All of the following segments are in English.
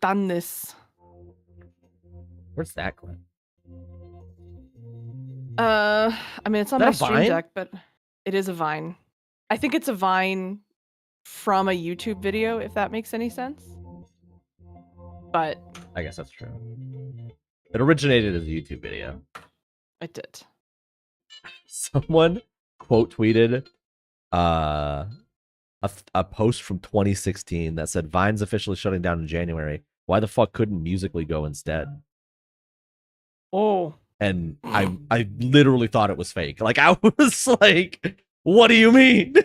I've done this. Where's that clip? I mean, it's on Is that my a stream Vine? deck, but it is a Vine. I think it's a Vine from a YouTube video, if that makes any sense. But I guess that's true. It originated as a YouTube video. it did. Someone quote tweeted a post from 2016 that said Vine's officially shutting down in January. Why the fuck couldn't Musically go instead? Oh. And I literally thought it was fake. Like, I was like, what do you mean?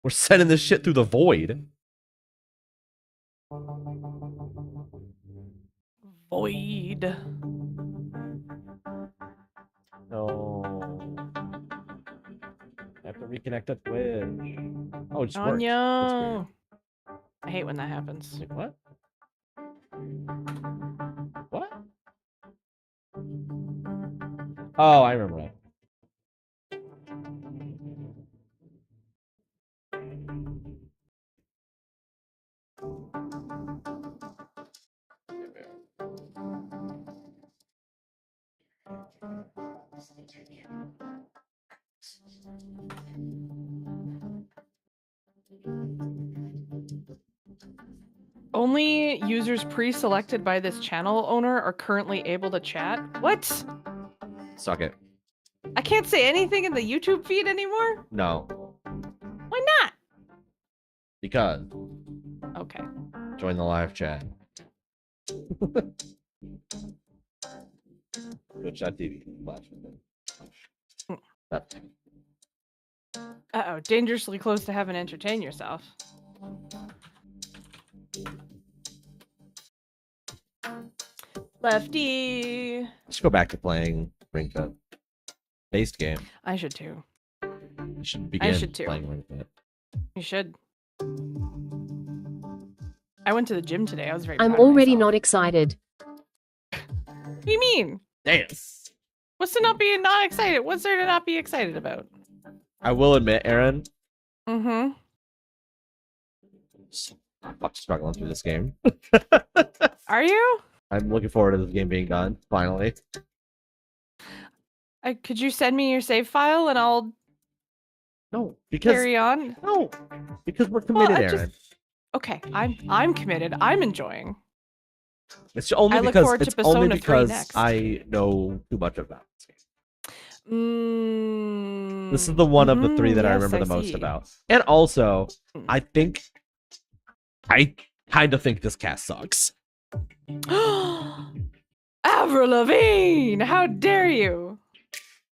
We're sending this shit through the void. Void. No. I have to reconnect to Twitch. Oh, it just Oh worked. no. I hate when that happens. Wait, what? What? Oh, I remember that. Only users pre-selected by this channel owner are currently able to chat. What? Suck it. I can't say anything in the YouTube feed anymore? No. Why not? Because. Okay. Join the live chat. Twitch.tv. Uh-oh, dangerously close to having to entertain yourself. Lefty. Let's go back to playing Ring Fit. Based game. I should too. You should begin playing Ring Fit. You should. I went to the gym today. I was very I'm proud of already myself. not excited. What do you mean? Dance. What's to not be not excited? What's there to not be excited about? I will admit, Aaron. Mm-hmm. I'm fucking struggling through this game. Are you? I'm looking forward to this game being done, finally. Could you send me your save file and I'll carry on? No, because we're committed, Aaron. Okay, I'm committed. I'm enjoying. It's only I look because forward to it's only Persona 3 because next. I know too much about this game. This is the This one of the three that I remember the most about. And also, I kind of think this cast sucks. Avril Lavigne! How dare you?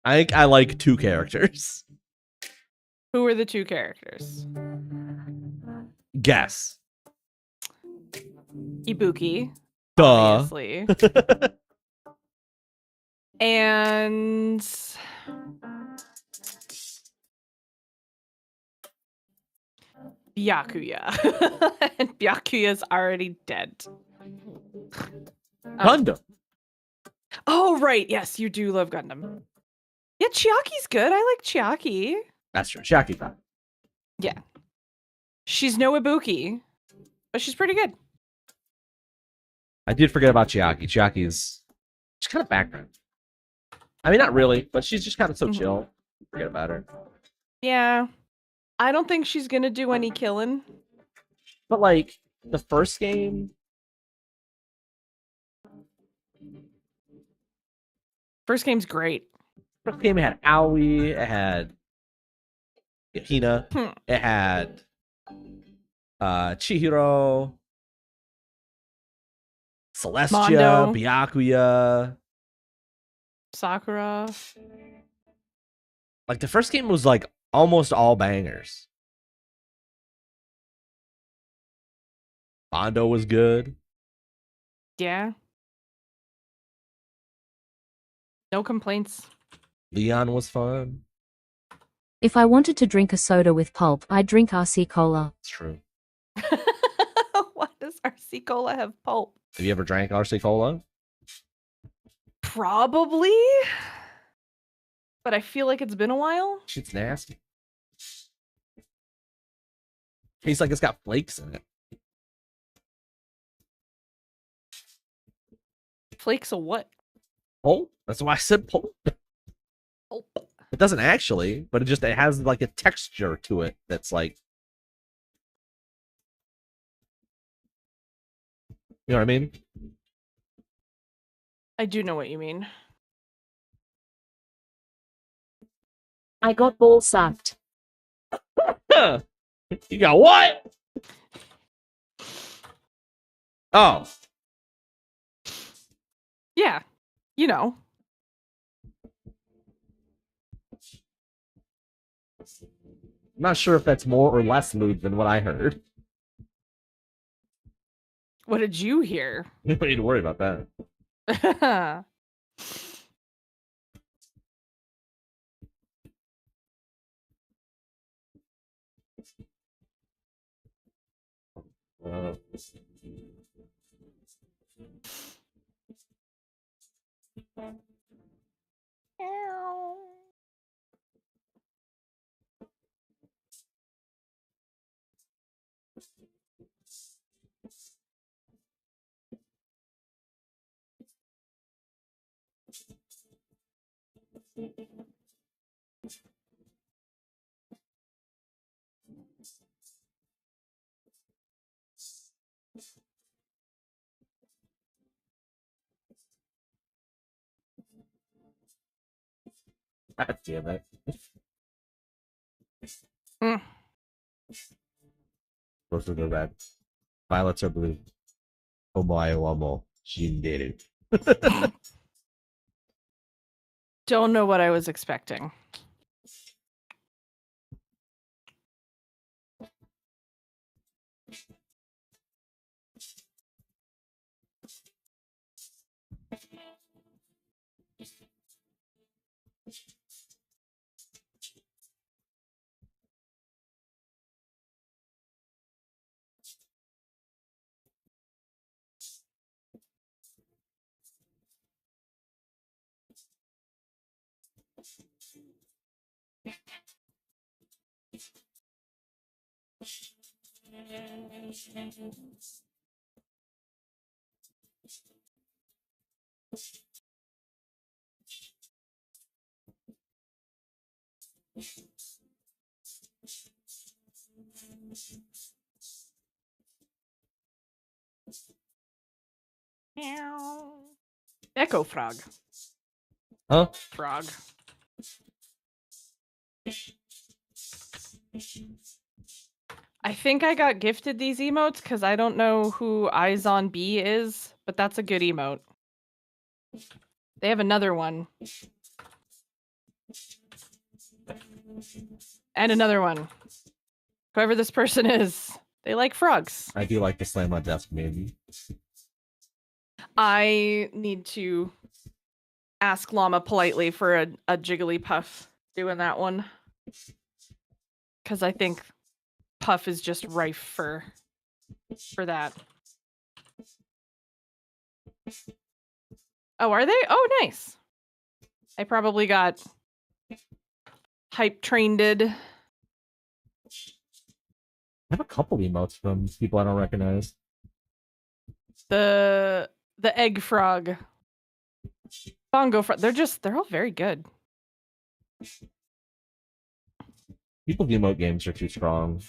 I think I like two characters. Who are the two characters? Guess. Ibuki. Duh. Obviously. And Byakuya. And Byakuya's already dead. Gundam. Oh, right. Yes, you do love Gundam. Yeah, Chiaki's good. I like Chiaki. That's true. Shaki's not. Yeah. She's no Ibuki, but she's pretty good. I did forget about Chiaki. Chiaki's kind of background. I mean, not really, but she's just kind of so chill. Forget about her. Yeah. I don't think she's gonna do any killing. But, like, the first game... First game's great. First game, it had Aoi, it had Hina, it had Chihiro, Celestia, Mondo. Byakuya. Sakura. Like, the first game was, like, almost all bangers. Mondo was good. Yeah. No complaints. Leon was fun. If I wanted to drink a soda with pulp, I'd drink RC Cola. It's true. Why does RC Cola have pulp? Have you ever drank RC Cola? Probably. But I feel like it's been a while. Shit's nasty. Tastes like it's got flakes in it. Flakes of what? Pulp? That's why I said pulp. Oh. It doesn't actually, but it has like a texture to it that's like, you know what I mean? I do know what you mean. I got ball sucked. You got what? Oh, Yeah, you know. I'm not sure if that's more or less smooth than what I heard. What did you hear? You don't need to worry about that. Uh, God damn it. Mm. Roses are red. Violets are blue. Omoe omo. Shinderu. Don't know what I was expecting. Echo frog. Huh? Frog. I think I got gifted these emotes because I don't know who Eyes on B is, but that's a good emote. They have another one. And another one. Whoever this person is, they like frogs. I do like to slam my desk, maybe. I need to ask Llama politely for a Jigglypuff doing that one. Because I think Puff is just rife for that. Oh, are they? Oh, nice. I probably got hype trained. I have a couple emotes from people I don't recognize. The egg frog. Bongo frog. They're all very good. People's emote games are too strong.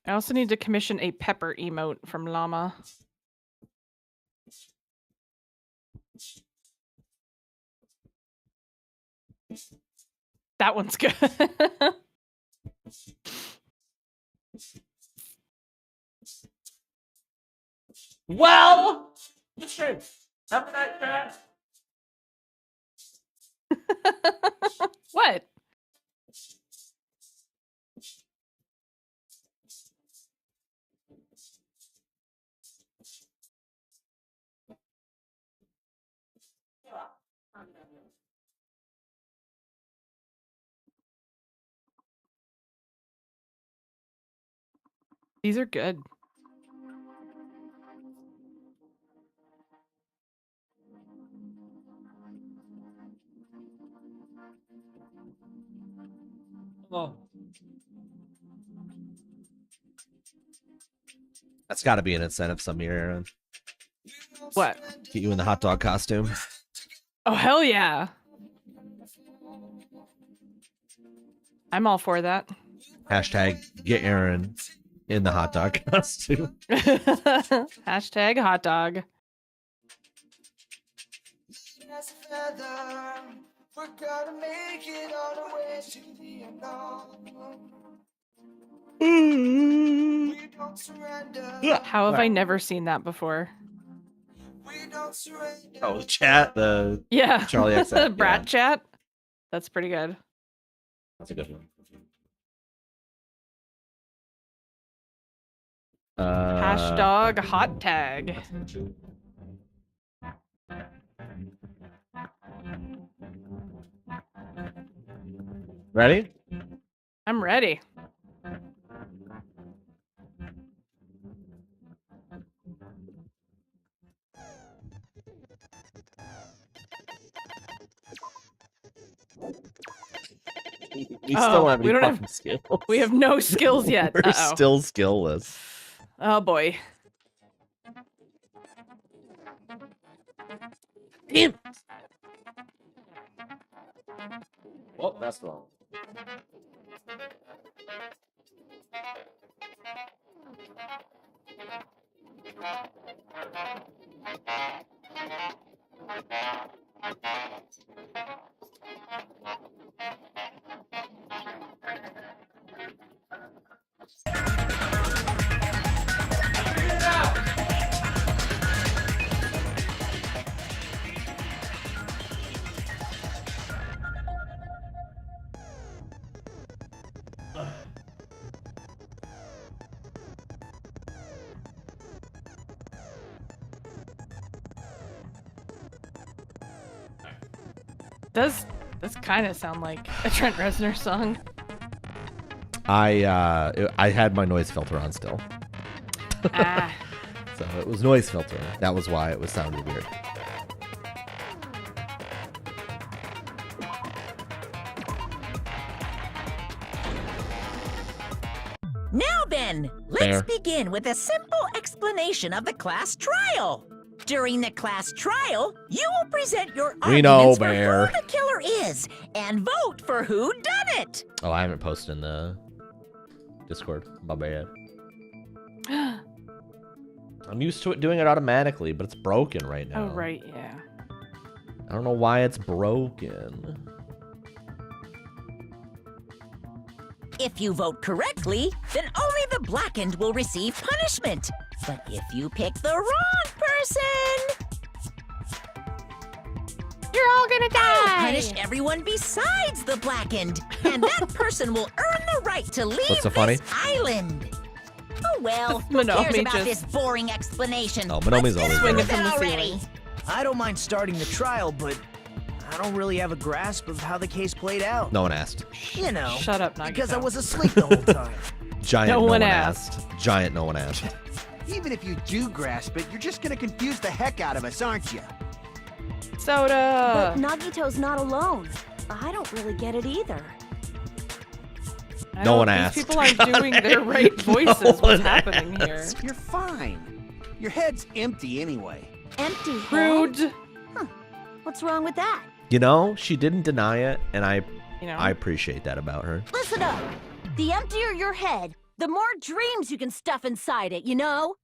I also need to commission a pepper emote from Llama. That one's good. Well, have a nice chat. What? These are good. That's got to be an incentive some year, Aaron. What? Get you in the hot dog costume. Oh, hell yeah. I'm all for that. Hashtag get Aaron in the hot dog costume. Hashtag hot dog. We're gonna make it on the way to the unknown. We don't surrender. How have I never seen that before? We don't surrender. Oh, the chat, the Yeah. Charlie XF, Brat yeah. chat. That's pretty good. That's a good one. Hashtag hot tag. Ready? I'm ready. We still don't have we any don't have- fucking skills. We have no skills yet. We're Uh-oh. still skillless. Oh boy. Damn. Oh, that's wrong. Does kind of sound like a Trent Reznor song? I had my noise filter on still, Ah. so it was noise filter. That was why it was sounding weird. Now then, let's Fair. begin with a simple explanation of the class trial. During the class trial, you will present your We know, arguments for Bear. who the killer is and vote for who done it. Oh, I haven't posted in the Discord. My bad. I'm used to it doing it automatically, but it's broken right now. Oh right, yeah. I don't know why it's broken. If you vote correctly, then only the blackened will receive punishment. But if you pick the wrong person, You're all gonna I'll punish everyone besides the blackened, and that person will earn the right to leave What's so this funny? island. Oh well, who Manomi cares about just- this boring explanation? Oh, Manomi's Let's always get Swing on it with from the already. ceiling. I don't mind starting the trial, but I don't really have a grasp of how the case played out. No one asked. You know, Shut up, Nagito. because I was asleep the whole time. Giant. No No, one one asked. asked. Giant. No one asked. Even if you do grasp it, you're just gonna confuse the heck out of us, aren't you? Soda. But Nagito's not alone. I don't really get it either. I No don't- one these asked. people aren't doing their right voices. No What's one happening here? asked. You're fine. Your head's empty anyway. Empty head? Rude. What's wrong with that? You know, she didn't deny it, and I You know. appreciate that about her. Listen up. The emptier your head, the more dreams you can stuff inside it, you know?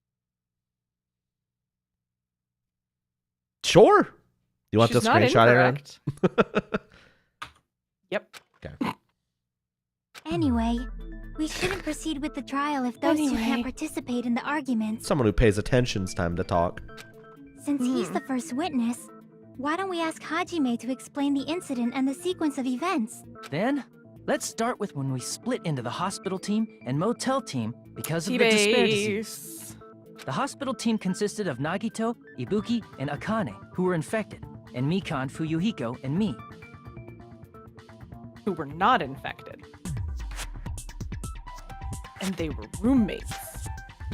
Sure. You want She's the not screenshot, Aaron? incorrect. Yep. Anyway, we shouldn't proceed with the trial if those who can't participate in the arguments. Someone who pays attention's time to talk. Since he's the first witness, why don't we ask Hajime to explain the incident and the sequence of events? Then, let's start with when we split into the hospital team and motel team because of the disparities. T-base. The hospital team consisted of Nagito, Ibuki, and Akane, who were infected, and Mikan, Fuyuhiko, and me. Who were not infected. And they were roommates.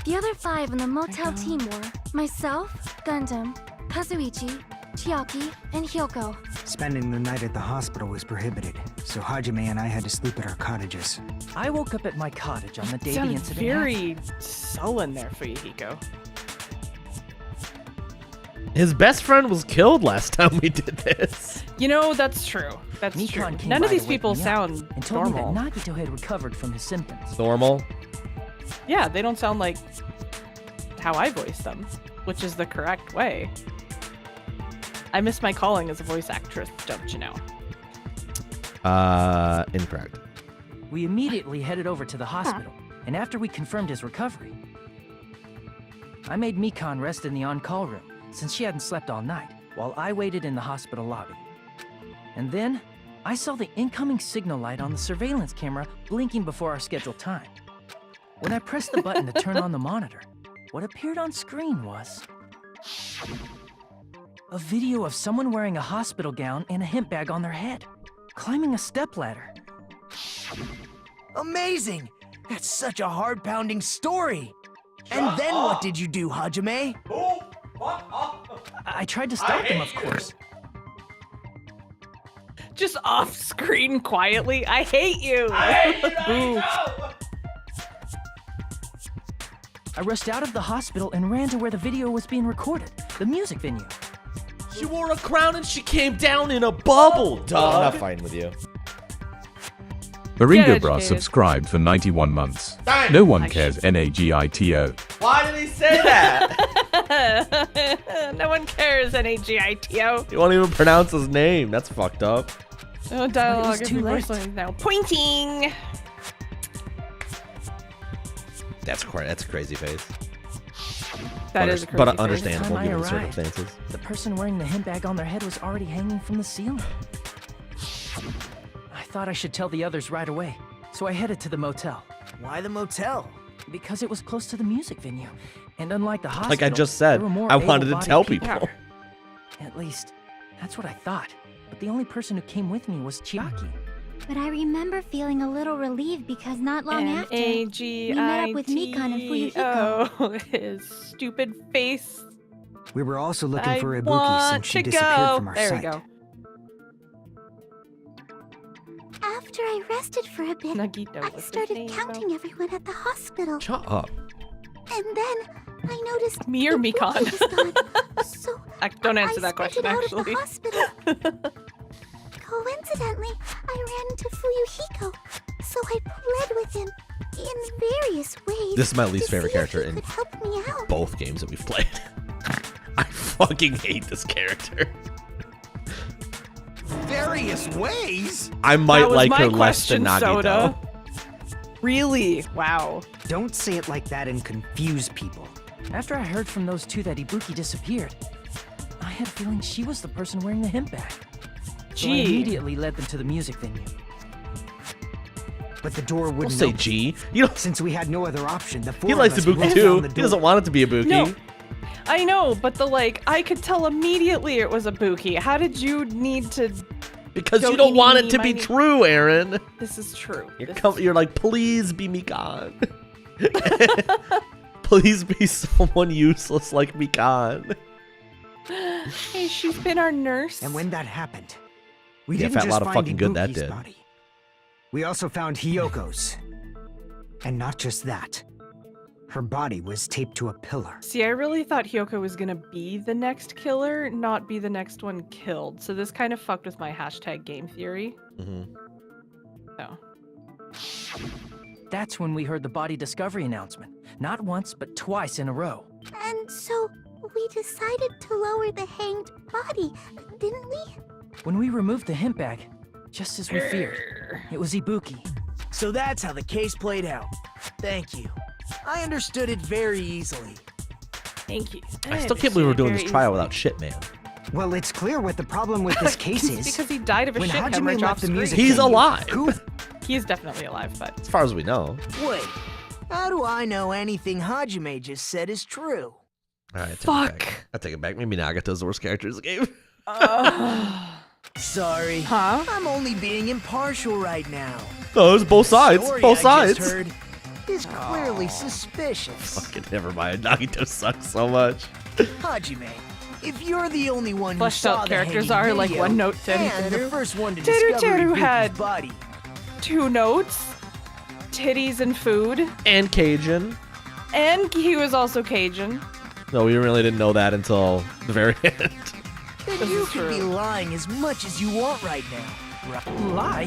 The other 5 on the motel God. team were myself, Gundam, Kazuichi, Chiaki, and Hyoko. Spending the night at the hospital was prohibited, so Hajime and I had to sleep at our cottages. I woke up at my cottage on the day the Sounds incident very sullen there for Yuhiko. His best friend was killed last time we did this. You know, that's true. That's Nikon true. came None by of these to wake people me up sound and told normal. me that Nagito had recovered from his symptoms. Normal. Yeah, they don't sound like how I voice them, which is the correct way. I miss my calling as a voice actress, don't you know? Incorrect. We immediately headed over to the hospital, and after we confirmed his recovery, I made Mikan rest in the on-call room, since she hadn't slept all night, while I waited in the hospital lobby. And then, I saw the incoming signal light on the surveillance camera blinking before our scheduled time. When I pressed the button to turn on the monitor, what appeared on screen was a video of someone wearing a hospital gown and a hemp bag on their head, climbing a stepladder. Amazing! That's such a heart-pounding story! And then what did you do, Hajime? I tried to stop him, of course. Just off screen quietly. I hate you. Boo. I rushed out of the hospital and ran to where the video was being recorded, the music venue. She wore a crown and she came down in a bubble, dog. I'm not fighting with you. Baringa Get Bra educated. subscribed for 91 months. Dang. No one I cares, Nagito. Why did he say that? No one cares, Nagito. You won't even pronounce his name. That's fucked up. Oh, dialogue too every late. voice line is now pointing. That's a crazy face. That is a crazy but face. understandable Time I given the arrived. circumstances. The person wearing the hemp bag on their head was already hanging from the ceiling. I thought I should tell the others right away, so I headed to the motel. Why the motel? Because it was close to the music venue, and unlike the hospital, Like I just said, there were more I wanted to able-bodied tell people. there. At least, that's what I thought. But the only person who came with me was Chiaki. But I remember feeling a little relieved because not long after, N-A-G-I-T-O. we met up with Mikan and Fuyuhiko. His stupid face. We were also looking I for Ibuki want since she to disappeared go. from our There sight. we go. After I rested for a bit, Nagito I was his started name, counting everyone at the hospital. Shut up. And then I noticed Me or Ibuki Mikan? was gone. So Don't answer I that question, sprinted out actually. of the hospital. Coincidentally, I ran into Fuyuhiko, so I pled with him in various ways. This is my least to favorite see if character he in could help me out. both games that we've played. I fucking hate this character. Various ways? I might That was like my her less than question, Nagito. Soda. Really? Wow. Don't say it like that and confuse people. After I heard from those two that Ibuki disappeared, I had a feeling she was the person wearing the hemp bag. So I Gee. immediately led them to the music venue. But the door Don't wouldn't say open. G. You know, Since we had no other option, the four he of likes us Ibuki rolled too. down the He door. doesn't want it to be Ibuki. No. I know, but I could tell immediately it was a Buki. How did you need to? Because Go you don't eeny, want it meeny, to be miny. true, Aaron. This is true. You're like, please be Mikan. Please be someone useless like Mikan. Hey, she's been our nurse. And when that happened, we Yeah, didn't fat just lot of find fucking good that Ibuki's did. body. We also found Hyoko's. And not just that. Her body was taped to a pillar. See, I really thought Hyoko was gonna be the next killer, not be the next one killed. So this kind of fucked with my hashtag game theory. Mm-hmm. So That's when we heard the body discovery announcement. Not once, but twice in a row. And so we decided to lower the hanged body, didn't we? When we removed the hemp bag, just as we feared, it was Ibuki. So that's how the case played out. Thank you. I understood it very easily. thank you. I still can't believe we're doing this trial without shit, man. Well, it's clear what the problem with this case is. because he died of a When shit Hajime hemorrhage off left the screen. music He's venue, alive. Who? He is definitely alive, but As far as we know. Wait. How do I know anything Hajime just said is true? All right, fuck. I take it back. Maybe Nagato's the worst character in this game. Sorry. Huh? I'm only being impartial right now. Oh, there's both sides. Story Both I sides. just heard is clearly suspicious. Fucking never mind. Nagito sucks so much. Hajime, If you're the only one who Fleshed saw out the characters hanging are like video, one note to and the Teru. first one to Teru discover Teru Ibuki's had body. 2 notes, titties and food, And Cajun. and he was also Cajun. No, we really didn't know that until the very end. Then This you is can be true. lying as much as you want right now. Lie?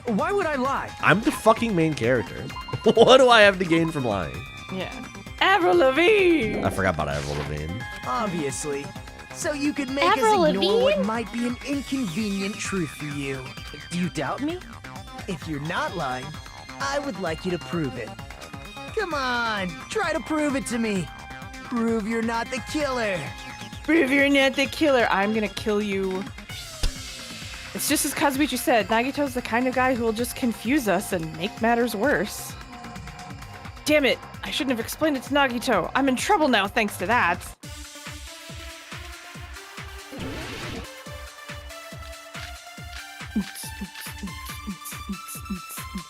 Why would I lie? I'm the fucking main character. What do I have to gain from lying? Yeah. Avril Lavigne. I forgot about Avril Lavigne. Obviously. So you could make Avril us ignore what Lavigne? might be an inconvenient truth for you. Do you doubt me? If you're not lying, I would like you to prove it. Come on, try to prove it to me. Prove you're not the killer. Prove you're not the killer. I'm gonna kill you. It's just as Kazuichi said, Nagito's the kind of guy who will just confuse us and make matters worse. Damn it! I shouldn't have explained it to Nagito. I'm in trouble now thanks to that.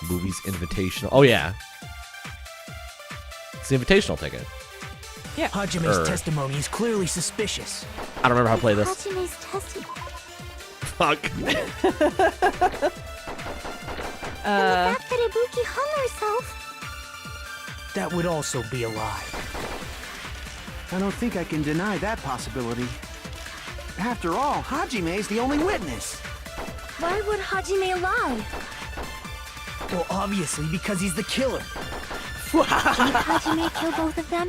Movies Invitational. Oh, yeah. It's the Invitational ticket. Hajime's testimony is clearly suspicious. I don't remember how to play this. Hajime's testimony. Fuck. And the fact that Ibuki hung herself. That would also be a lie. I don't think I can deny that possibility. After all, Hajime's the only witness. Why would Hajime lie? Well, obviously, because he's the killer. Did Hajime kill both of them?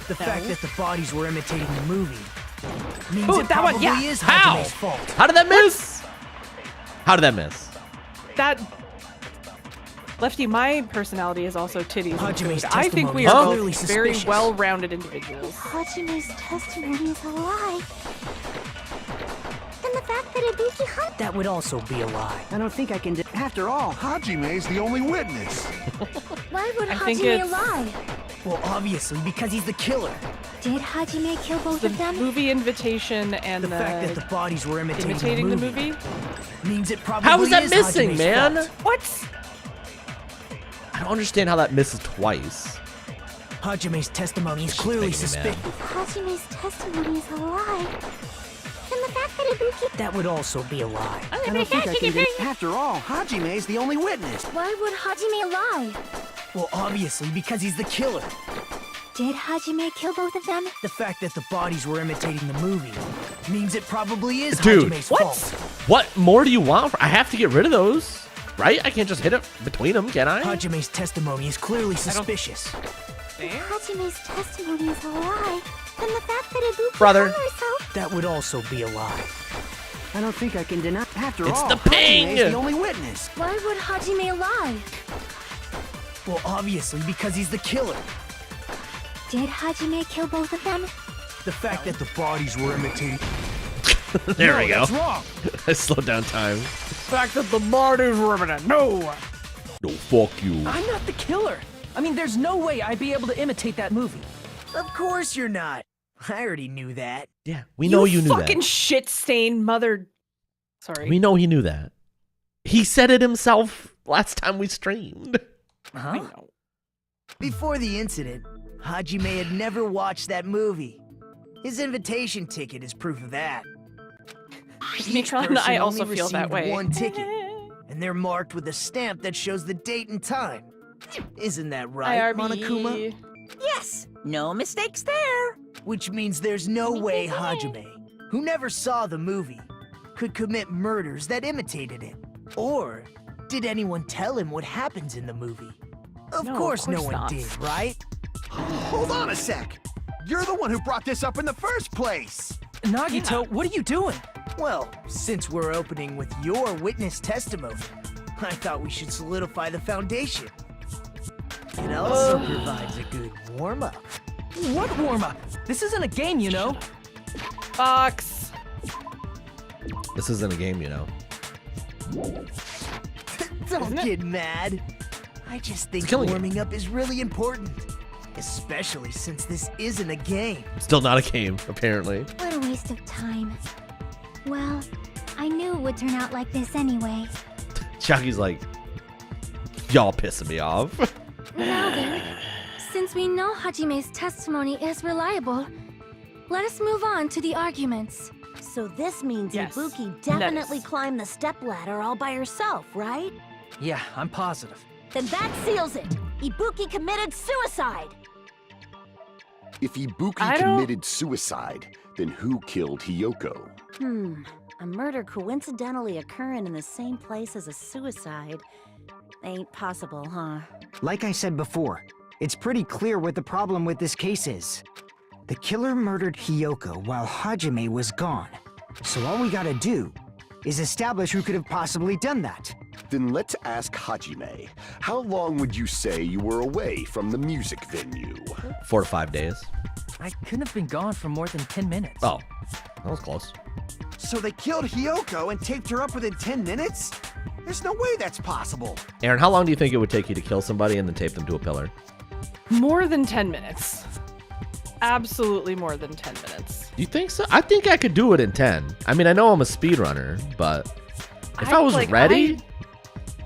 The fact that the bodies were imitating the movie means Oh, it that one, probably yeah. is How? Hajime's fault. How did that miss? How did that miss? That Lefty, my personality is also titties. and Hajime's food. I think we testimony is are clearly both very suspicious. well-rounded individuals. Hajime's testimony is a lie. And the fact that Ibuki hung. That would also be a lie. I don't think I can. After all, Hajime's the only witness. Why would I think Hajime it's- lie? Well, obviously, because he's the killer. Did Hajime kill both The of them? movie invitation and The fact that the bodies were imitating the movie. means it probably How is that is missing, Hajime's man? fault. What? I don't understand how that misses twice. Hajime's testimony is clearly making me mad. suspicious. Hajime's testimony is a lie. And the fact that Ibuki. That would also be a lie. I don't think I can. After all, Hajime's the only witness. Why would Hajime lie? Well, obviously, because he's the killer. Did Hajime kill both of them? The fact that the bodies were imitating the movie means it probably is Dude, Hajime's what? fault. What more do you want? I have to get rid of those, right? I can't just hit it between them, can I? Hajime's testimony is clearly suspicious. Hajime's testimony is a lie. And the fact that Ibuki Brother. hung herself. That would also be a lie. I don't think I can deny. After It's all, the ping! Hajime's the only witness. Why would Hajime lie? Well, obviously, because he's the killer. Did Hajime kill both of them? The fact that the bodies were imitating. There we go. That's wrong. I slowed down time. fact that the bodies were imitating. No. No, fuck you. I'm not the killer. I mean, there's no way I'd be able to imitate that movie. Of course you're not. I already knew that. Yeah, we know you knew fucking that. shit-stained mother. Sorry. We know he knew that. He said it himself last time we streamed. I Huh? know. Before the incident, Hajime had never watched that movie. His invitation ticket is proof of that. Each Neutron, person I only also feel that received way. one ticket, and they're marked with a stamp that shows the date and time. Isn't that right, IRB. Monokuma? Yes, no mistakes there. Which means there's no way Hajime, who never saw the movie, could commit murders that imitated it. Or did anyone tell him what happens in the movie? Of No, of course no course one not. did, right? Hold on a sec. You're the one who brought this up in the first place. Nagito, what are you doing? Well, since we're opening with your witness testimony, I thought we should solidify the foundation. It also provides a good warm-up. What warm-up? This isn't a game, you know. Fox. This isn't a game, you know. Don't Isn't it? get mad. I just think killing it. warming up is really important. Especially since this isn't a game. Still not a game, apparently. What a waste of time. Well, I knew it would turn out like this anyway. Chucky's like, y'all pissing me off. Now then, since we know Hajime's testimony is reliable, Let us move on to the arguments. So this means Yes. Ibuki definitely Nice. climbed the stepladder all by herself, right? Yeah, I'm positive. Then that seals it. Ibuki committed suicide. If Ibuki I don't- committed suicide, then who killed Hiyoko? A murder coincidentally occurring in the same place as a suicide. Ain't possible, huh? Like I said before, it's pretty clear what the problem with this case is. The killer murdered Hiyoko while Hajime was gone. So all we gotta do is establish who could have possibly done that. Then let's ask Hajime. How long would you say you were away from the music venue? 4 to 5 days. I couldn't have been gone for more than 10 minutes. Oh, that was close. So they killed Hiyoko and taped her up within 10 minutes? There's no way that's possible. Aaron, how long do you think it would take you to kill somebody and then tape them to a pillar? More than 10 minutes. Absolutely more than 10 minutes. Do you think so? I think I could do it in 10. I mean, I know I'm a speedrunner, but if I was ready...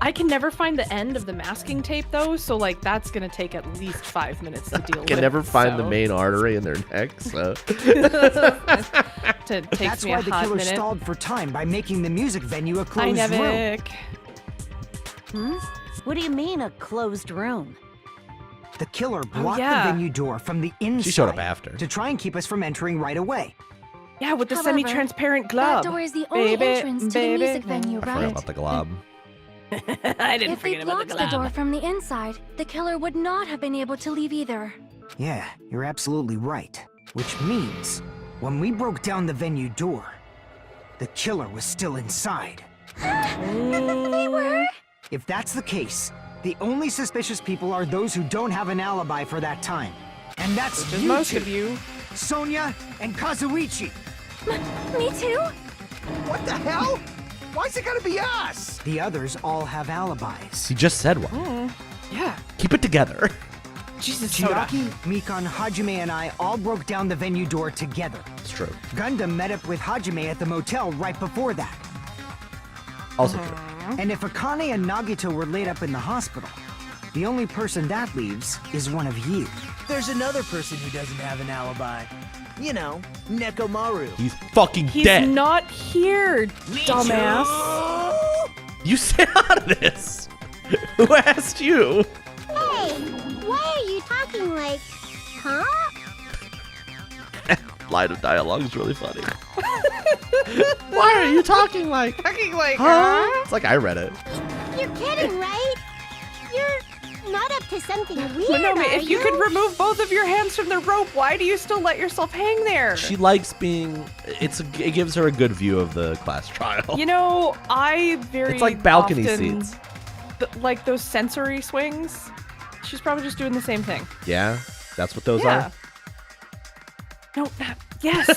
I can never find the end of the masking tape though, so like that's gonna take at least 5 minutes to deal with. I can never find the so. main artery in their neck, so... It takes That's me why a the hot killer minute. stalled for time by making the music venue a Hi, closed room. Nevik. What do you mean, a closed room? The killer blocked yeah. the venue door from the inside She showed up after. to try and keep us from entering right away. Yeah, with the However, semi-transparent That globe. door is the only Baby, entrance to the music venue, I forgot right? about the glob. I didn't If we forget about blocked the the door globe. from the inside, the killer would not have been able to leave either. Yeah, you're absolutely right. Which means, when we broke down the venue door, the killer was still inside. They were? If that's the case, the only suspicious people are those who don't have an alibi for that time. And that's Which is you most two, of you. Sonia and Kazuichi. Me too? What the hell? Why's it gotta be us? The others all have alibis. He just said one. Yeah. Keep it together. Jesus, Soda. Chiaki, Mikan, Hajime, and I all broke down the venue door together. It's true. Gundam met up with Hajime at the motel right before that. Also true. And if Akane and Nagito were laid up in the hospital, the only person that leaves is one of you. There's another person who doesn't have an alibi. You know, Nekomaru. He's fucking He's dead. not here, dumbass. You stay out of this. Who asked you? Hey, why are you talking like, huh? Line of dialogue is really funny. Why are you talking like? Huh? It's like I read it. You're kidding, right? You're not up to something weird, Manomi, are if you could remove both of your hands from the rope, why do you still let yourself hang there? She likes being. It gives her a good view of the class trial. You know, I very It's like balcony often, seats. Like those sensory swings. She's probably just doing the same thing. Yeah, that's what those Yeah. are. No, yes.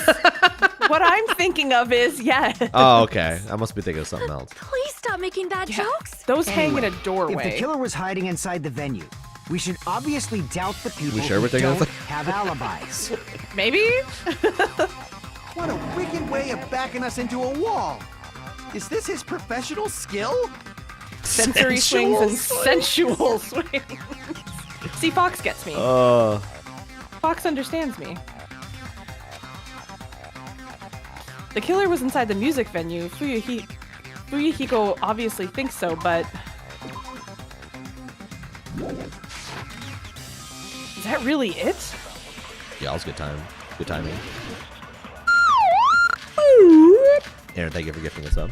What I'm thinking of is yes. Oh, okay. I must be thinking of something else. Please stop making bad jokes. Those hang in a If the doorway. killer was hiding inside the venue, we should obviously doubt the people sure who we're thinking of don't have alibis. Maybe? What a wicked way of backing us into a wall. Is this his professional skill? Sensory swings and sensual swings. See, Fox gets me. Fox understands me. The killer was inside the music venue. Fuyuhiko obviously thinks so, but... Is that really it? Yeah, it was good time. Good timing. Aaron, thank you for gifting us up.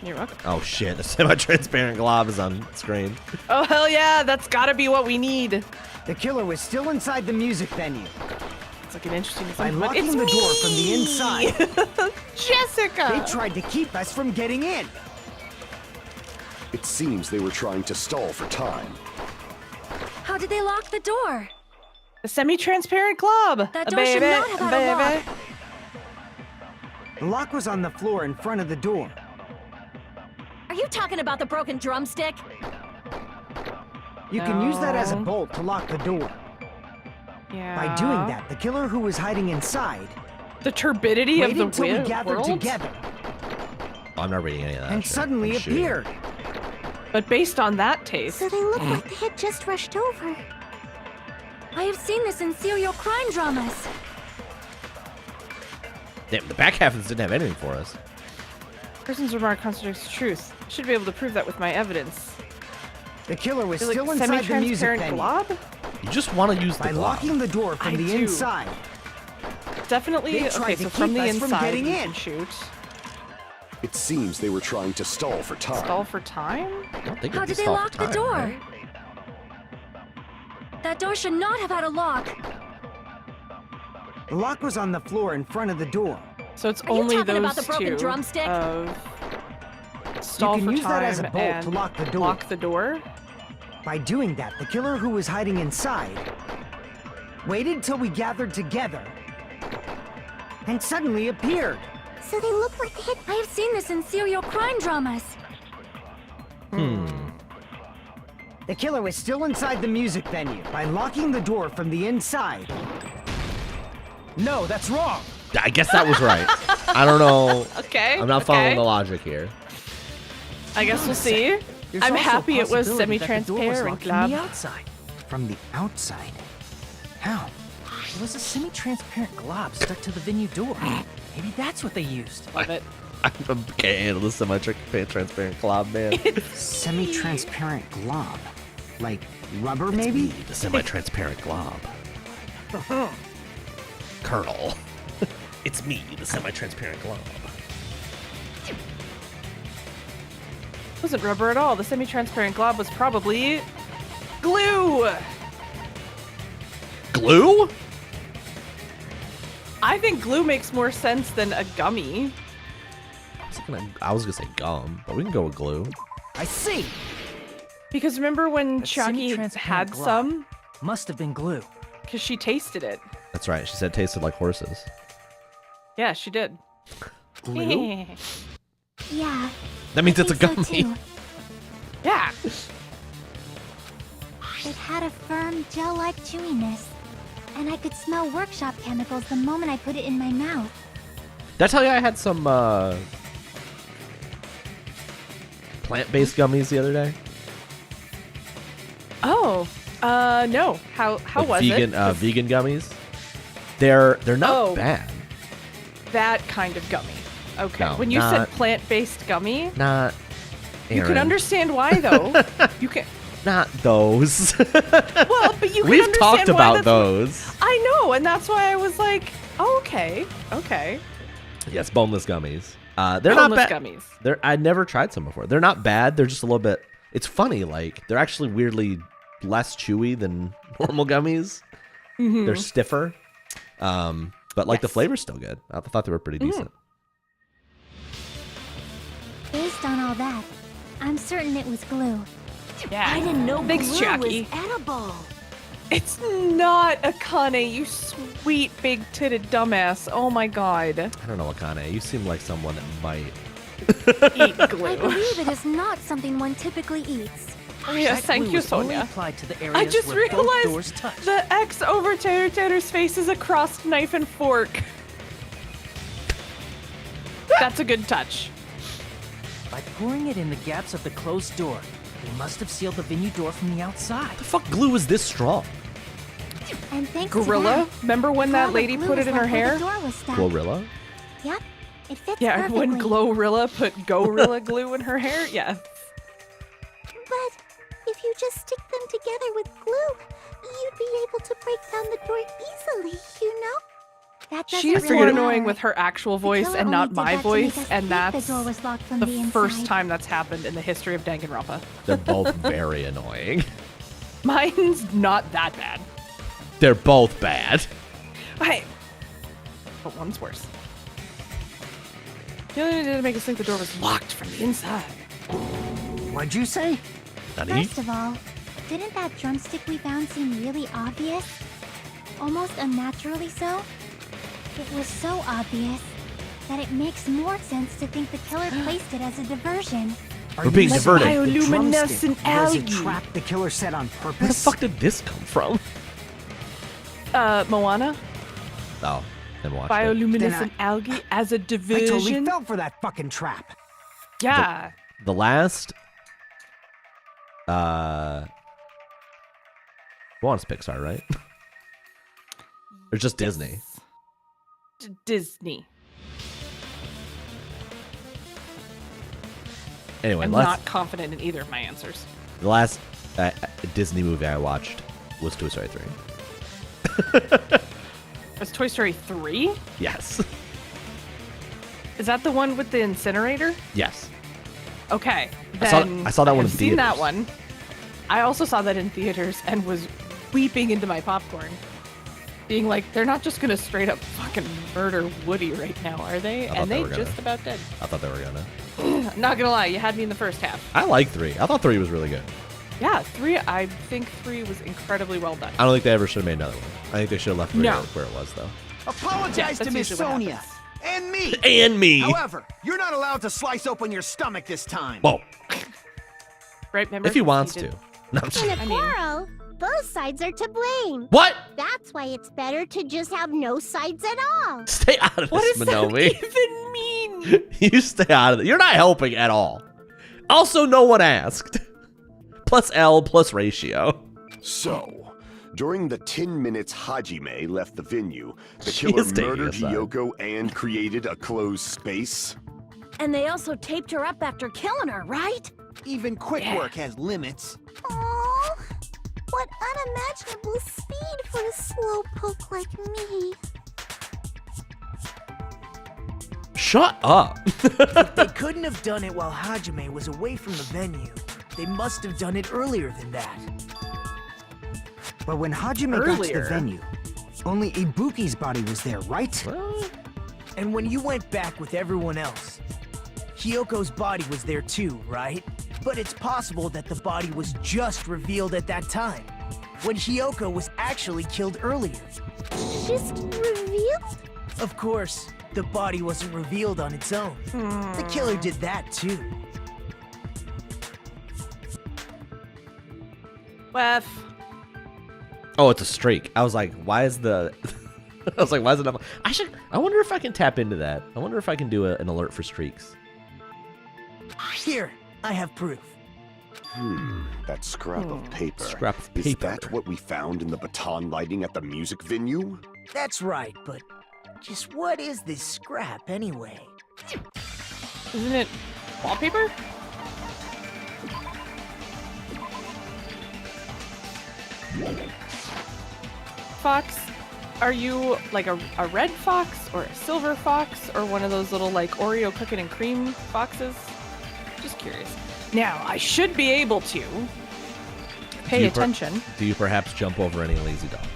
You're welcome. Oh shit, the semi-transparent glob is on screen. Oh, hell yeah, that's gotta be what we need. The killer was still inside the music venue. It's like an interesting By assignment. locking It's the door me! from the inside, Jessica! they tried to keep us from getting in. It seems they were trying to stall for time. How did they lock the door? The semi-transparent club. That door should not have had a lock. The lock was on the floor in front of the door. Are you talking about the broken drumstick? You can use that as a No. bolt to lock the door. Yeah. By doing that, the killer who was hiding inside The turbidity of waited the until we gathered world? together Oh, I'm not reading any of that. and shit. suddenly I'm shooting. appeared. But based on that taste, So they look like they had just rushed over. I have seen this in serial crime dramas. Damn, the back half of this didn't have anything for us. Person's remark contradicts the truth. Should be able to prove that with my evidence. The killer was Like still inside the music semi-transparent venue. glob? You just want to use the By glob. locking the door from I the do. inside. Definitely. They tried Okay, to so from keep the us from inside getting you in. can shoot. It seems they were trying to stall for time. Stall for time? I don't think How it'd be did they stall for lock the time, door? right? That door should not have had a lock. The lock was on the floor in front of the door. So it's Are you only talking those about the broken two drumstick? of stall You can for use time that as a bolt and to lock the door. lock the door. By doing that, the killer who was hiding inside waited till we gathered together and suddenly appeared. So they look like they had. I have seen this in serial crime dramas. The killer was still inside the music venue. By locking the door from the inside. No, that's wrong. I guess that was right. I don't know. Okay. I'm not okay. following the logic here. I guess we'll see. There's I'm also a happy it was possibility that the door was semi-transparent locked from glob. the outside. From the outside? How? There was a semi-transparent glob stuck to the venue door. Maybe that's what they used. Love it. I can't handle the semi-transparent glob, man. Semi-transparent glob. Like rubber, maybe? The semi-transparent glob. Colonel. It's me, the semi-transparent glob. It wasn't rubber at all. The semi-transparent glob was probably glue. Glue? I think glue makes more sense than a gummy. I was gonna say gum, but we can go with glue. I see. Because remember when That Chucky semi-transparent had glob some? Must have been glue. Because she tasted it. That's right. She said it tasted like horses. Yeah, she did. Glue? Yeah. That means it's a think gummy. so, too. Yeah. It had a firm, gel-like chewiness. And I could smell workshop chemicals the moment I put it in my mouth. Did I tell you I had some plant-based gummies the other day? Oh, no. How Like was vegan, it? vegan gummies. They're not Oh. bad. That kind of gummy. Okay. No, when you not- said plant-based gummy, Not. you can Aaron. understand why, though. You can. Not those. Well, but you can We've understand talked why about that's- those. I know, and that's why I was like, oh, okay, okay. Yes, boneless gummies. They're not Boneless bad. gummies. I never tried some before. They're not bad. They're just a little bit. It's funny. Like they're actually weirdly less chewy than normal gummies. Mhm. They're stiffer. But like the Yes. flavor's still good. I thought they were pretty decent. Based on all that, I'm certain it was glue. Yeah. I didn't know Thanks, glue Jackie. was edible. It's not Akane, you sweet big-titted dumbass. Oh my god. I don't know, Akane. You seem like someone that might. Eat I glue. believe it is not something one typically eats. Oh, yes, That thank glue you, is only Sonia. applied to the I areas just where both doors realized touch. the X over Tater Tater's face is a crossed knife and fork. That's a good touch. By pouring it in the gaps of the closed door, they must have sealed the venue door from the outside. The fuck glue is this strong? And thanks Gorilla? to Remember when that, that lady glue put was it in her left where hair? The door was stuck. Glorilla? Yep, it fits Yeah, perfectly. when Glorilla put Gorilla glue in her hair? Yeah. But if you just stick them together with glue, you'd be able to break down the door easily, you know? That doesn't She's really more matter. annoying with her actual voice killer and only not did my that to make voice, us and think that's the door was locked from the the first inside. time that's happened in the history of Danganronpa. They're both very annoying. Mine's not that bad. They're both bad. Hey, but one's worse. The only thing to make us think the door was locked from the inside. What'd you say? Nani? First of all, didn't that drumstick we found seem really obvious? Almost unnaturally so? It was so obvious that it makes more sense to think the killer placed it as a diversion. We're being diverted. The Bioluminescent drumstick was a algae. trap the killer set on purpose? Where the fuck did this come from? Moana? Oh, then watch it. Bioluminescent algae as a I totally diversion? fell for that fucking trap. Yeah. The last. Well, it's Pixar, right? Or just Disney? Disney. Anyway, I'm let's. not confident in either of my answers. The last Disney movie I watched was Toy Story 3. Was Toy Story 3? Yes. Is that the one with the incinerator? Yes. Okay. I saw that one in I've seen that theaters. one. I also saw that in theaters and was weeping into my popcorn. Being like, they're not just gonna straight up fucking murder Woody right now, are they? I thought And they they were gonna. just about did. I thought they were gonna. Not gonna lie, you had me in the first half. I like 3. I thought 3 was really good. Yeah, 3, I think 3 was incredibly well done. I don't think they ever should have made another one. I think they should have left 3 No. where it was, though. Apologize to that's Miss usually what Sonia. happens. And me. And me. However, you're not allowed to slice open your stomach this time. Whoa. Right, remember? If he wants did- to. No, I'm just- In a quarrel, both sides are to blame. What? That's why it's better to just have no sides at all. Stay out of What this, does Manomi. that even mean? You stay out of it. You're not helping at all. Also, no one asked. Plus L plus ratio. So, during the 10 minutes Hajime left the venue, the She killer is taking murdered a side. Hiyoko and created a closed space? And they also taped her up after killing her, right? Even quick work has limits. Oh, what unimaginable speed for a slowpoke like me. Shut up. They couldn't have done it while Hajime was away from the venue. They must have done it earlier than that. But when Hajime got to Earlier. the venue, only Ibuki's body was there, right? And when you went back with everyone else, Hiyoko's body was there too, right? But it's possible that the body was just revealed at that time, when Hiyoko was actually killed earlier. Just revealed? Of course, the body wasn't revealed on its own. The killer did that too. Wef. Oh, it's a streak. I was like, why is the... I was like, why is it not... I wonder if I can tap into that. I wonder if I can do an alert for streaks. Here, I have proof. That scrap of paper. Scrap of Is paper. that what we found in the baton lighting at the music venue? That's right, but just what is this scrap anyway? Isn't it wallpaper? Fox, are you like a red fox or a silver fox or one of those little like Oreo cookie and cream foxes? Just curious. Now, I should be able to pay attention. Do you perhaps jump over any lazy dogs?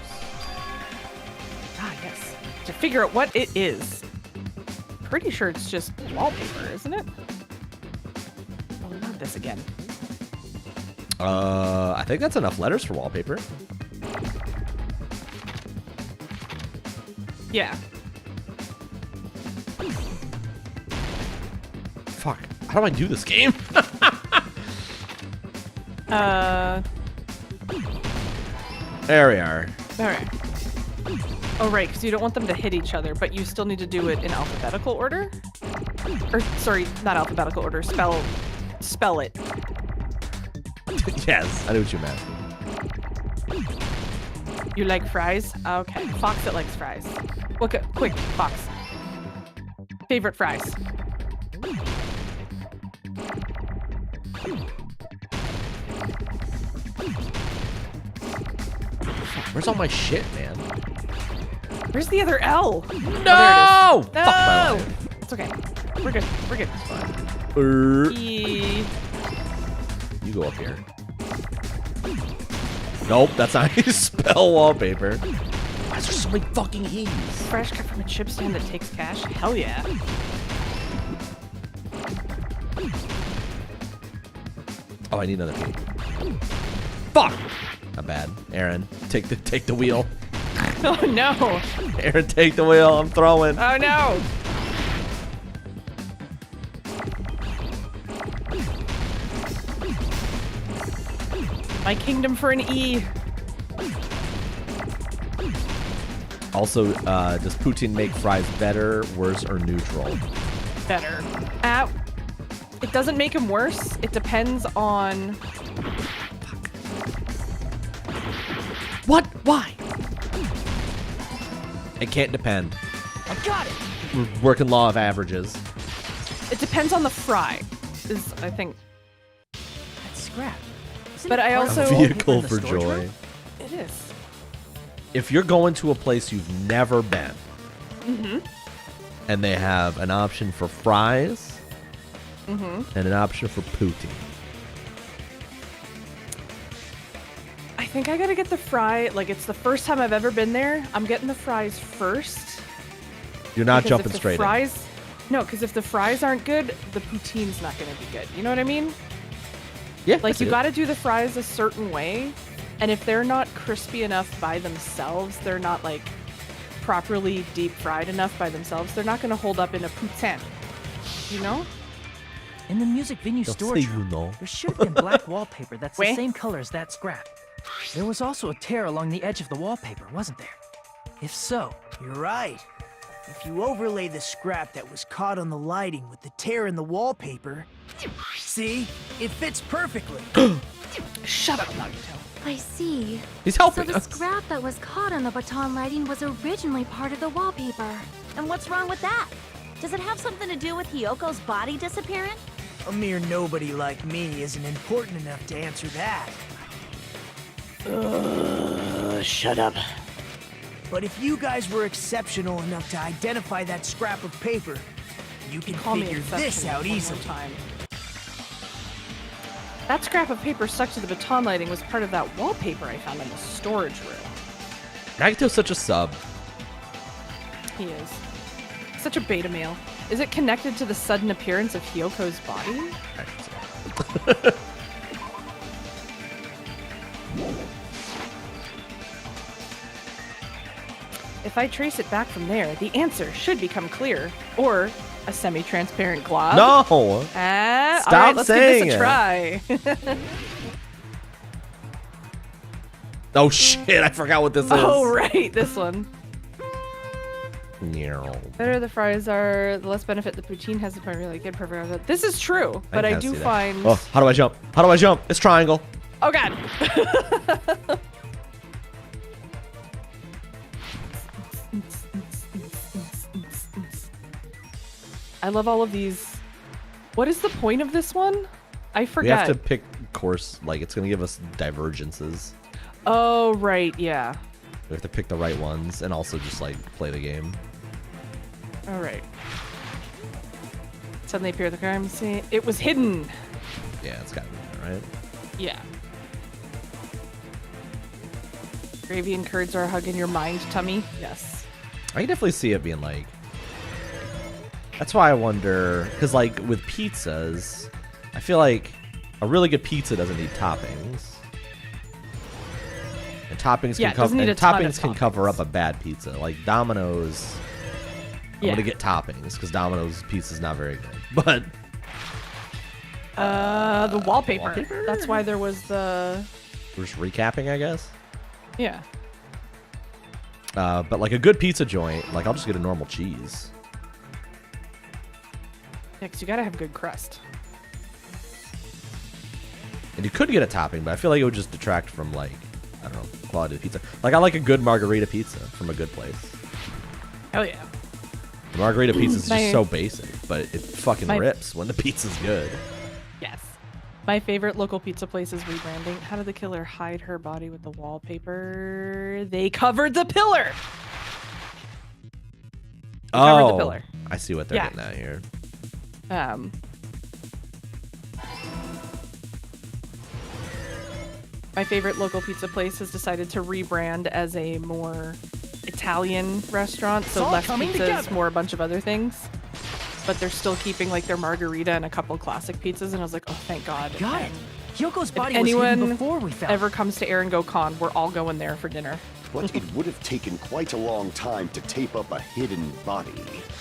Ah, yes. To figure out what it is. Pretty sure it's just wallpaper, isn't it? Oh, not this again. I think that's enough letters for wallpaper. Yeah. Fuck. How do I do this game? There we are. All right. Oh, right, because you don't want them to hit each other, but you still need to do it in alphabetical order? Or, sorry, not alphabetical order. Spell it. Yes, I know what you meant. You like fries? Okay. Fox that likes fries. Look at quick, Fox. Favorite fries. Where's all my shit, man? Where's the other L? No! Oh, there it is. Fuck my No! life. It's okay. We're good. We're good. E. You go up here. Nope, that's not how you spell wallpaper. Why is there so many fucking E's? Fresh cut from a chip stand that takes cash? Hell yeah. Oh, I need another P. Fuck! Not bad. Aaron, take the wheel. Oh no! Aaron, take the wheel. I'm throwing. Oh no! My kingdom for an E. Also, does poutine make fries better, worse, or neutral? Better. It doesn't make them worse. It depends on... What? Why? It can't depend. I got it! We're working law of averages. It depends on the fry. is, I think. That's scrap. Isn't But it I part of the also- A vehicle wallpaper in the for storage joy. room? It is. If you're going to a place you've never been, Mm-hmm. and they have an option for fries Mm-hmm. and an option for poutine. I think I gotta get the fry. Like, it's the first time I've ever been there. I'm getting the fries first. You're not because jumping if the straight fries, No, because if the fries aren't good, the poutine's not gonna be good. You know what I mean? in. Yeah. Like, I see you it. gotta do the fries a certain way. And if they're not crispy enough by themselves, they're not, like, properly deep fried enough by themselves, they're not gonna hold up in a poutine. You know? In the music venue Don't storage say room, you know. there should have been black wallpaper that's the Wait. same color as that scrap. There was also a tear along the edge of the wallpaper, wasn't there? If so, You're right. If you overlay the scrap that was caught on the lighting with the tear in the wallpaper, see? It fits perfectly. Shut up, Nagito. I see. He's So helping the us. scrap that was caught on the baton lighting was originally part of the wallpaper. And what's wrong with that? Does it have something to do with Hyoko's body disappearing? A mere nobody like me isn't important enough to answer that. Shut up. But if you guys were exceptional enough to identify that scrap of paper, you can Call me figure this exceptional out one more easily. time. That scrap of paper stuck to the baton lighting was part of that wallpaper I found in the storage room. Nagito's such a sub. He is. Such a beta male. Is it connected to the sudden appearance of Hyoko's body? If I trace it back from there, the answer should become clear. Or a semi-transparent glob. No. Stop Stop let's saying give it. this a try. Oh shit! I forgot what this is. Oh, right, this one. Yeah. Better the fries are, the less benefit the poutine has. If I really good perfect. This is true, but I kinda do see that. find. Oh, how do I jump? How do I jump? It's triangle. Oh god. I love all of these. What is the point of this one? I forget. We have to pick course. Like it's gonna give us divergences. Oh right, yeah. We have to pick the right ones and also just like play the game. All right. Suddenly appear at the crime scene. It was hidden. Yeah, it's gotta be that, right? Yeah. Gravy and curds are a hug in your mind, tummy. Yes. I can definitely see it being like. That's why I wonder, because like with pizzas, I feel like a really good pizza doesn't need toppings, and toppings Yeah, can it doesn't need a ton of toppings can cover up a bad pizza. Like Domino's, I'm Yeah. gonna get toppings because Domino's pizza's not very good. But The wallpaper. wallpaper? That's why there was the. we're just recapping, I guess. Yeah. But like a good pizza joint, like I'll just get a normal cheese. Yeah, 'cause you gotta have good crust. And you could get a topping, but I feel like it would just detract from like, I don't know, quality of pizza. Like I like a good margarita pizza from a good place. Hell yeah. The margarita pizza is My- just so basic, but it fucking my- rips when the pizza's good. Yes. My favorite local pizza place is rebranding. How did the killer hide her body with the wallpaper? They covered the pillar. They covered the pillar. I see what they're Yeah. getting at here. My favorite local pizza place has decided to rebrand as a more Italian restaurant, so all less coming pizzas, together. more a bunch of other things. But they're still keeping like their margarita and a couple classic pizzas, and I was like, oh, thank God. got it. And Hyoko's if body was hidden anyone before we found ever comes to Aaron Go Con, we're all going there for dinner. But it would have taken quite a long time to tape up a hidden body.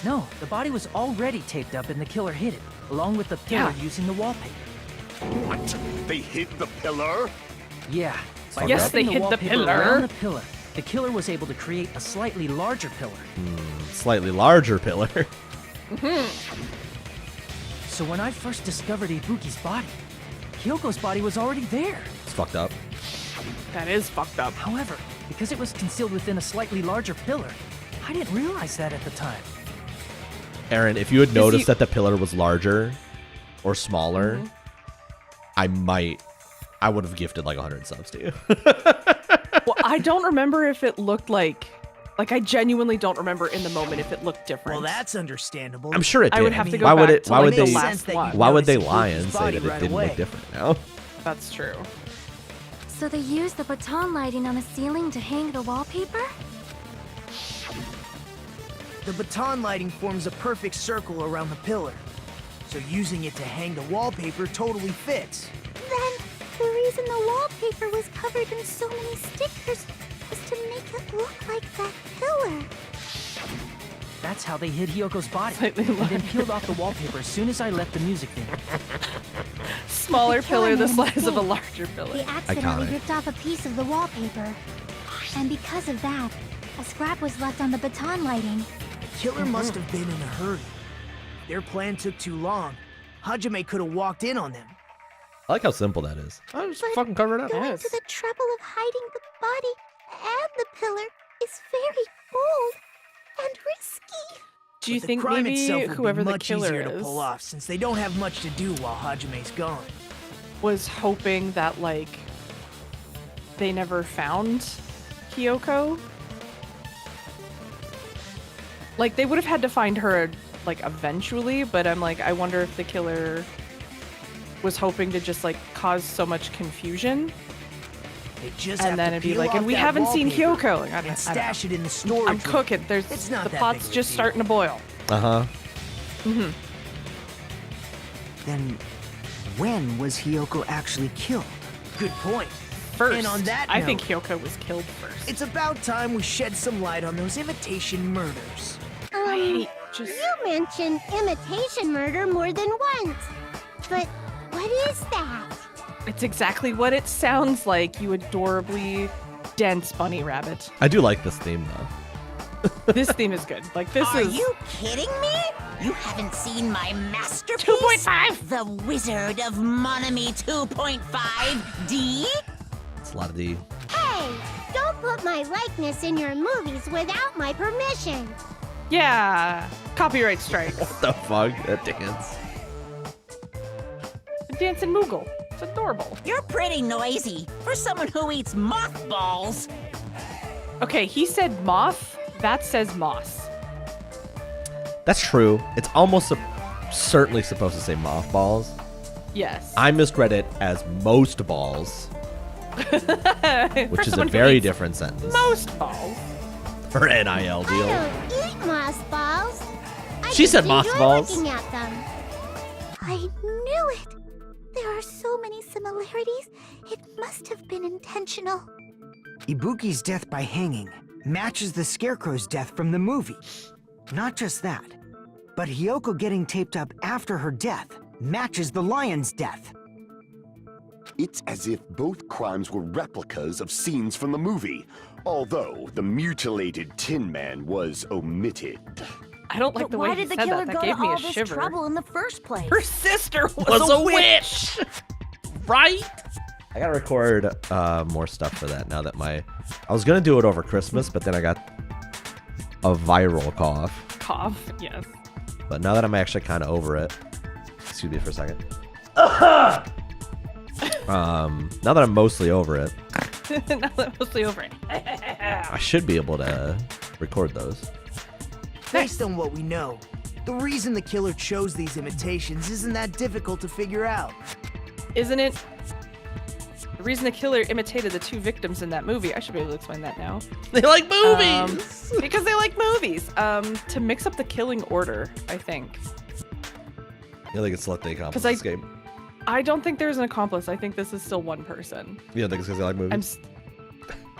No, the body was already taped up and the killer hid it, along with the pillar Yeah. using the wallpaper. What? They hid the pillar? Yeah. By Yes, wrapping they hid the wallpaper pillar. around the pillar, the killer was able to create a slightly larger pillar. Slightly larger pillar. So when I first discovered Ibuki's body, Hyoko's body was already there. It's fucked up. That is fucked up. However, because it was concealed within a slightly larger pillar, I didn't realize that at the time. Aaron, if you had noticed he- that the pillar was larger, or smaller, I would have gifted like 100 subs to you. Well, I don't remember if it looked like I genuinely don't remember in the moment if it looked different. Well, that's understandable. I'm sure it did. I would have to go why back would it? to Why like would the they? last one. Why would they notice lie Ibuki's and say body that it right didn't away. look different now? That's true. So they used the baton lighting on the ceiling to hang the wallpaper? The baton lighting forms a perfect circle around the pillar. So using it to hang the wallpaper totally fits. Then, the reason the wallpaper was covered in so many stickers was to make it look like that pillar. That's how they hid Hyoko's body, Slightly and then larger. peeled off the wallpaper as soon as I left the music venue. Smaller The killer pillar the made a size of a mistake. larger pillar. He accidentally Iconic. ripped off a piece of the wallpaper. And because of that, a scrap was left on the baton lighting. The killer must have been in a hurry. If their plan took too long, Hajime could have walked in on them. I like how simple that is. I just But fucking cover it up. Going to the trouble of hiding the body and the pillar is very bold and risky. Do you But think the crime maybe itself would whoever be the much killer easier to is pull off since they don't have much to do while Hajime's gone? was hoping that like they never found Kyoko? Like they would have had to find her like eventually, but I'm like, I wonder if the killer was hoping to just like cause so much confusion. They just And have then to it'd be peel like, and off we that haven't seen wallpaper Kyoko. Like, I and don't stash know. it in the storage I'm room. cooking. There's It's not the that pot's big of a just deal. starting to boil. Uh-huh. Then, when was Hiyoko actually killed? Good point. First, And on that I note, think Kyoko was killed first. it's about time we shed some light on those imitation murders. I hate just You mentioned imitation murder more than once. But what is that? it's exactly what it sounds like, you adorably dense bunny rabbit. I do like this theme though. This theme is good. Like this Are is you kidding me? You haven't seen my masterpiece? 2.5. The Wizard of Monami 2.5D? It's a lot of D. Hey, don't put my likeness in your movies without my permission. Yeah, copyright strikes. What the fuck? That dance. The dancing Moogle. It's adorable. You're pretty noisy for someone who eats mothballs. Okay, he said moth. That says moss. That's true. It's almost certainly supposed to say mothballs. Yes. I misread it as most balls, which is a very different sentence Most balls. for NIL I deal. don't eat moss balls. I She said just moss enjoy balls. looking at them. I knew it. There are so many similarities. It must have been intentional. Ibuki's death by hanging matches the Scarecrow's death from the movie. Not just that, but Hiyoko getting taped up after her death matches the lion's death. It's as if both crimes were replicas of scenes from the movie, although the mutilated Tin Man was omitted. I don't like But the why way he did the said killer that. go That gave to me all a this shiver. trouble in the first place? Her sister Was was a a witch. Right? I gotta record more stuff for that now that I was gonna do it over Christmas, but then I got a viral cough. Cough. Yes. But now that I'm actually kind of over it, excuse me for a second. Now that I'm mostly over it, Now that I'm mostly over it. I should be able to record those. Based on what we know, the reason the killer chose these imitations isn't that difficult to figure out. Isn't it? The reason the killer imitated the two victims in that movie, I should be able to explain that now. They like movies! Because they like movies. To mix up the killing order, I think. You think it's select the accomplice 'Cause I- escape? I don't think there's an accomplice. I think this is still one person. You don't think it's because they like movies?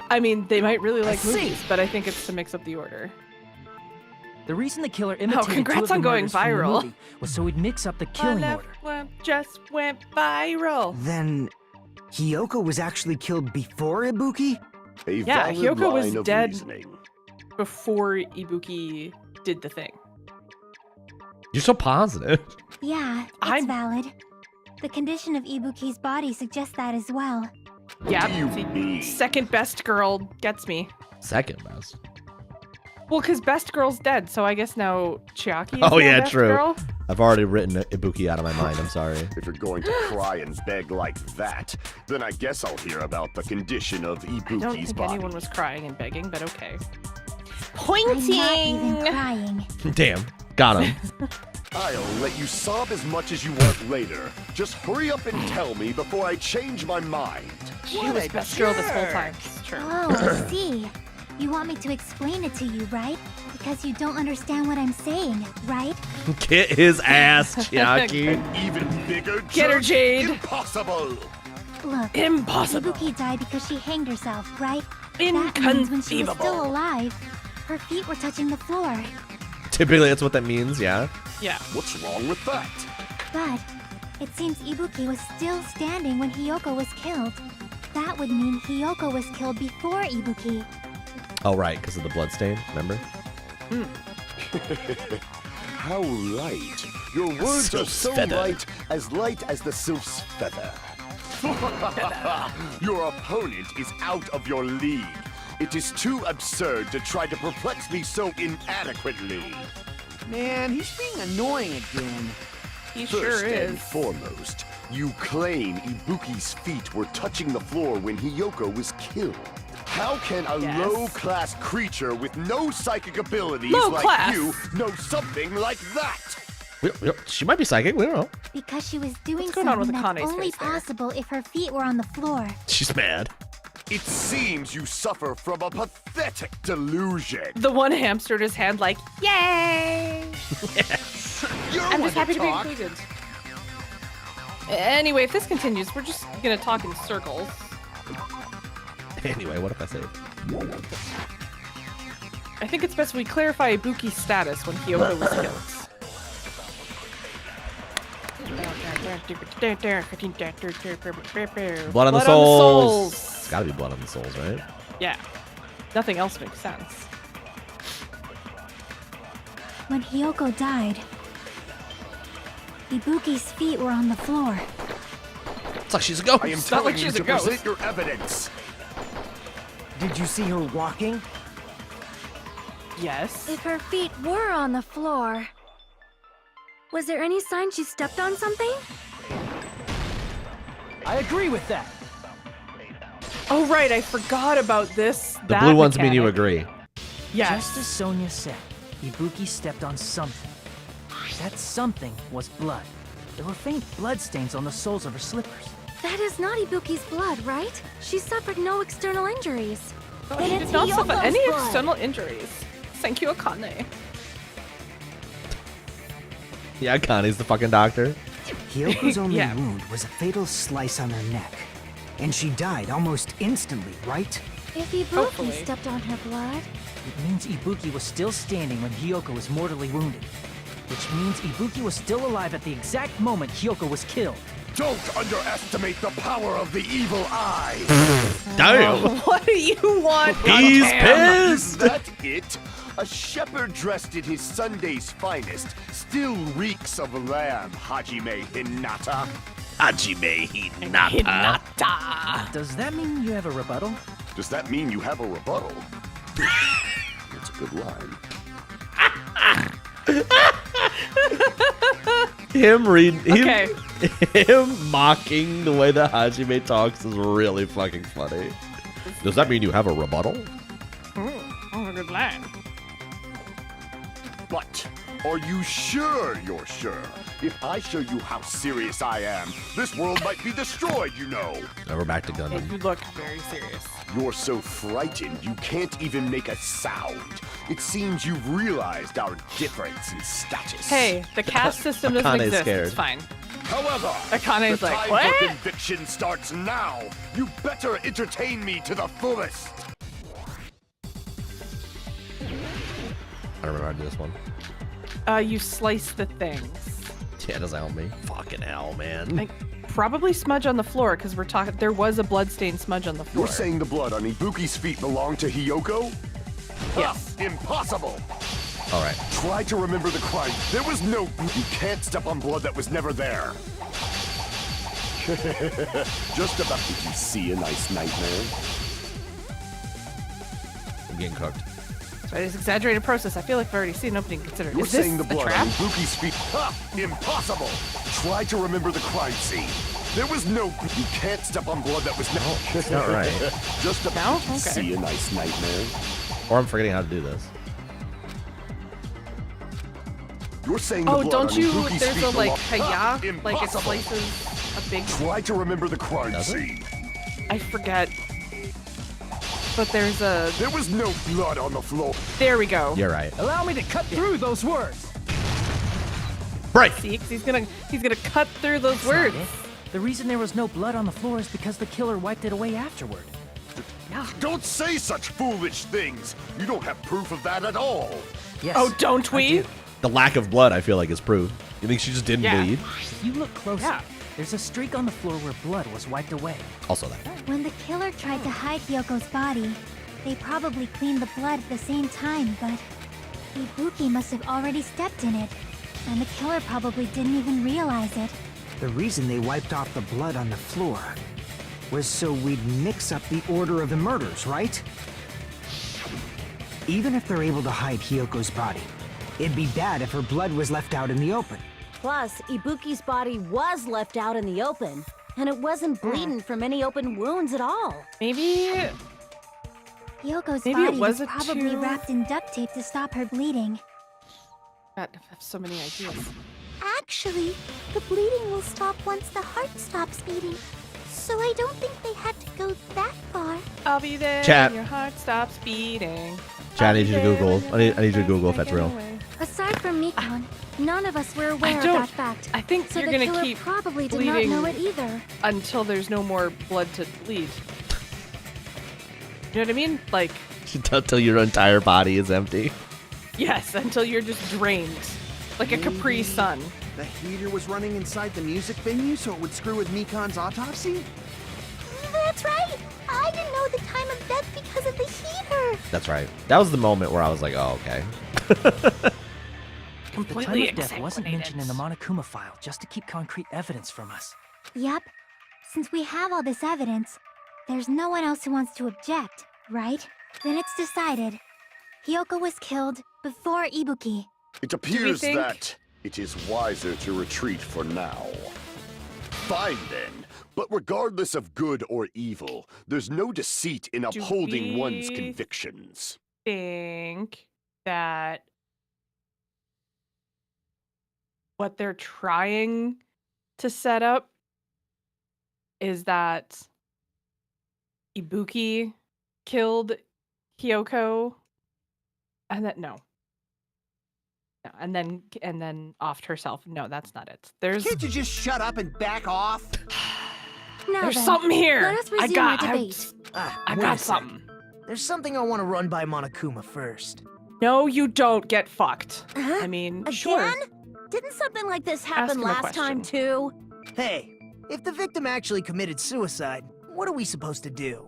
I mean, they might really like see. movies, but I think it's to mix up the order. The reason the killer imitated two congrats of the on going murders from the viral. movie was so he'd mix up the killing One order. one just went viral. Then, Hiyoko was actually killed before Ibuki? A Yeah, valid Hiyoko was line of dead reasoning. before Ibuki did the thing. You're so positive. Yeah, it's I'm- valid. The condition of Ibuki's body suggests that as well. Yeah, do you see, mean? second best girl gets me. Second best. Well, because best girl's dead, so I guess now Chiaki is Oh, now yeah, best true. girl. I've already written Ibuki out of my mind. I'm sorry. If you're going to cry and beg like that, then I guess I'll hear about the condition of I don't Ibuki's think body. anyone was crying and begging, but okay. I'm not even crying. Damn. Got him. I'll let you sob as much as you want later. Just hurry up and tell me before I change my mind. She was best girl this whole time. It's true. Oh, I see. You want me to explain it to you, right? Because you don't understand what I'm saying, right? Get his ass, Chiaki. Even bigger Get her, jerk? Jade. Impossible. Look, Impossible. Ibuki died because she hanged herself, right? That means when she was still Inconceivable. alive, her feet were touching the floor. Typically, that's what that means, yeah. Yeah. What's wrong with that? But it seems Ibuki was still standing when Hiyoko was killed. That would mean Hiyoko was killed before Ibuki. Oh, right, because of the bloodstain, remember? How light. Your words are so feather. light as the sylph's feather. Your opponent is out of your league. It is too absurd to try to perplex me so inadequately. Man, he's being annoying again. He First sure and is. foremost, you claim Ibuki's feet were touching the floor when Hiyoko was killed. How can a Yes. low-class creature with no psychic abilities Low like class. you know something like that? She might be psychic, we don't know. Because she was doing What's going on with something that's Akane's only face there? possible if her feet were on the floor. She's mad. It seems you suffer from a pathetic delusion. The one hamstered his hand like, yay! You're I'm one just happy to be talk. included. Anyway, if this continues, we're just gonna talk in circles. Anyway, what if I say? I think it's best we clarify Ibuki's status when Hiyoko was killed. Blood on the souls. It's gotta be blood on the souls, right? Yeah. Nothing else makes sense. When Hiyoko died, Ibuki's feet were on the floor. It's like she's a ghost. I am It's not telling like you she's to a ghost. present your evidence. Did you see her walking? Yes. If her feet were on the floor, was there any sign she stepped on something? I agree with that. Oh right, I forgot about this. The blue ones mean you agree. Yes. Just as Sonia said, Ibuki stepped on something. That something was blood. There were faint bloodstains on the soles of her slippers. That is not Ibuki's blood, right? She suffered no external injuries. Oh, Then she it's did not suffer Hiyoko's any blood. external injuries. Thank you, Akane. Yeah, Connie's the fucking doctor. Hyoko's only Yeah. wound was a fatal slice on her neck. And she died almost instantly, right? If Ibuki Hopefully. stepped on her blood, It means Ibuki was still standing when Hiyoko was mortally wounded. Which means Ibuki was still alive at the exact moment Hiyoko was killed. Don't underestimate the power of the evil eye. Damn. What do you want? He's Goddamn? Is pissed. that it? A shepherd dressed in his Sunday's finest still reeks of lamb, Hajime Hinata. Hajime Hinata. Hinata. Does that mean you have a rebuttal? Does that mean you have a rebuttal? That's a good line. Okay. Him mocking the way that Hajime talks is really fucking funny. Does that mean you have a rebuttal? Oh, a good line. But are you sure you're sure? If I show you how serious I am, this world might be destroyed, you know. Now we're back to Yeah, Gundam. you look very serious. You're so frightened you can't even make a sound. It seems you've realized our difference in status. Hey, the caste system doesn't Akane's exist. scared. It's fine. However, Akane's the like, time what? for conviction starts now. You better entertain me to the fullest. I don't remember how to do this one. You slice the things. Yeah, it doesn't help me. Fucking hell, man. Like, probably smudge on the floor because we're talking. There was a bloodstained smudge on the floor. You're saying the blood on Ibuki's feet belonged to Hiyoko? Yes. Impossible. All right. Try to remember the crime. There was no. You can't step on blood that was never there. Just about. Did you see a nice nightmare? I'm getting cooked. But it's exaggerated process. I feel like I've already seen an opening considered. You're Is this saying the a blood trap? on Ibuki's feet. Ha! Impossible! Try to remember the crime scene. There was no. You can't step on blood that was no. That's not right. Just a. No? Okay. See a nice nightmare. Or I'm forgetting how to do this. You're saying the Oh, blood don't on you? Ibuki's There's feet a like belong- Ha! kaya, like it Impossible! slices a big. Try to remember the crime Does it? scene. I forget. But there's a. There was no blood on the floor. There we go. You're right. Allow me to cut through those words. Break! See, 'cause he's gonna cut through those That's not words. it. The reason there was no blood on the floor is because the killer wiped it away afterward. Don't say such foolish things. You don't have proof of that at all. Yes. Oh, don't I we? do. The lack of blood, I feel like, is proof. You think she just didn't Yeah. bleed? If you look closer, Yeah. there's a streak on the floor where blood was wiped away. Also that. When the killer tried to hide Hyoko's body, they probably cleaned the blood at the same time, but Ibuki must have already stepped in it, and the killer probably didn't even realize it. The reason they wiped off the blood on the floor was so we'd mix up the order of the murders, right? Even if they're able to hide Hyoko's body, it'd be bad if her blood was left out in the open. Plus, Ibuki's body was left out in the open, and it wasn't bleeding from any open wounds at all. Maybe. Hyoko's Maybe it body was was a probably two- wrapped in duct tape to stop her bleeding. God, I have so many ideas. Actually, the bleeding will stop once the heart stops beating. So I don't think they had to go that far. I'll be there Chat. when your heart stops beating. Chat, I I'll need be you to there Google. when your I need you to heart Google if starts that's real. breaking away. Aside from Mikon, none of us were aware of don't- that fact. I think so you're the gonna killer keep probably did bleeding not know it either. until there's no more blood to bleed. You know what I mean? Like, Until your entire body is empty. yes, until you're just drained. Like a Capri Sun. The heater was running inside the music venue so it would screw with Mikon's autopsy? That's right. I didn't know the time of death because of the heater. That's right. That was the moment where I was like, oh, okay. The Completely time of death wasn't mentioned in the exsanguinated. Monokuma file just to keep concrete evidence from us. Yep. Since we have all this evidence, there's no one else who wants to object, right? Then it's decided. Hyoko was killed before Ibuki. It appears think- that it is wiser to retreat for now. Fine then, but regardless of good or evil, there's no deceit in Do upholding one's we- convictions. Think that what they're trying to set up is that Ibuki killed Hyoko and that no. No, and then offed herself. No, that's not it. There's Can't you just shut up and back off? Now there's then, something here. let us I resume got our I, debate. I Wait got a sec. something. There's something I want to run by Monokuma first. No, you don't get fucked. Huh? I mean, Again? sure. Didn't something like this Ask happen him a last time question. too? Hey, if the victim actually committed suicide, what are we supposed to do?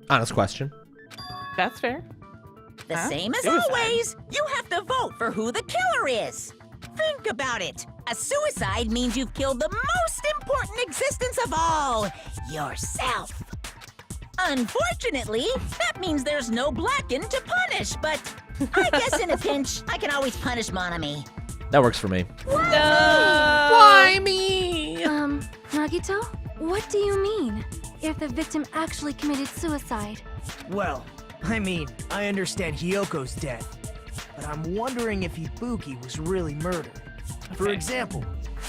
Honest question. That's fair. The Huh? same as Suicide. always, you have to vote for who the killer is. Think about it. A suicide means you've killed the most important existence of all, yourself. Unfortunately, that means there's no Blackened to punish, but I guess in a pinch, I can always punish Monami. That works for me. Why me? Nagito, what do you mean? If the victim actually committed suicide? Well, I mean, I understand Hyoko's death, but I'm wondering if Ibuki was really murdered. For Okay. example,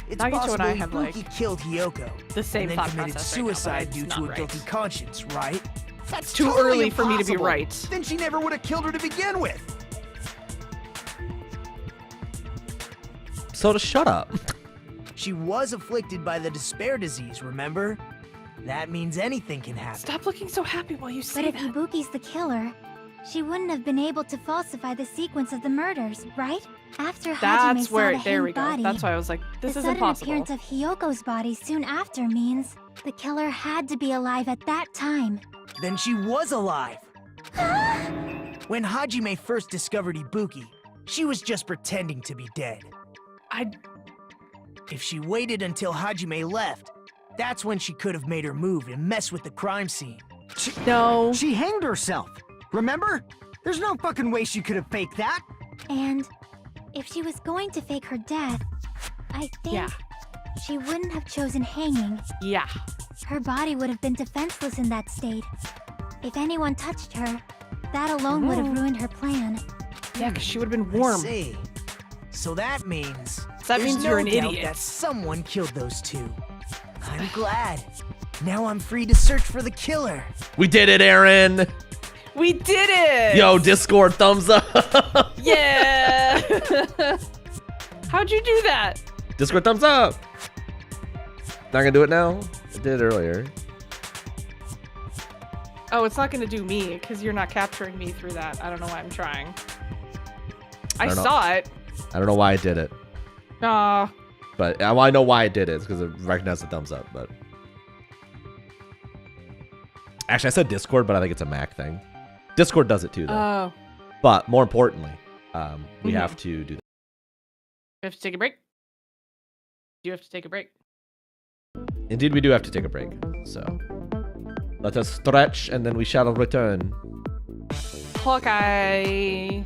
it's Nagito possible and I have, Ibuki like, killed Hyoko the same and then thought committed process right now, but suicide it's due not to a right. guilty conscience, right? That's Too totally early for me to be impossible. right. Then she never would have killed her to begin with. So to shut up. She was afflicted by the despair disease, remember? That means anything can happen. Stop looking so happy while you But say if that. Ibuki's the killer, she wouldn't have been able to falsify the sequence of the murders, right? After Hajime That's saw where the there we hanged go. body, That's why I was like, this the is sudden impossible. appearance of Hyoko's body soon after means the killer had to be alive at that time. Then she was alive. When Hajime first discovered Ibuki, she was just pretending to be dead. If she waited until Hajime left, that's when she could have made her move and mess with the crime scene. No. She hanged herself. Remember? There's no fucking way she could have faked that. And if she was going to fake her death, I think she wouldn't have chosen hanging. Yeah. Her body would have been defenseless in that state. If anyone touched her, that alone would have ruined her plan. Yeah, because she would have been warm. I see. So that means... That there's means no you're an doubt idiot. that someone killed those two. I'm glad. Now I'm free to search for the killer. We did it, Aaron. We did it! Yo, Discord thumbs up. Yeah! How'd you do that? Discord thumbs up. Not gonna do it now? I did it earlier. Oh, it's not gonna do me, because you're not capturing me through that. I don't know why I'm trying. I don't know. saw it. I don't know why I did it. Aw. But I know why I did it. It's because it recognized the thumbs up, but... Actually, I said Discord, but I think it's a Mac thing. Discord does it too, though. Oh. But more importantly, we have to do that. We have to take a break? Do you have to take a break? Indeed, we do have to take a break. So, let us stretch, and then we shall return. Hawkeye.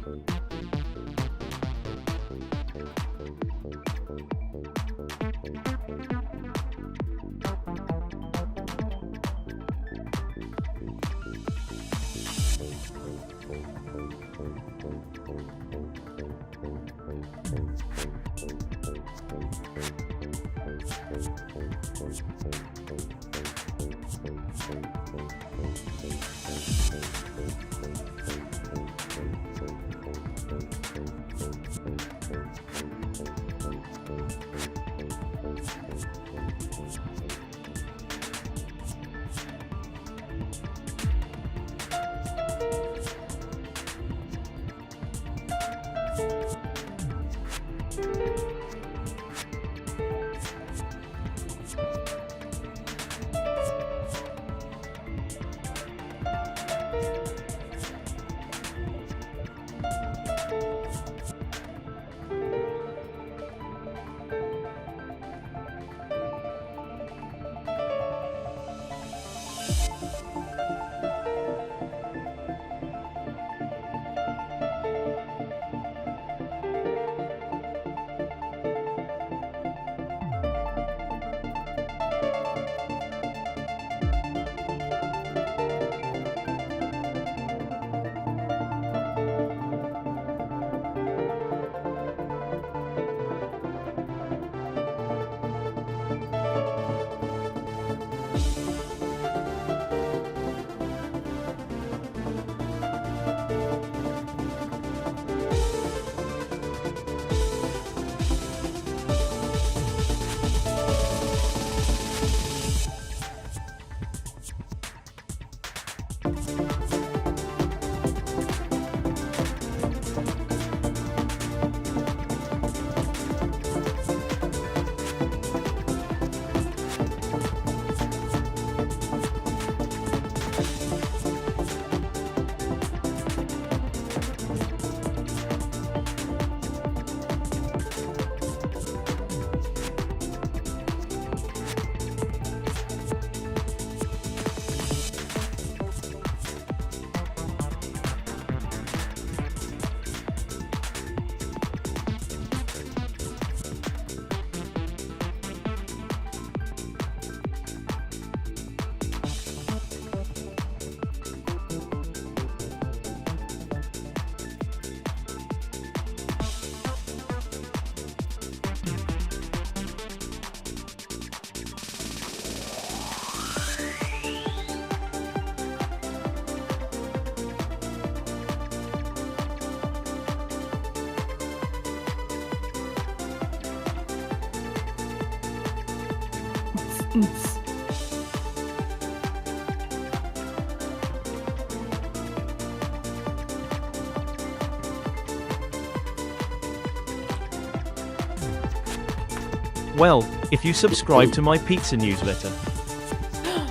Well, if you subscribe to my pizza newsletter.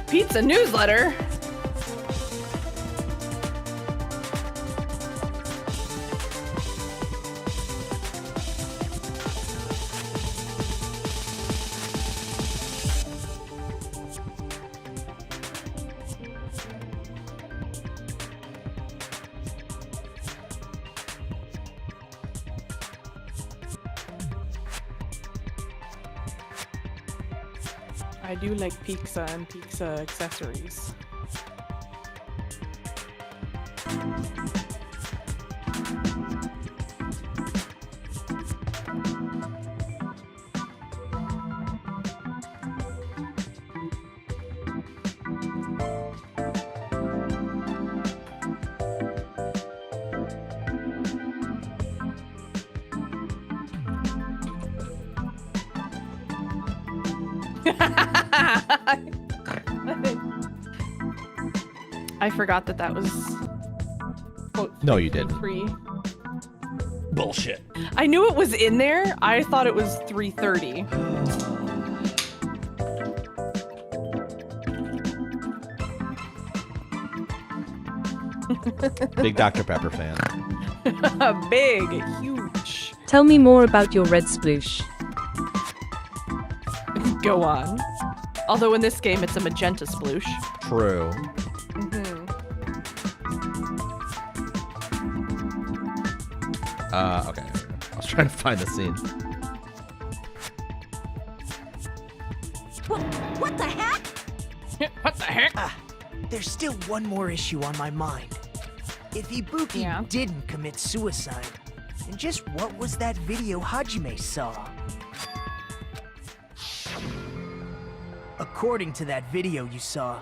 Pizza newsletter? I do like pizza and pizza accessories. I forgot that was quote No, you didn't. 3. Bullshit. I knew it was in there. I thought it was 3:30. Big Dr. Pepper fan. Big, huge. Tell me more about your red sploosh. Go on. Although in this game it's a magenta sploosh. True. Okay. I was trying to find the scene. What the heck? What the heck? There's still one more issue on my mind. If Ibuki didn't commit suicide, then just what was that video Hajime saw? According to that video you saw,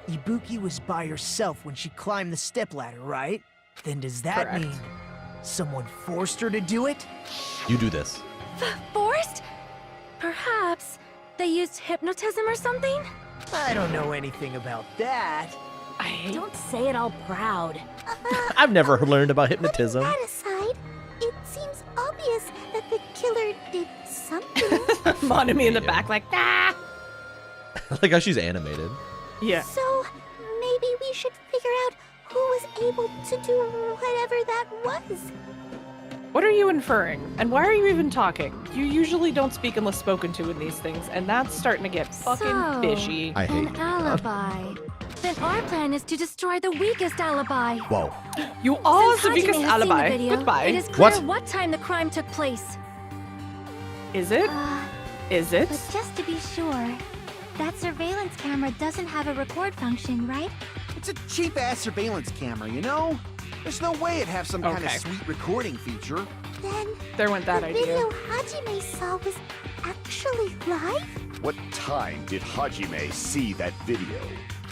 Ibuki was by herself when she climbed the stepladder, right? Then does that Correct. mean someone forced her to do it? You do this. Forced? Perhaps they used hypnotism or something? I don't know anything about that. Don't say it all proud. I've never learned about hypnotism. That aside, it seems obvious that the killer did something. Monami in the back like, ah! Like how she's animated. Yeah. So, maybe we should figure out who was able to do whatever that was. What are you inferring? And why are you even talking? You usually don't speak unless spoken to in these things, and that's starting to get fucking So, fishy. I hate an alibi. Then our plan is to destroy the weakest alibi. Whoa. You are Since the Hajime biggest has seen the alibi. video, Goodbye. It is clear What? what time the crime took place. Is it? Is it? But just to be sure, that surveillance camera doesn't have a record function, right? It's a cheap-ass surveillance camera, you know? There's no way it'd have some kind of Okay. sweet recording feature. Then There went that the idea. video Hajime saw was actually live? What time did Hajime see that video?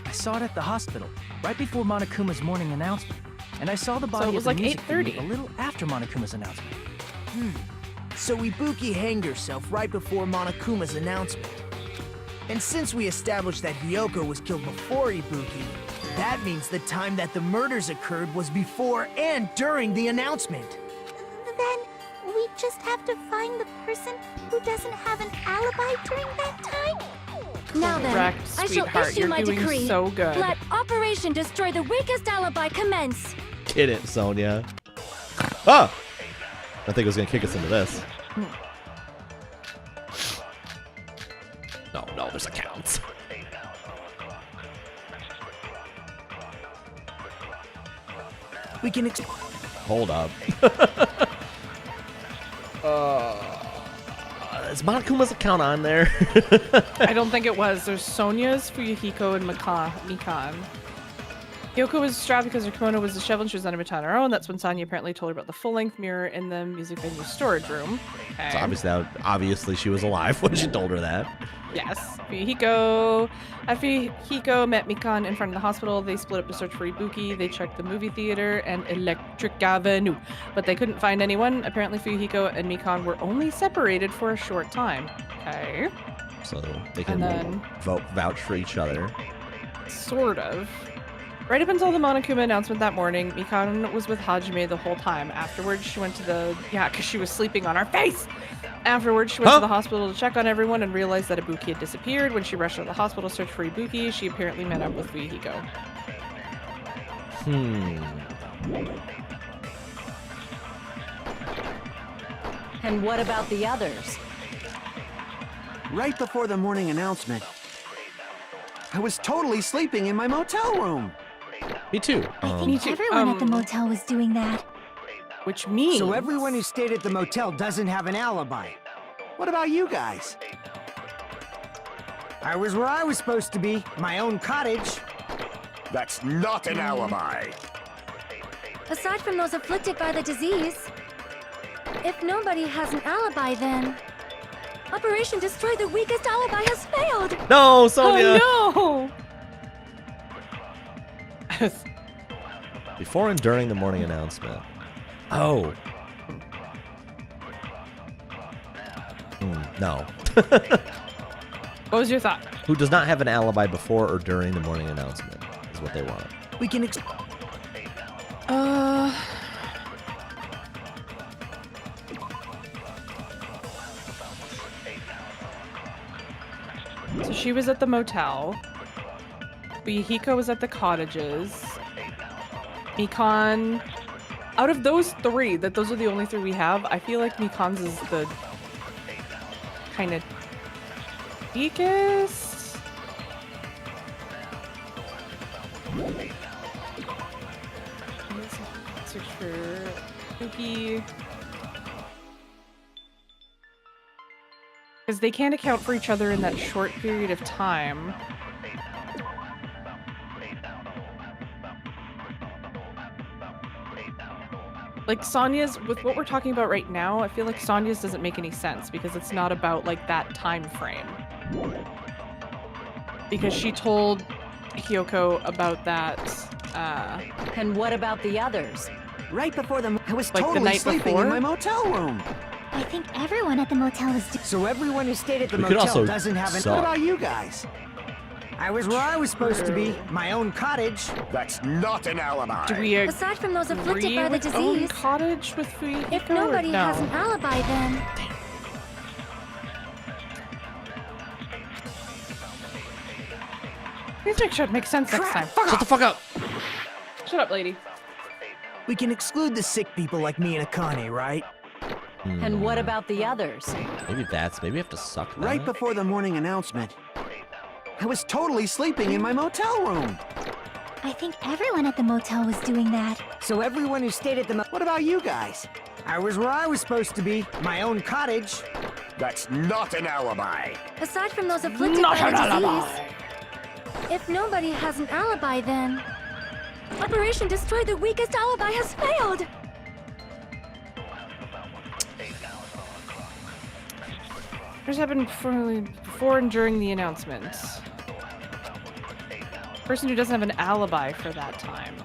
I saw it at the hospital, right before Monokuma's morning announcement. And I saw the body it was at the like music venue 8:30. a little after Monokuma's announcement. So Ibuki hanged herself right before Monokuma's announcement. And since we established that Hiyoko was killed before Ibuki, that means the time that the murders occurred was before and during the announcement. Then we just have to find the person who doesn't have an alibi during that time? Now then, Correct, I shall sweetheart. issue You're my doing decree. so good. Let Operation Destroy the Weakest Alibi commence. Get it, Sonia. Ah! I think it was gonna kick us into this. No, there's accounts. We can Hold up. Is Monokuma's account on there? I don't think it was. There's Sonya's, Fuyuhiko, and Mikan. Hiyoko was distraught because her kimono was disheveled and she was unable to on her own. That's when Sonya apparently told her about the full-length mirror in the music venue storage room. Okay. So obviously she was alive when she told her that. Yes. Fuyuhiko met Mikan in front of the hospital. They split up to search for Ibuki. They checked the movie theater and Electric Avenue, but they couldn't find anyone. Apparently Fuyuhiko and Mikan were only separated for a short time. Okay. So they can And then- vouch for each other. Sort of. Right up until the Monokuma announcement that morning, Mikan was with Hajime the whole time. Afterwards, she went to the... Yeah, because she was sleeping on her face! Afterwards, she went to the hospital to check on everyone and realized that Ibuki had disappeared. When she rushed to the hospital to search for Ibuki, she apparently met up with Fuyuhiko. And what about the others? Right before the morning announcement, I was totally sleeping in my motel room. Me too. I think everyone at the motel was doing that. Which means... So everyone who stayed at the motel doesn't have an alibi. What about you guys? I was where I was supposed to be, my own cottage. That's not an alibi. Aside from those afflicted by the disease, if nobody has an alibi, then Operation Destroy the Weakest Alibi has failed. No, Sonia. Oh no! Before and during the morning announcement. Oh. No. What was your thought? Who does not have an alibi before or during the morning announcement is what they want. We can So she was at the motel. Hiko was at the cottages. Mikan. Out of those three, those are the only three we have, I feel like Mikan's is the kind of weakest. Let's search for Spooky. Because they can't account for each other in that short period of time. Like Sonya's, with what we're talking about right now, I feel like Sonya's doesn't make any sense because it's not about like that time frame. Because she told Hyoko about that. And what about the others? Right before them, I was Like the totally night sleeping before? in my motel room. I think everyone at the motel is. So everyone who stayed at the We could motel also doesn't have an. suck. What about you guys? I was where I was supposed to be, my own cottage. That's not an alibi. Do we Aside from those afflicted by the with own disease, cottage with Fuyuhiko? if nobody or no? has an alibi, then Please make sure it makes sense next time. Shut the fuck up. Shut up, lady. We can exclude the sick people like me and Akane, right? And what about the others? Maybe we have to suck that. Right before the morning announcement, I was totally sleeping in my motel room. I think everyone at the motel was doing that. So everyone who stayed at the What about you guys? I was where I was supposed to be, my own cottage. That's not an alibi. Aside from those afflicted Not by an the alibi. disease, if nobody has an alibi, then Operation Destroy the Weakest Alibi has failed. Here's happened before and during the announcement. Person who doesn't have an alibi for that time.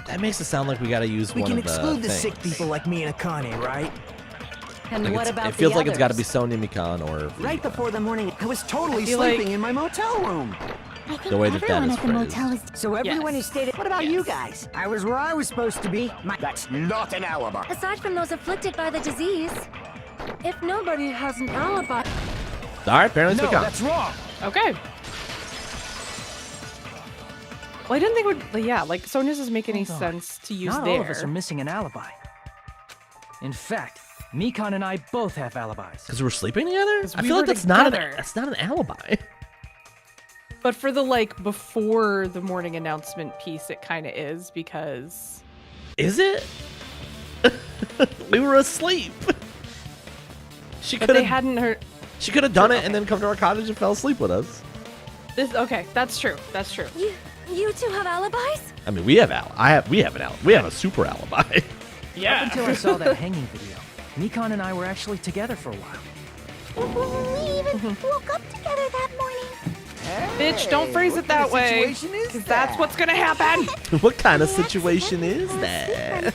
That makes it sound like we gotta use We one can of the exclude the things. sick people like me and Akane, right? And Like what it's- about it feels the like it's gotta be others? Sonya, Mikan, or Right before the morning, I was totally I feel sleeping like- in my motel room. I think The way that that everyone is at the motel is. So everyone who stayed at. What about you guys? I was where I was supposed to be, my. That's not an alibi. Aside from those afflicted by the disease, if nobody has an alibi. All right, apparently it's No, Mikan. that's wrong. Okay. Well, I didn't think it would. Yeah, like Sonya's doesn't make any Hold on. sense to use Not there. all of us are missing an alibi. In fact, Mikan and I both have alibis. Because we're sleeping together? 'Cause I we feel were like that's not together. an alibi. But for the like before the morning announcement piece, it kind of is because Is it? We were asleep. She but could they have hadn't heard. she could have done it and then come to our cottage and fell asleep with us. This okay, that's true. That's true. You two have alibis? I mean, we have we have an alibi. We have a super alibi. Yeah. Up until I saw that hanging video, Mikan and I were actually together for a while. We even woke up together that morning. Bitch, don't phrase it that way. Because that's what's gonna happen. What kind of situation is that?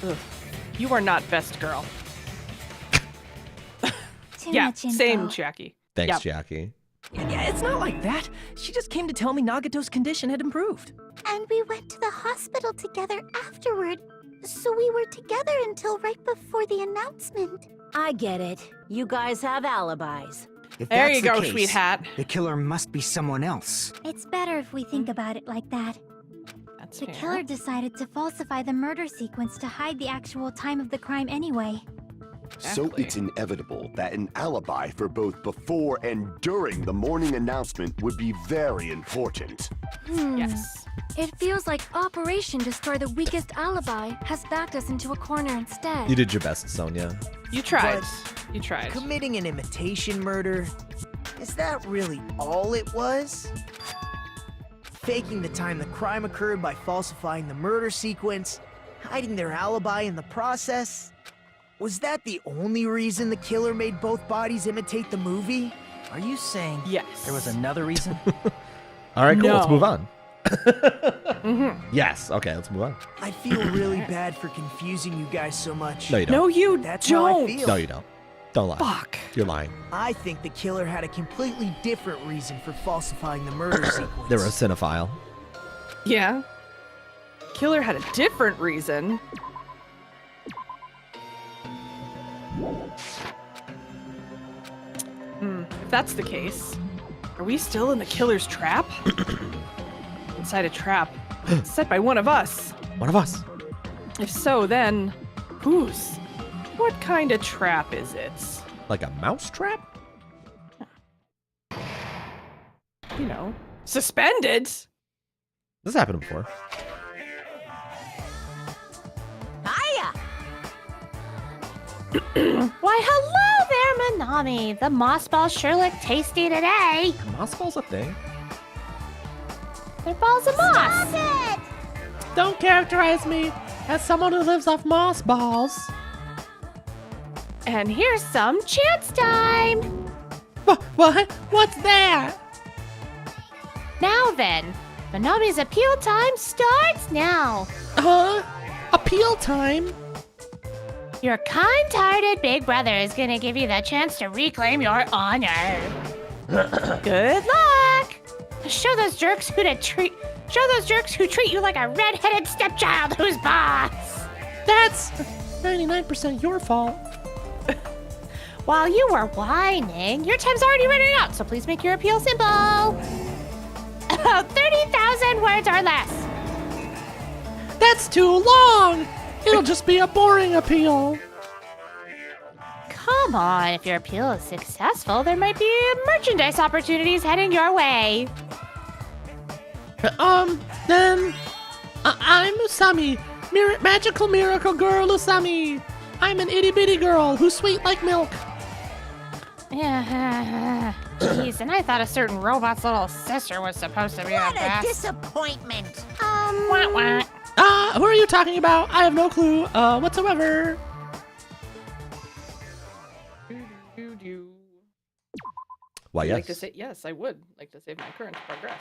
Ugh. You are not best girl. Too Yeah, much info. same, Jackie. Thanks, Yep. Jackie. Yeah, it's not like that. She just came to tell me Nagato's condition had improved. And we went to the hospital together afterward. So we were together until right before the announcement. I get it. You guys have alibis. If There that's you the go, case, sweetheart. The killer must be someone else. It's better if we think about it like that. That's The fair. killer decided to falsify the murder sequence to hide the actual time of the crime anyway. So Exactly. it's inevitable that an alibi for both before and during the morning announcement would be very important. Yes. It feels like Operation Destroy the Weakest Alibi has backed us into a corner instead. You did your best, Sonia. You tried. But You tried. committing an imitation murder, is that really all it was? Faking the time the crime occurred by falsifying the murder sequence, hiding their alibi in the process? Was that the only reason the killer made both bodies imitate the movie? Are you saying Yes. there was another reason? All right, cool. Let's No. move on. Yes. Okay, let's move on. I feel really bad for confusing you guys so much. No, you don't. No, you That's how I don't. feel. No, you don't. Don't lie. Fuck. You're lying. I think the killer had a completely different reason for falsifying the murder sequence. They were a cinephile. Yeah. Killer had a different reason. If that's the case, are we still in the killer's trap? Inside a trap set by one of us. One of us. If so, then whose? What kind of trap is it? Like a mouse trap? You know, suspended. This happened before. Hiya! Why, hello there, Manami. The moss balls sure look tasty today. Moss ball's a thing. They're balls of moss. Stop it! Don't characterize me as someone who lives off moss balls. And here's some chance time. What? What's that? Now then, Manami's appeal time starts now. Huh? Appeal time? Your kind-hearted big brother is gonna give you the chance to reclaim your honor. Good luck. Show those jerks who treat you like a red-headed stepchild who's boss. That's 99% your fault. While you were whining, your time's already running out, so please make your appeal simple. 30,000 words or less. That's too long. It'll just be a boring appeal. Come on, if your appeal is successful, there might be merchandise opportunities heading your way. Then I'm Usami, magical miracle girl Usami. I'm an itty bitty girl who's sweet like milk. Jeez, and I thought a certain robot's little sister was supposed to be What the a best. disappointment! Wah, wah. Who are you talking about? I have no clue, whatsoever. Why, Would you like to yes. say yes? I would like to save my current progress.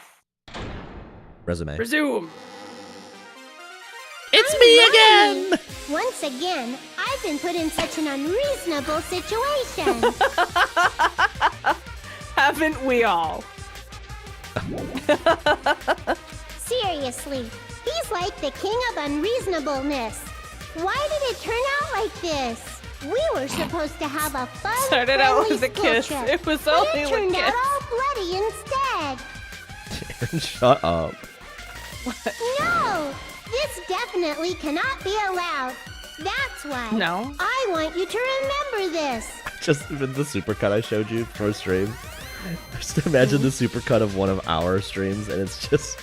Resume. Resume. It's me again! Once again, I've been put in such an unreasonable situation. Haven't we all? Seriously, he's like the king of unreasonableness. Why did it turn out like this? We were supposed to have a fun, Started out friendly with a school kiss. trip, It was but only it a turned kiss. out all bloody instead. Shut up. No, this definitely cannot be allowed. That's why. No. I want you to remember this. Just even the supercut I showed you for stream. Just imagine the supercut of one of our streams, and it's just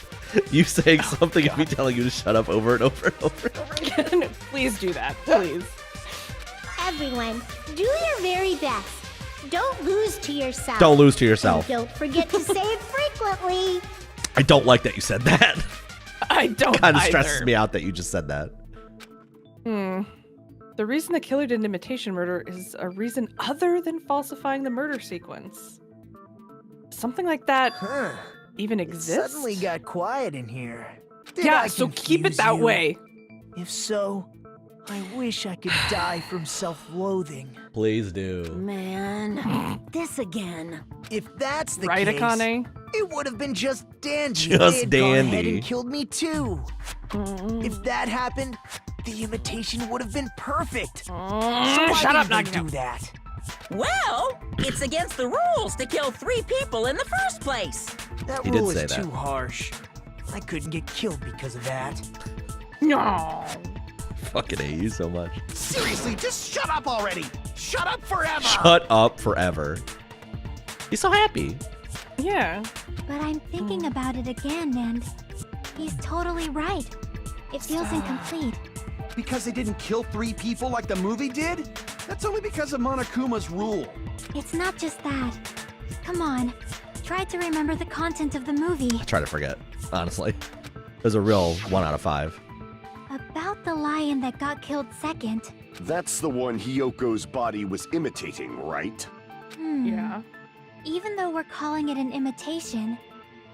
you saying something and me telling you to shut up over and over and over and over again. Please do that, please. Everyone, do your very best. Don't lose to yourself. Don't lose to yourself. And don't forget to save frequently. I don't like that you said that. I don't Kind of either. stresses me out that you just said that. The reason the killer did an imitation murder is a reason other than falsifying the murder sequence. Something like that even exists? Suddenly got quiet in here. Did Yeah, I so keep it confuse that you? way. If so, I wish I could die from self-loathing. Please do. Man, this again. If that's the Right, case, Akane? it would have been just dandy. Just if they had gone ahead dandy. and killed me too. If that happened, the imitation would have been perfect. So why Shut up, didn't they Nagino. do that? Well, it's against the rules to kill 3 people in the first place. That He did rule say is that. too harsh. I couldn't get killed because of that. No. Fucking hate you so much. Seriously, just shut up already. Shut up forever. Shut up forever. He's so happy. Yeah. But I'm thinking about it again, and he's totally right. It feels incomplete. Because they didn't kill 3 people like the movie did? That's only because of Monokuma's rule. It's not just that. Come on. Try to remember the content of the movie. I try to forget, honestly. There's a real 1 out of 5. About the lion that got killed second. That's the one Hyoko's body was imitating, right? Yeah. Even though we're calling it an imitation,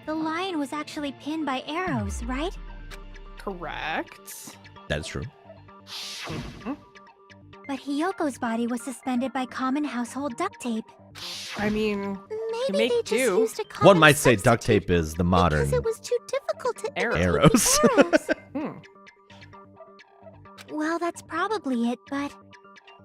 the lion was actually pinned by arrows, right? Correct. That is true. But Hyoko's body was suspended by common household duct tape. I mean, Maybe make they just do. used a common One might say duct tape is the modern because it was too difficult to arrows. Well, that's probably it, but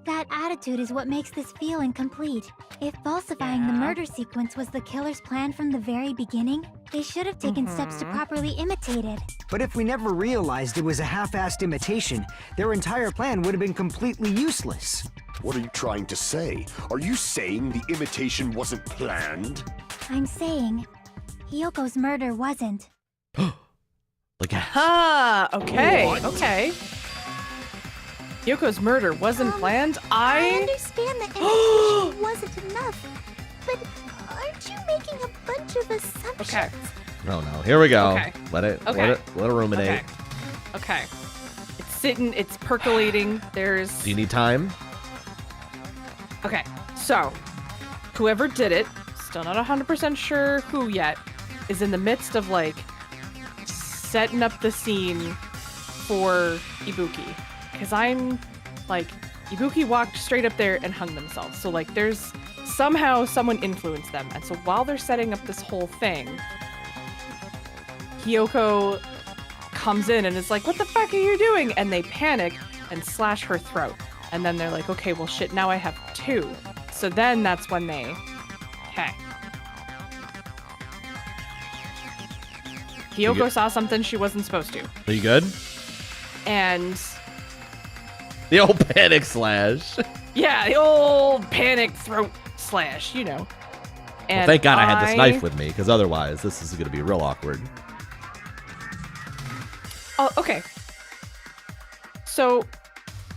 that attitude is what makes this feel incomplete. If falsifying the murder sequence was the killer's plan from the very beginning, they should have taken steps to properly imitate it. But if we never realized it was a half-assed imitation, their entire plan would have been completely useless. What are you trying to say? Are you saying the imitation wasn't planned? I'm saying, Hyoko's murder wasn't. Like Ah, okay, What? okay. Yoko's murder wasn't planned. I understand that imitation wasn't enough, but aren't you making a bunch of assumptions? Okay. No, no. Here we go. Okay. Let it Okay. let it ruminate. Okay. It's sitting, it's percolating. There's Do you need time? Okay. So, whoever did it, still not 100% sure who yet, is in the midst of like setting up the scene for Ibuki. Because I'm like, Ibuki walked straight up there and hung themselves. So like there's somehow someone influenced them. And so while they're setting up this whole thing, Hyoko comes in and is like, what the fuck are you doing? And they panic and slash her throat. And then they're like, okay, well shit, now I have 2. So then that's when they, okay. Hyoko saw something she wasn't supposed to. Are you good? And The old panic slash. yeah, the old panic throat slash, you know. And Well, thank God I had this knife with me, because otherwise this is going to be real awkward. Oh, okay. So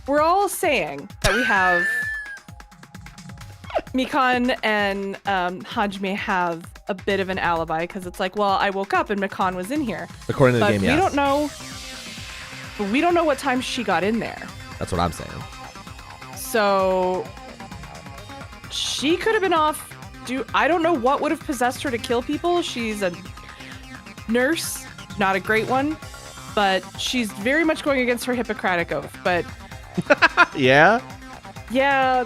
we're all saying that we have Mikan and Hajime have a bit of an alibi because it's like, well, I woke up and Mikan was in here. According to the But game, we yes. don't know. But we don't know what time she got in there. That's what I'm saying. So she could have been off. I don't know what would have possessed her to kill people. She's a nurse, not a great one, but she's very much going against her Hippocratic oath. But Yeah? yeah,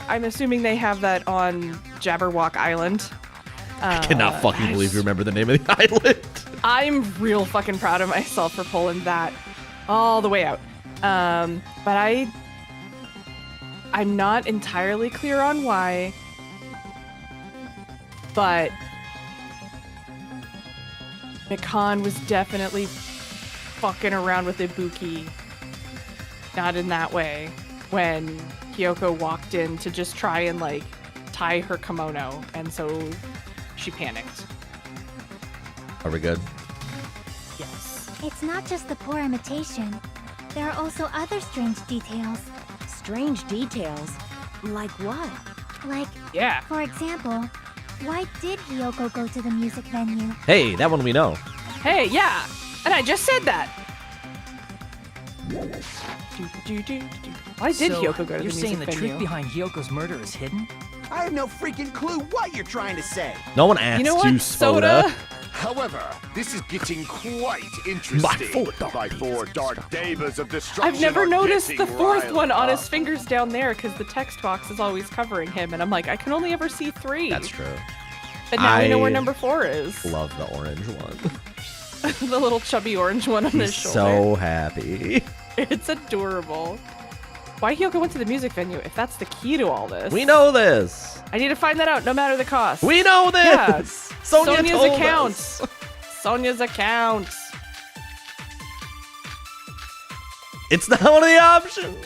I'm assuming they have that on Jabberwock Island. I cannot fucking believe you remember the name of the island. I'm real fucking proud of myself for pulling that all the way out. But I'm not entirely clear on why, but Mikan was definitely fucking around with Ibuki. Not in that way. When Hyoko walked in to just try and like tie her kimono, and so she panicked. Are we good? Yes. It's not just the poor imitation. There are also other strange details. Strange details? Like what? Like, yeah. For example, why did Hyoko go to the music venue? Hey, that one we know. Hey, yeah. And I just said that. Why did So, Hyoko go to the you're music saying the venue? truth behind Hyoko's murder is hidden? I have no freaking clue what you're trying to say. No one asked You know what, Soda. However, this is getting quite interesting. My four dark devas of destruction I've never are noticed getting the fourth riled one on up. his fingers down there because the text box is always covering him, and I'm like, I can only ever see 3. That's true. But now we know where I number 4 is. Love the orange one. The little chubby orange one on his He's shoulder. so happy. It's adorable. Why Hyoko went to the music venue if that's the key to all this? We know this. I need to find that out no matter the cost. We know this. Yeah. Sonya's told accounts. us. Sonya's accounts. It's not one of the options.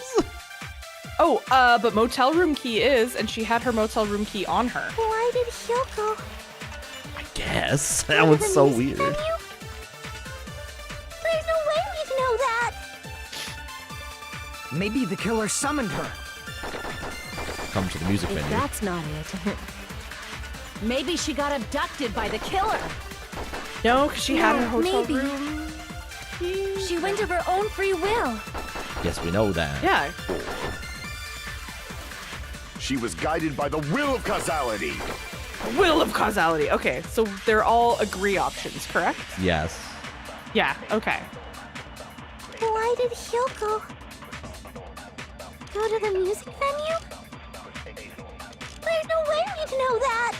Oh, but motel room key is, and she had her motel room key on her. Why did Hyoko? Guess. That one's so weird. There's no way we'd know that. Maybe the killer summoned her. come to the music If venue. that's not it, maybe she got abducted by the killer. No, because she had her hotel maybe. room. She went of her own free will. Yes, we know that. Yeah. She was guided by the will of causality. Will of causality. Okay, so they're all agree options, correct? Yes. Yeah, okay. Why did Hyoko go to the music venue? There's no way we'd know that.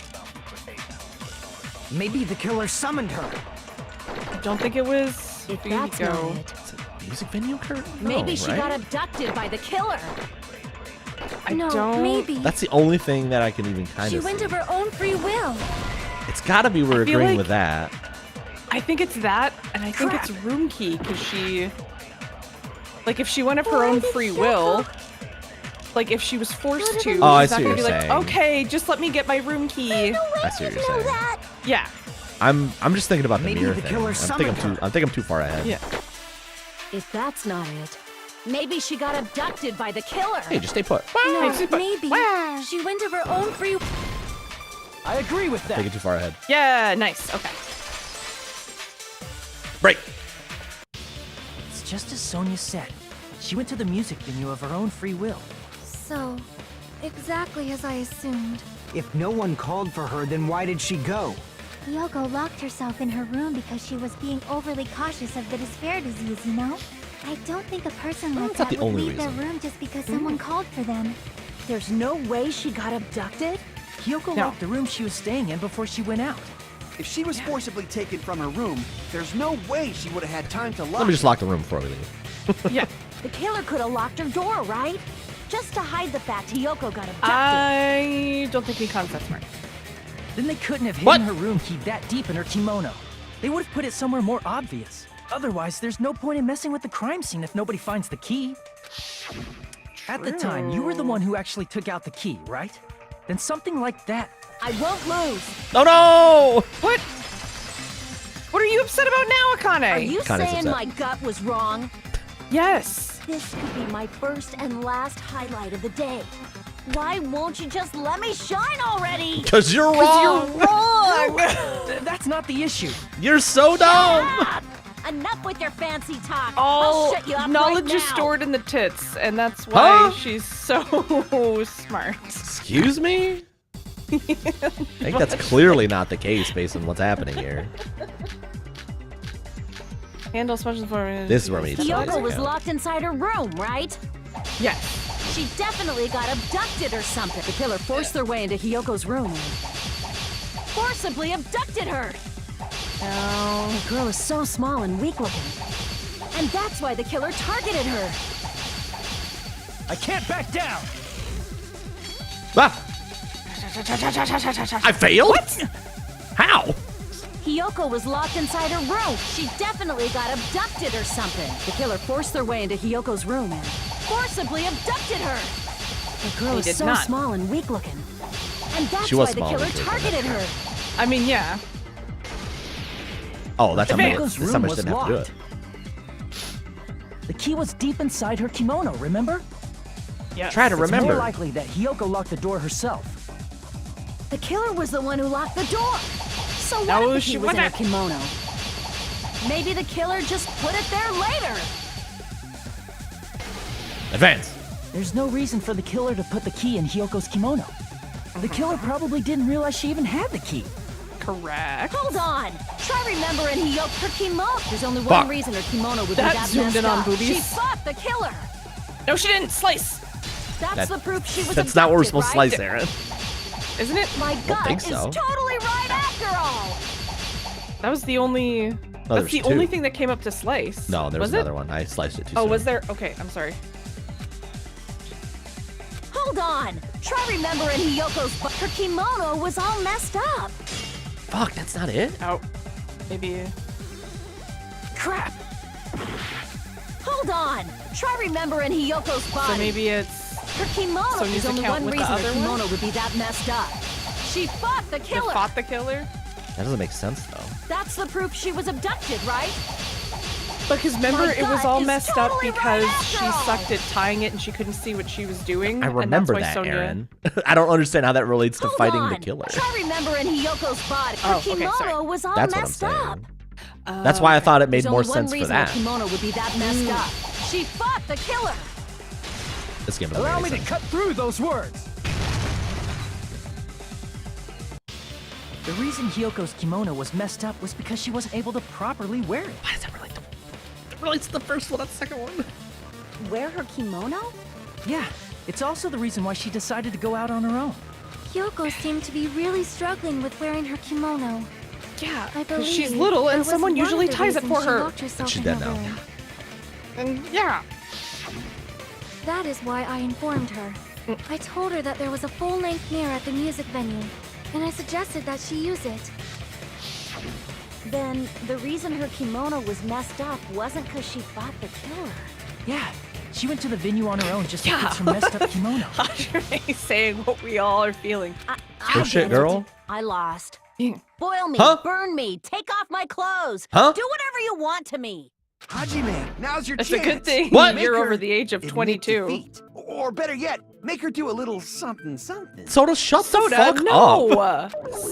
Maybe the killer summoned her. I don't think it was. If that's not it, Is it music venue, Kurt? maybe No, she right? got abducted by the killer. I No, don't. maybe. That's the only thing that I can even kind She of went see. of her own free will. It's gotta be we're I feel agreeing like- with that. I think it's that, and I think Crap. it's room key, because she... Like, if she went of her own free will... Like, if she was forced to, Oh, I she's see not what gonna be you're like, saying. okay, just let me get my room key. I see what you're saying. Yeah. I'm just thinking about the Maybe mirror the thing. killer I think summoned I'm too far ahead. Yeah. If that's not it, maybe she got abducted by the killer. Hey, just stay put. No, Hey, but- maybe. She went of her own free will. I agree with that. Take it too far ahead. Yeah, nice. Okay. Break. It's just as Sonia said. She went to the music venue of her own free will. So, exactly as I assumed. If no one called for her, then why did she go? Yoko locked herself in her room because she was being overly cautious of the despair disease, you know? I don't think a person like That's not that the would only leave their reason. room just because someone called for them. There's no way she got abducted? Hyoko No. locked the room she was staying in before she went out. If she was forcibly taken from her room, there's no way she would have had time to lock. Let me just lock the room before we leave. Yeah. The killer could have locked her door, right? Just to hide the fact Hyoko got abducted. I don't think Mikan's that smart. Then they couldn't have hidden What? her room key that deep in her kimono. They would have put it somewhere more obvious. Otherwise, there's no point in messing with the crime scene if nobody finds the key. At the time, you were the one who actually took out the key, right? Then something like that. I won't lose. Oh no! What? What are you upset about now, Akane? Are you Akane's saying upset. my gut was wrong? Yes. This could be my first and last highlight of the day. Why won't you just let me shine already? Because you're wrong! Wrong. That's not the issue. You're so dumb! Ah! Enough with your fancy talk. All I'll shut you up knowledge right is now. stored in the tits, and that's why Huh? she's so smart. Excuse me? I think that's clearly not the case based on what's happening here. Handle special for This is where we need to play this Hyoko was account. locked inside her room, right? Yes. She definitely got abducted or something. The killer forced their way into Hyoko's room and forcibly abducted her. No. The girl is so small and weak looking. And that's why the killer targeted her. I can't back down. Ah! I failed? What? How? Hyoko was locked inside her room. She definitely got abducted or something. The killer forced their way into Hyoko's room and forcibly abducted her. The girl He is did so not. small and weak looking. And that's She was why the small and killer weak looking, targeted her. I mean, yeah. Oh, that's how much. Hyoko's That's how room much was didn't have to do locked. it. The key was deep inside her kimono, remember? Yes. Try to It's remember. more likely that Hyoko locked the door herself. The killer was the one who locked the door. So what No, if the she key was in her wasn't. kimono? Maybe the killer just put it there later. Advance. There's no reason for the killer to put the key in Hyoko's kimono. The killer probably didn't realize she even had the key. Correct. Hold on. Try remembering her kimono. There's only Fuck. one reason her kimono would That be that zoomed messed in on up. boobies. She fought the killer. No, she didn't. Slice. That's That- the proof she was That's not what we're abducted, supposed to right? slice, Aaron. Isn't it? My gut think is so. totally right after all. That was the only... No, That's there's the two. only thing that came up to slice. No, there was it? another one. I sliced it too Oh, soon. was there? Okay, I'm sorry. Hold on. Try remembering Hyoko's butt. Her kimono was all messed up. Fuck, that's not it? Oh, maybe... Crap. Hold on. Try remembering Hyoko's body. So maybe it's... Her kimono. Sonia's There's only account one with the reason her other one? kimono would be that messed up. She fought the They killer. fought the killer? That doesn't make sense, though. That's the proof she was abducted, right? Because remember, My it was gut all is messed up totally because right she after all. sucked at tying it and she couldn't see what she was doing. I and remember that's why that, Sonya... Aaron. I don't understand how that relates to Hold fighting on. the killer. Try remembering Hiyoko's body. Her Oh, okay, kimono sorry. was all That's what I'm messed up. saying. That's why I thought it made There's more only one sense for reason that. her kimono would be that messed up. She fought the killer. This game doesn't Allow make me any to sense. cut through those words. The reason Hiyoko's kimono was messed up was because she wasn't able to properly wear it. Why does that relate to... It relates to the first one, not the second one. Wear her kimono? Yeah, it's also the reason why she decided to go out on her own. Kyoko seemed to be really struggling with wearing her kimono. Yeah, I because believe she's little that and was someone one usually of the ties it reasons for she her. locked herself She's in dead her now. room. And yeah. That is why I informed her. I told her that there was a full-length mirror at the music venue, and I suggested that she use it. Then the reason her kimono was messed up wasn't because she fought the killer. Yeah, she went to the venue on her own just to Yeah. fix her messed up kimono. Hajime saying what we all are feeling. Oh shit, girl. I lost. Yeah. Boil me, Huh? burn me, take off my clothes. Huh? Do whatever you want to me. Hajime, now's your It's chance. a good thing What? Make you're her over the age of admit 22. defeat. Or better yet, make her do a little something something. Soda, shut the Soda, fuck up. no!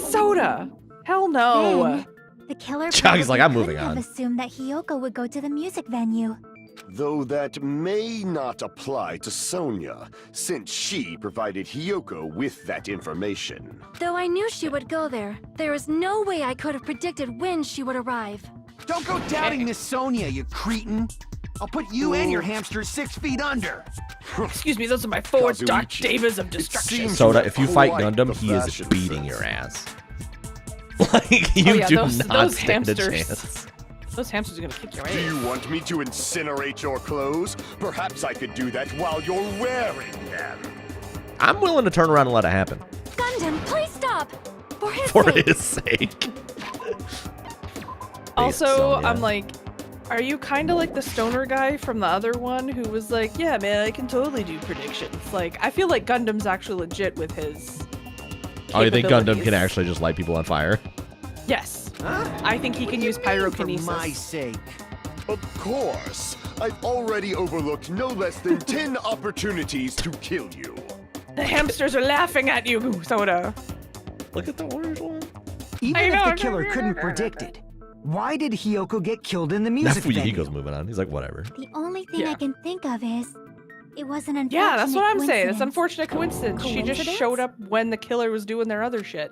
Soda! Hell no! Then, the killer Chuggy's probably like, I'm couldn't moving have on. assumed that Hiyoko would go to the music venue. Though that may not apply to Sonya, since she provided Hiyoko with that information. Though I knew she would go there, there is no way I could have predicted when she would arrive. Don't go doubting Miss Sonya, you cretin. I'll put you and your hamster 6 feet under. Excuse me, those are my 4 dark Kazuichi, davas of it destruction. seems Soda, you if you have fight quite Gundam, the he is fashion beating sense. your ass. Like, you yeah, do those not stand a hamsters. chance. Those hamsters are gonna kick your Do ass. you want me to incinerate your clothes? Perhaps I could do that while you're wearing them. I'm willing to turn around and let it happen. Gundam, please stop! For his For sake! his sake. Also, Sonya. I'm like, are you kind of like the stoner guy from the other one who was like, yeah, man, I can totally do predictions. Like, I feel like Gundam's actually legit with his Oh, you think Gundam capabilities. can actually just light people on fire? Yes. Huh? I think he can use For pyrokinesis. my sake. Of course. I've already overlooked no less than 10 opportunities to kill you. The hamsters are laughing at you, Soda. Look at the orange one. Even I if know. the killer couldn't predict it, why did Hiyoko get killed in the music That's venue? Fuyuhiko's moving on. He's like, whatever. The only thing Yeah. I can think of is, it was an unfortunate Yeah, that's what I'm saying. It's coincidence. unfortunate coincidence. She just Coincidence? showed up when the killer was doing their other shit.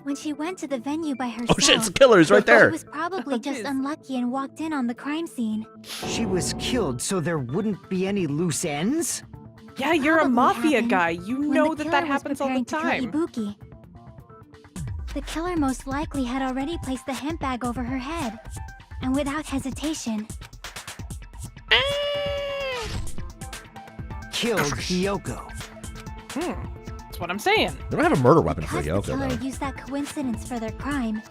When she went to the venue by herself, Oh shit, it's the killer. He's right she there. was probably just Jeez. unlucky and walked in on the crime scene. She was killed so there wouldn't be any loose ends? Yeah, you're a Probably mafia happened guy. You when know the that that killer was happens all the preparing to kill time. Ibuki. The killer most likely had already placed the hemp bag over her head, and without hesitation, Killed Hiyoko. That's what I'm saying. They don't have a murder weapon for because the Yoko, killer though. used that coincidence for their crime,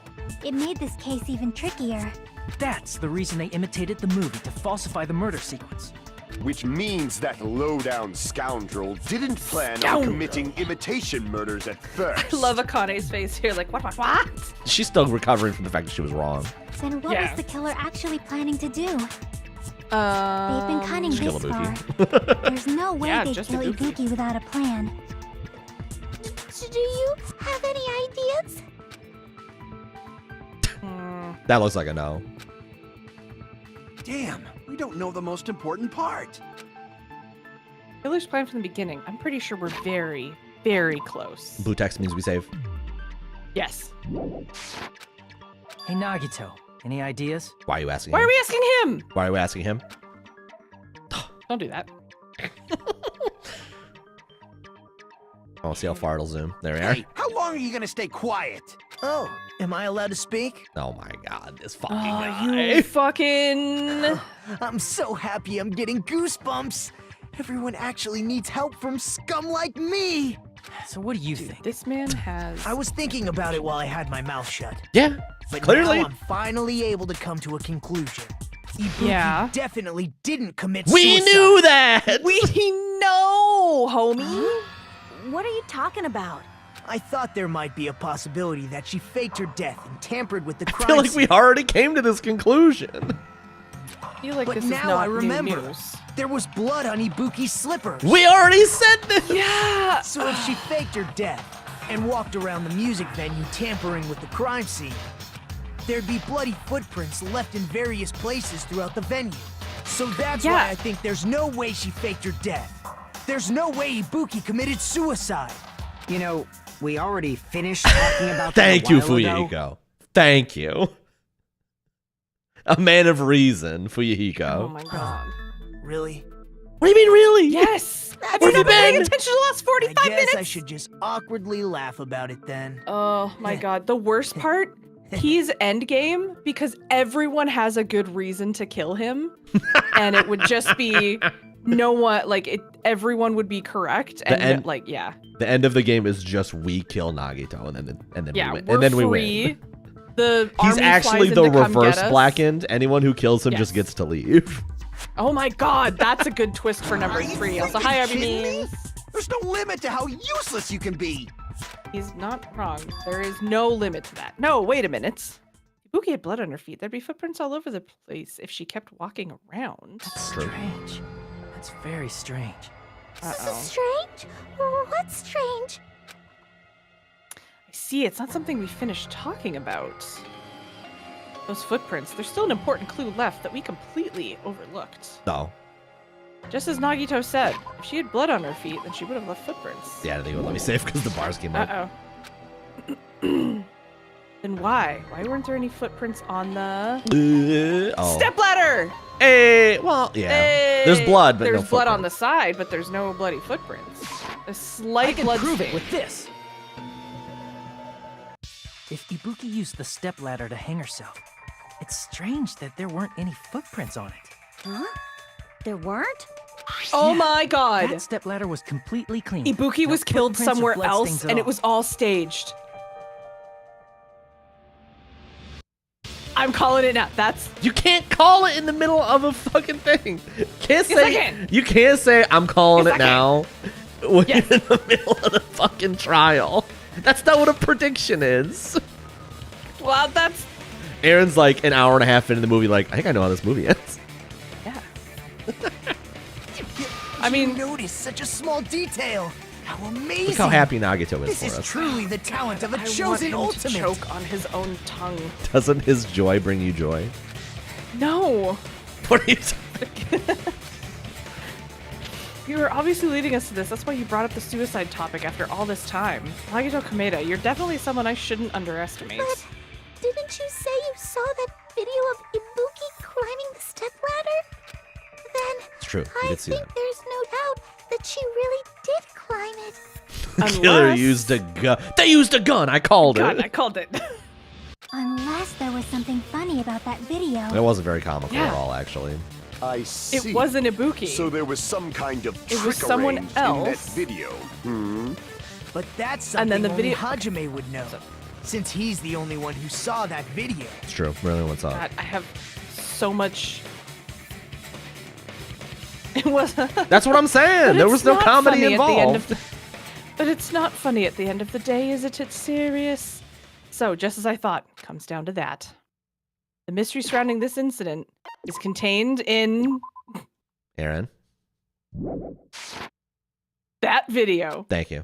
it made this case even trickier. That's the reason they imitated the movie to falsify the murder sequence. Which means that low-down scoundrel didn't plan on committing imitation murders at first. I love Akane's face here, like, what? She's still recovering from the fact that she was wrong. Then what Yeah. was the killer actually planning to do? They've They've been cunning Just kill this far. Ibuki. There's no way Yeah, they'd just kill Ibuki. Ibuki without a plan. Do you have any ideas? That looks like a no. Damn, we don't know the most important part. Killer's plan from the beginning. I'm pretty sure we're very, very close. Blue text means we save. Yes. Hey Nagito, any ideas? Why are you asking Why are him? we asking him? Why are we asking him? Don't do that. I'll see how far it'll zoom. There we are. Hey, how long are you gonna stay quiet? Oh, am I allowed to speak? Oh my god, this fucking Oh, guy. you fucking... I'm so happy I'm getting goosebumps. Everyone actually needs help from scum like me. So what do you think? This man has... I was thinking about it while I had my mouth shut. Yeah, But clearly. now I'm finally able to come to a conclusion. Ibuki Yeah. definitely didn't commit We suicide. knew that! We know, homie. What are you talking about? I thought there might be a possibility that she faked her death and tampered with the I crime feel like we scene. already came to this conclusion. feel like But this now is not I remember. new news. There was blood on Ibuki's slippers. We already said this. Yeah. So if she faked her death and walked around the music venue tampering with the crime scene, there'd be bloody footprints left in various places throughout the venue. So that's why I think there's no way she faked her death. There's no way Ibuki committed suicide. You know, we already finished talking about that Thank a you, while ago. Fuyahiko. Thank you. A man of reason, Fuyahiko. Oh my god. Really? What do you mean, really? Yes. Have Where you have not you been paying been? attention to the last 45 I guess minutes? I should just awkwardly laugh about it then. Oh my god. The worst part, he's endgame because everyone has a good reason to kill him. And it would just be no one, like, everyone would be correct. And, end- like, yeah. The end of the game is just we kill Nagito and then Yeah, we win. we're And then free. we win. The He's army actually flies the in to come reverse get us. blackened. Anyone who kills him Yes. just gets to leave. Oh my god, that's a good twist for number 3. Also, hi, Kidding me? Arby. There's no limit to how useless you can be. He's not wrong. There is no limit to that. No, wait a minute. Ibuki had blood on her feet. There'd be footprints all over the place if she kept walking around. That's strange. That's very strange. This is strange? What's strange? I see, it's not something we finished talking about. Those footprints, there's still an important clue left that we completely overlooked. No. Just as Nagito said, if she had blood on her feet, then she would have left footprints. Yeah, they would let me save because the bars came up. Uh-oh. Then why? Why weren't there any footprints on the Oh. stepladder? Hey, well, yeah. There's blood, but there's no blood on the side, but there's no bloody footprints. A slight I can blood prove stain. it with this. If Ibuki used the stepladder to hang herself, it's strange that there weren't any footprints on it. Huh? There weren't? Oh my god! That stepladder was completely clean. Ibuki No was killed footprints or somewhere blood else, stains at and it all. was all staged. I'm calling it now. That's You can't call it in the middle of a fucking thing. Can't Yes, I say can. You can't say I'm calling Yes, it I can. now when Yes. you're in the middle of the fucking trial. That's not what a prediction is. well, that's Aaron's like an hour and a half into the movie, like, I think I know how this movie ends. yeah. I mean, notice such a small detail. How amazing! Look how happy Nagito is This for is us. truly the talent of a I want chosen him to ultimate. choke on his own tongue. Doesn't his joy bring you joy? No. What are you talking? You were obviously leading us to this. That's why you brought up the suicide topic after all this time. Nagito Kameda, you're definitely someone I shouldn't underestimate. But didn't you say you saw that video of Ibuki climbing the stepladder? Then It's true. You I did see think that. there's no doubt that she really did climb it. The killer used a gun. They used a gun. I called God, I it. called it. Unless there was something funny about that video. It wasn't very comical Yeah. at all, actually. I see. It wasn't Ibuki. So there was some kind of It was trick someone arranged in that else. video. Hmm? But that's something And then the only video- Hajime would know, since he's the only one who saw that video. It's true. Really, what's up? God, I have so much. It was. That's what I'm saying. But There it's was no not comedy funny involved. At the end of the, but it's not funny at the end of the day, is it? It's serious. So, just as I thought, comes down to that. The mystery surrounding this incident is contained in Aaron, that video. thank you.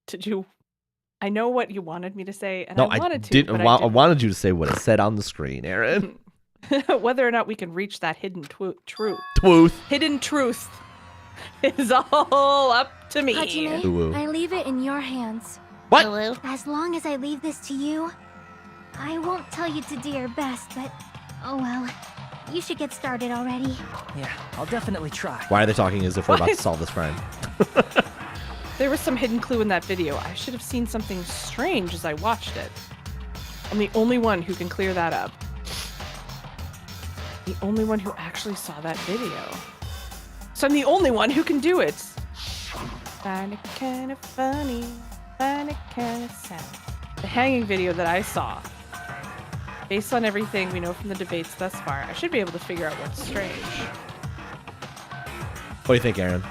Did you? I know what you wanted me to say, and No, I wanted to, didn't. but I I wanted you to say what it said on the screen, Aaron. didn't. Whether or not we can reach that hidden truth. Hidden truth is all up to me. Hajime, Ooh. I leave it in your hands. What? As long as I leave this to you, I won't tell you to do your best, but oh well. You should get started already. Yeah, I'll definitely try. Why are they talking as if we're about to What? solve this crime? There was some hidden clue in that video. I should have seen something strange as I watched it. I'm the only one who can clear that up. The only one who actually saw that video. So I'm the only one who can do it. Find it kind of funny. Find it kind of sad. The hanging video that I saw. Based on everything we know from the debates thus far, I should be able to figure out what's strange. What do you think, Aaron?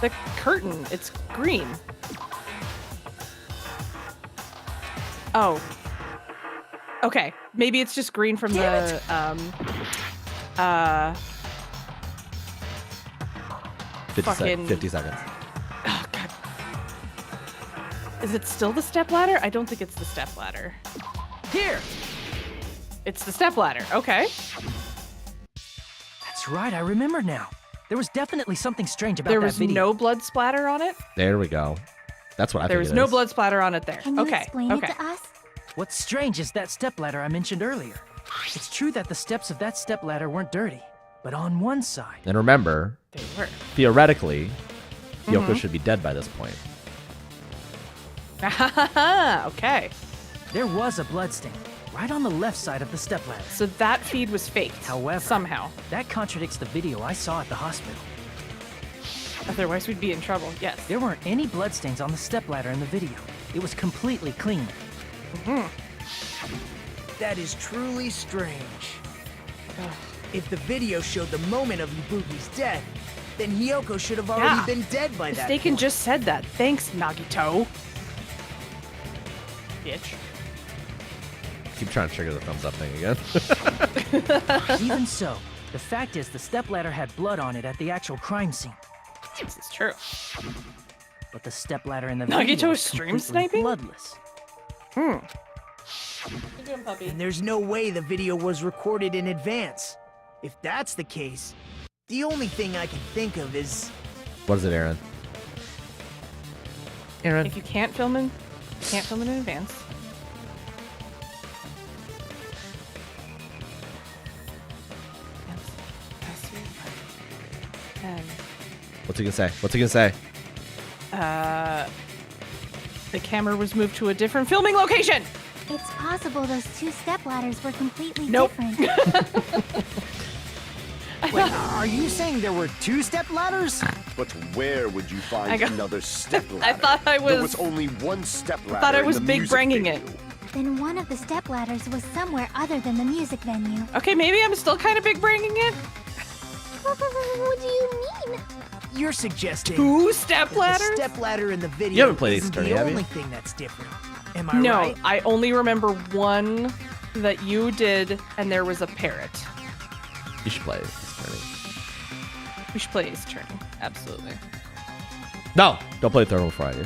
The curtain, it's green. Oh. Okay, Maybe it's just green from the 50 seconds. Oh god. Is it still the stepladder? I don't think it's the stepladder. Here. It's the stepladder. Okay. That's right, I remember now. There was definitely something strange about There that was video. no blood splatter on it. There we go. That's what I There think was it no is. blood splatter on it there. Can you Okay. explain Okay. it to us? What's strange is that stepladder I mentioned earlier. It's true that the steps of that stepladder weren't dirty, but on one side. And remember, They were. theoretically, Hiyoko should be dead by this point. Okay. There was a bloodstain right on the left side of the stepladder. So that feed was faked. However, somehow. that contradicts the video I saw at the hospital. Otherwise, we'd be in trouble. Yes. There weren't any bloodstains on the stepladder in the video. It was completely clean. That is truly strange. If the video showed the moment of Ibuki's death, then Hiyoko should have already Yeah. been dead by that Mistaken point. just said that. Thanks, Nagito. Bitch. Keep trying to trigger the thumbs up thing again. Even so, the fact is the stepladder had blood on it at the actual crime scene. This is true. But the stepladder in the Nagito video was stream completely sniping? bloodless. What you doing, puppy? And there's no way the video was recorded in advance. If that's the case, the only thing I can think of is... What is it, Aaron? Aaron. If you can't film in advance. What's he gonna say? What's he gonna say? The camera was moved to a different filming location. It's possible those two stepladders were completely Nope. different. Wait, are you saying there were two step ladders? But where would you I find got- another step ladder? I thought I There was- was only one step ladder. I thought I in was the big music branging video. it. Then one of the stepladders was somewhere other than the music venue. Okay, maybe I'm still kind of big branging it. What do you mean? You're suggesting... Two that stepladders? the stepladder in the video You haven't played Ace isn't Attorney, the have you? only thing that's different. Am I No, right? I only remember one that you did, and there was a parrot. You should play Ace Attorney. We should play Ace Attorney. Absolutely. No! Don't play the third one before I do.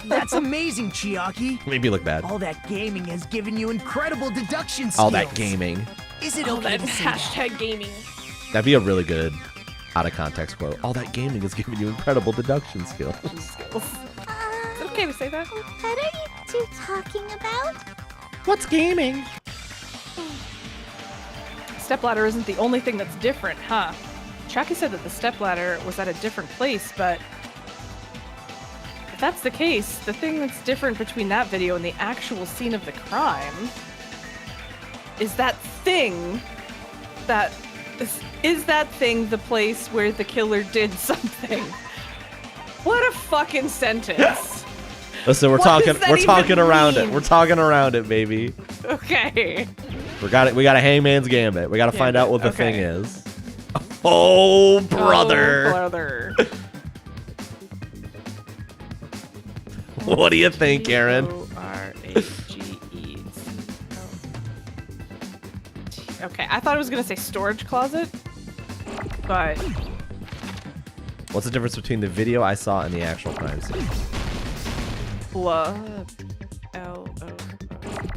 That's amazing, Chiaki. Made me look bad. All that gaming has given you incredible deduction skills. All that gaming. Is it All okay that to say that? hashtag gaming. That'd be a really good out of context quote. All that gaming has given you incredible deduction skills. Is it okay to say that? What are you two talking about? What's gaming? Stepladder isn't the only thing that's different, huh? Chucky said that the stepladder was at a different place, but if that's the case, the thing that's different between that video and the actual scene of the crime is that thing that is that thing the place where the killer did something. What a fucking sentence. Listen, we're What talking does that we're talking even around mean? it. We're talking around it, baby. Okay. We got a hangman's gambit. We gotta find out what the Okay. thing is. Oh brother. Oh, brother. What do you think, Aaron? O-R-A-G-E. Okay, I thought it was gonna say storage closet, but What's the difference between the video I saw and the actual crime scene? blood. L-O.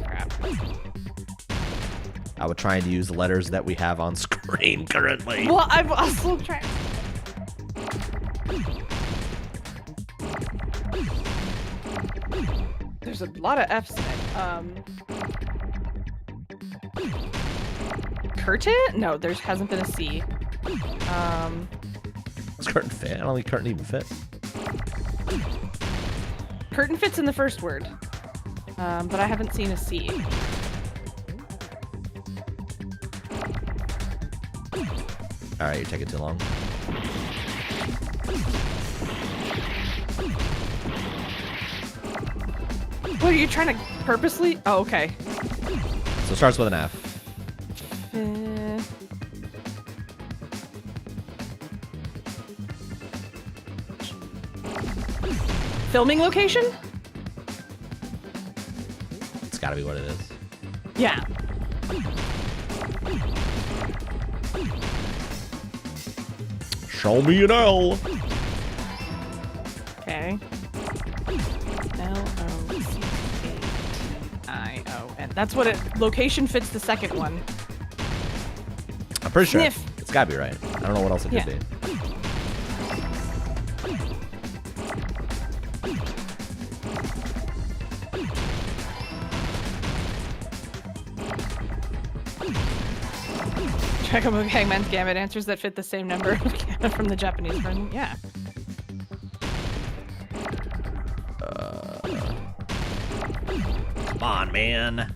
Crap. I would try to use the letters that we have on screen currently. Well, I'm also trying. There's a lot of F's in it. Curtain? No, there hasn't been a C. Does curtain fit? I don't think curtain even fit. Curtain fits in the first word, but I haven't seen a C. All right, you're taking too long. What, are you trying to purposely? Oh, okay. So it starts with an F. Filming location? It's gotta be what it is. Yeah. Show me an L. Okay. L-O-C-A-I-O-N. That's what it... Location fits the second one. I'm pretty sure Sniff. it's gotta be right. I don't know what else it could be. Check out Hangman's Gambit answers that fit the same number of Gambit from the Japanese version. Yeah. Come on, man.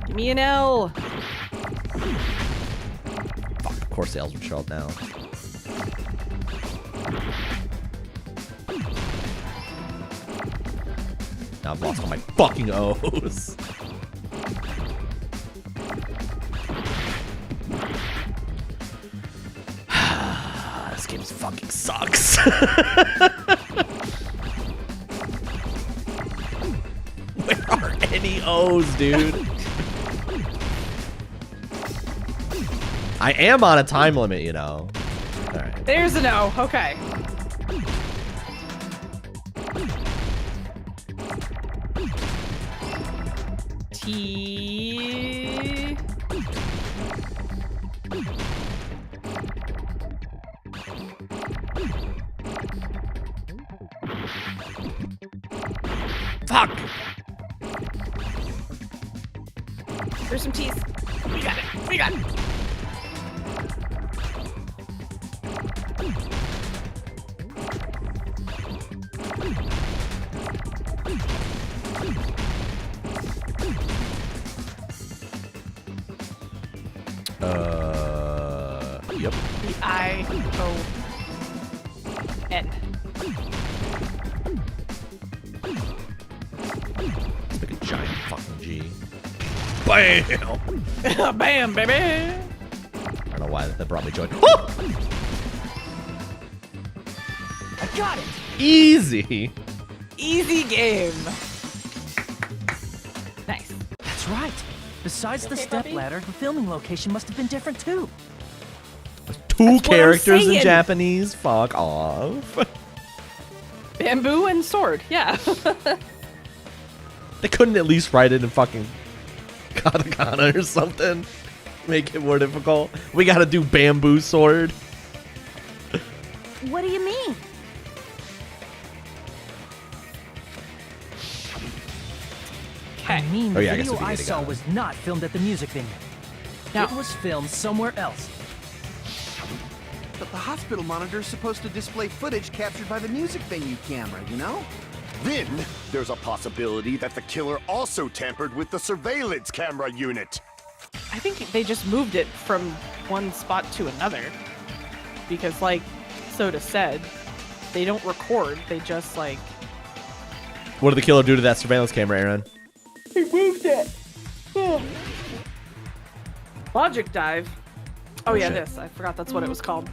Give me an L. Fuck, of course the L's would show up now. Now I've lost all my fucking O's. This game fucking sucks. Where are any O's, dude? I am on a time limit, you know. All right. There's an O. Okay. T. Fuck. There's some T's. We got it. We got it. Yep. B-I-O-N. Let's make a giant fucking G. Bam! Bam, baby! I don't know why that brought me joy. I got it! Easy! Easy game. Nice. That's right. Besides the step ladder, the filming location must have been different too. Two That's what I'm characters in saying. Japanese? Fuck off. Bamboo and sword. Yeah. They couldn't at least write it in fucking katakana or something. Make it more difficult. We gotta do bamboo sword. What do you mean? I mean, Oh, the yeah, I guess video we I did saw it. was not filmed at the music venue. No. It was filmed somewhere else. But the hospital monitor is supposed to display footage captured by the music venue camera, you know? Then, there's a possibility that the killer also tampered with the surveillance camera unit. I think they just moved it from one spot to another. Because, like Soda said, they don't record. They just, like... What did the killer do to that surveillance camera, Aaron? He moved it. Logic dive. Oh, yeah, shit. this. I forgot that's what it was called.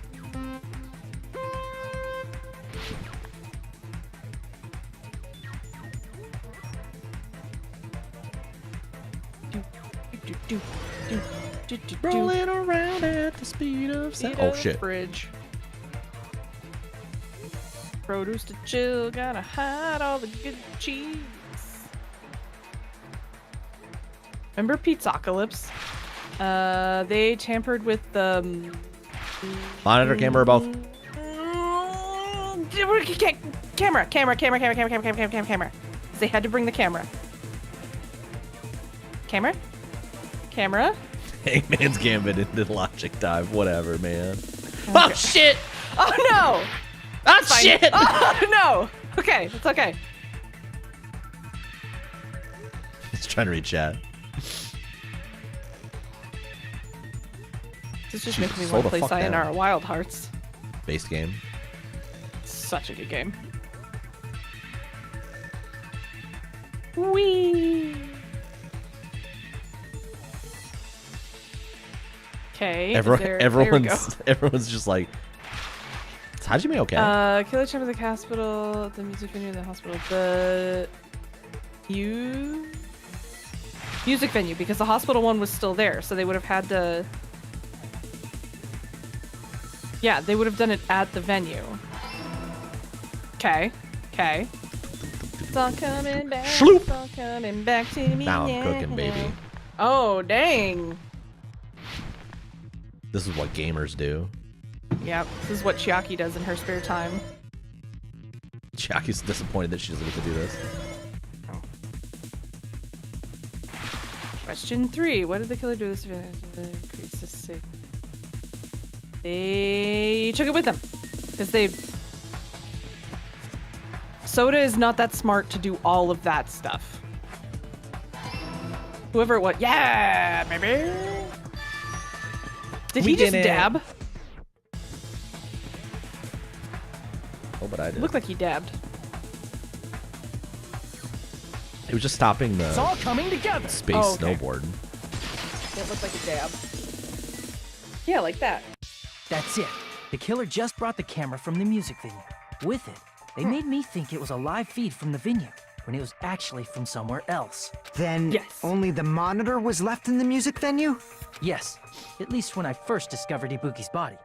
Rolling around at the speed of sound. Oh shit. Fridge. Produce to chill, gotta hide all the good cheese. Remember Pizzacalypse? They tampered with the Monitor, camera, or both. Camera. They had to bring the camera. Camera? Hangman's Gambit into Logic Dive. Whatever, man. Okay. Oh shit! Oh no! Oh Fine. shit! Oh no! Okay, it's okay. He's trying to read chat. This just makes me Slow want to the play fuck down. Sayonara Wild Hearts. Base game. Such a good game. Whee! Okay. Everyone's just like, is Hajime okay? Killer Chamber of the hospital, the music venue in the hospital, music venue because the hospital one was still there, so they would have had to. Yeah, they would have done it at the venue. Okay. Okay. It's all coming back. Shloop. It's all coming back to me. Now I'm cooking, baby. Oh, dang. This is what gamers do. Yep, this is what Chiaki does in her spare time. Chiaki's disappointed that she doesn't get to do this. Question 3. What did the killer do this event? Increase the sick. They took it with them. Because they... Soda is not that smart to do all of that stuff. Whoever it was. Yeah, baby! Did he just dab? Oh, but I did. Looked like he dabbed. He was just stopping the It's all coming together. space snowboard. It looked like a dab. Yeah, like that. That's it. The killer just brought the camera from the music venue. With it, they made me think it was a live feed from the venue, when it was actually from somewhere else. Then only the monitor was left in the music venue? Yes, at least when I first discovered Ibuki's body.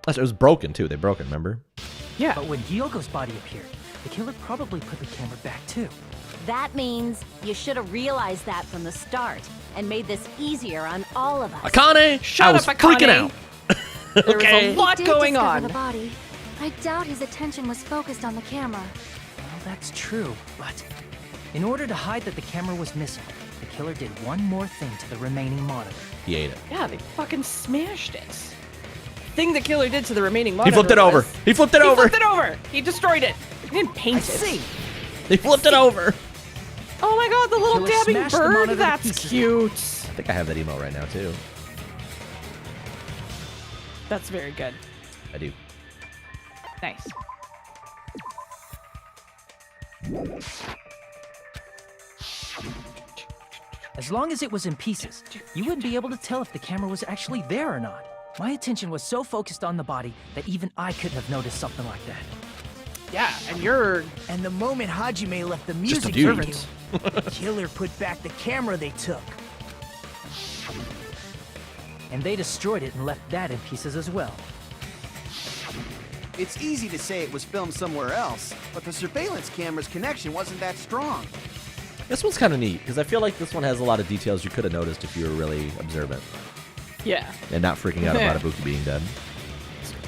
It was broken, too. They broke it, remember? Yeah. But when Hyogo's body appeared, the killer probably put the camera back too. That means you should have realized that from the start and made this easier on all of us. Akane! Shut I was up, freaking Akane. out. There was a lot He did going discover on. the body. I doubt his attention was focused on the camera. Well, that's true, but in order to hide that the camera was missing, the killer did one more thing to the remaining monitor. He ate it. Yeah, they fucking smashed it. Thing the killer did to the remaining monitor. He flipped it over. He flipped it over. He flipped it over. He destroyed it. He didn't paint it. See. He flipped it over. Oh my god, the little Killer dabbing smashed the monitor bird. to That's pieces. cute. I think I have that emo right now, too. That's very good. I do. Nice. As long as it was in pieces, you wouldn't be able to tell if the camera was actually there or not. My attention was so focused on the body that even I couldn't have noticed something like that. Yeah, and you're... And the moment Hajime left the Just a music dude. venue, the killer put back the camera they took. And they destroyed it and left that in pieces as well. It's easy to say it was filmed somewhere else, but the surveillance camera's connection wasn't that strong. This one's kind of neat, because I feel like this one has a lot of details you could have noticed if you were really observant. Yeah. And not freaking out about Ibuki being dead.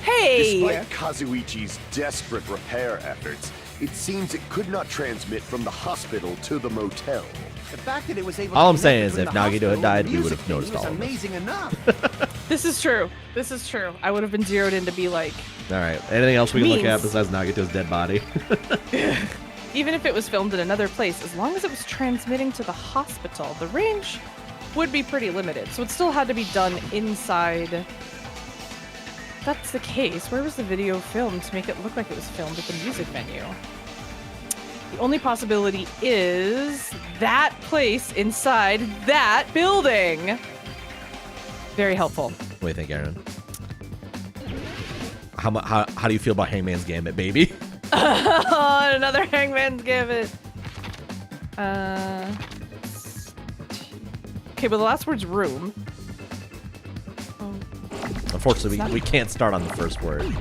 Hey! Despite Kazuichi's desperate repair efforts, it seems it could not transmit from the hospital to the motel. The fact that it was able All to I'm saying connect is from if the Nagito had hospital died, to we the would have music venue noticed was all of this. amazing enough. This is true. This is true. I would have been zeroed in to be like... All right. Anything else we can look at Means- besides Nagito's dead body? Even if it was filmed in another place, as long as it was transmitting to the hospital, the range would be pretty limited. So it still had to be done inside. If that's the case, where was the video filmed to make it look like it was filmed at the music venue? The only possibility is that place inside that building. Very helpful. What do you think, Aaron? How do you feel about Hangman's Gambit, baby? Another Hangman's Gambit. Okay, but the last word's room. Unfortunately, we can't start on the first word.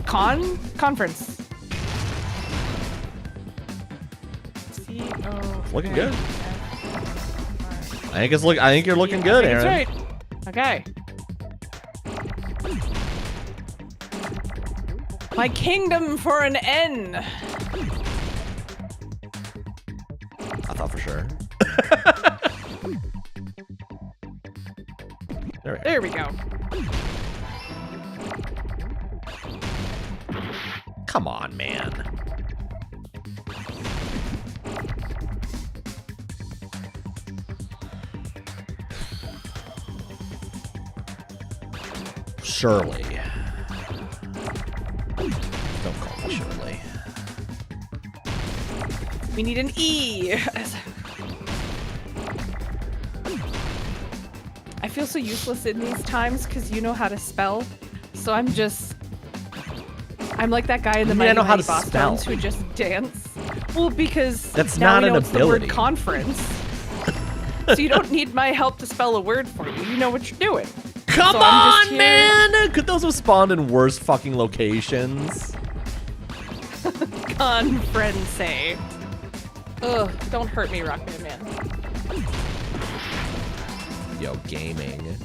Conference. Looking good. I think you're looking good, Aaron. That's right. Okay. My kingdom for an N. I thought for sure. There we go. Come on, man. Shirley. Don't call me Shirley. We need an E. I feel so useless in these times because you know how to spell. So I'm like that guy in the I Mighty know how Mighty to Boss spell. Tones who just dance. Well, because That's now not we know an it's the word ability. conference. So you don't need my help to spell a word for you. You know what you're doing. Come So I'm just on, here- man! Could those have spawned in worse fucking locations? Con friends say. Ugh, don't hurt me, Rockman Man. Yo, gaming.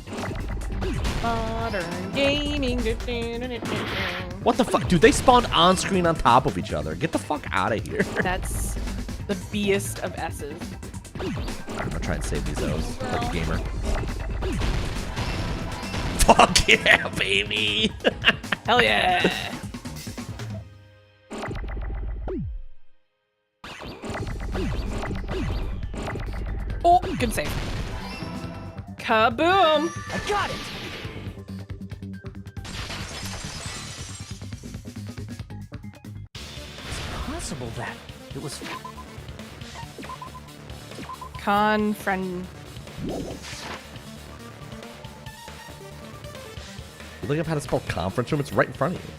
Modern gaming. What the fuck? Dude, they spawned on screen on top of each other. Get the fuck out of here. That's the B'est of S's. I'm gonna try and save these O's. Like a gamer. Fuck yeah, baby! Hell yeah! Oh, good save. Kaboom! I got it! It's possible that it was... Con friend. You look up how to spell conference room? It's right in front of you.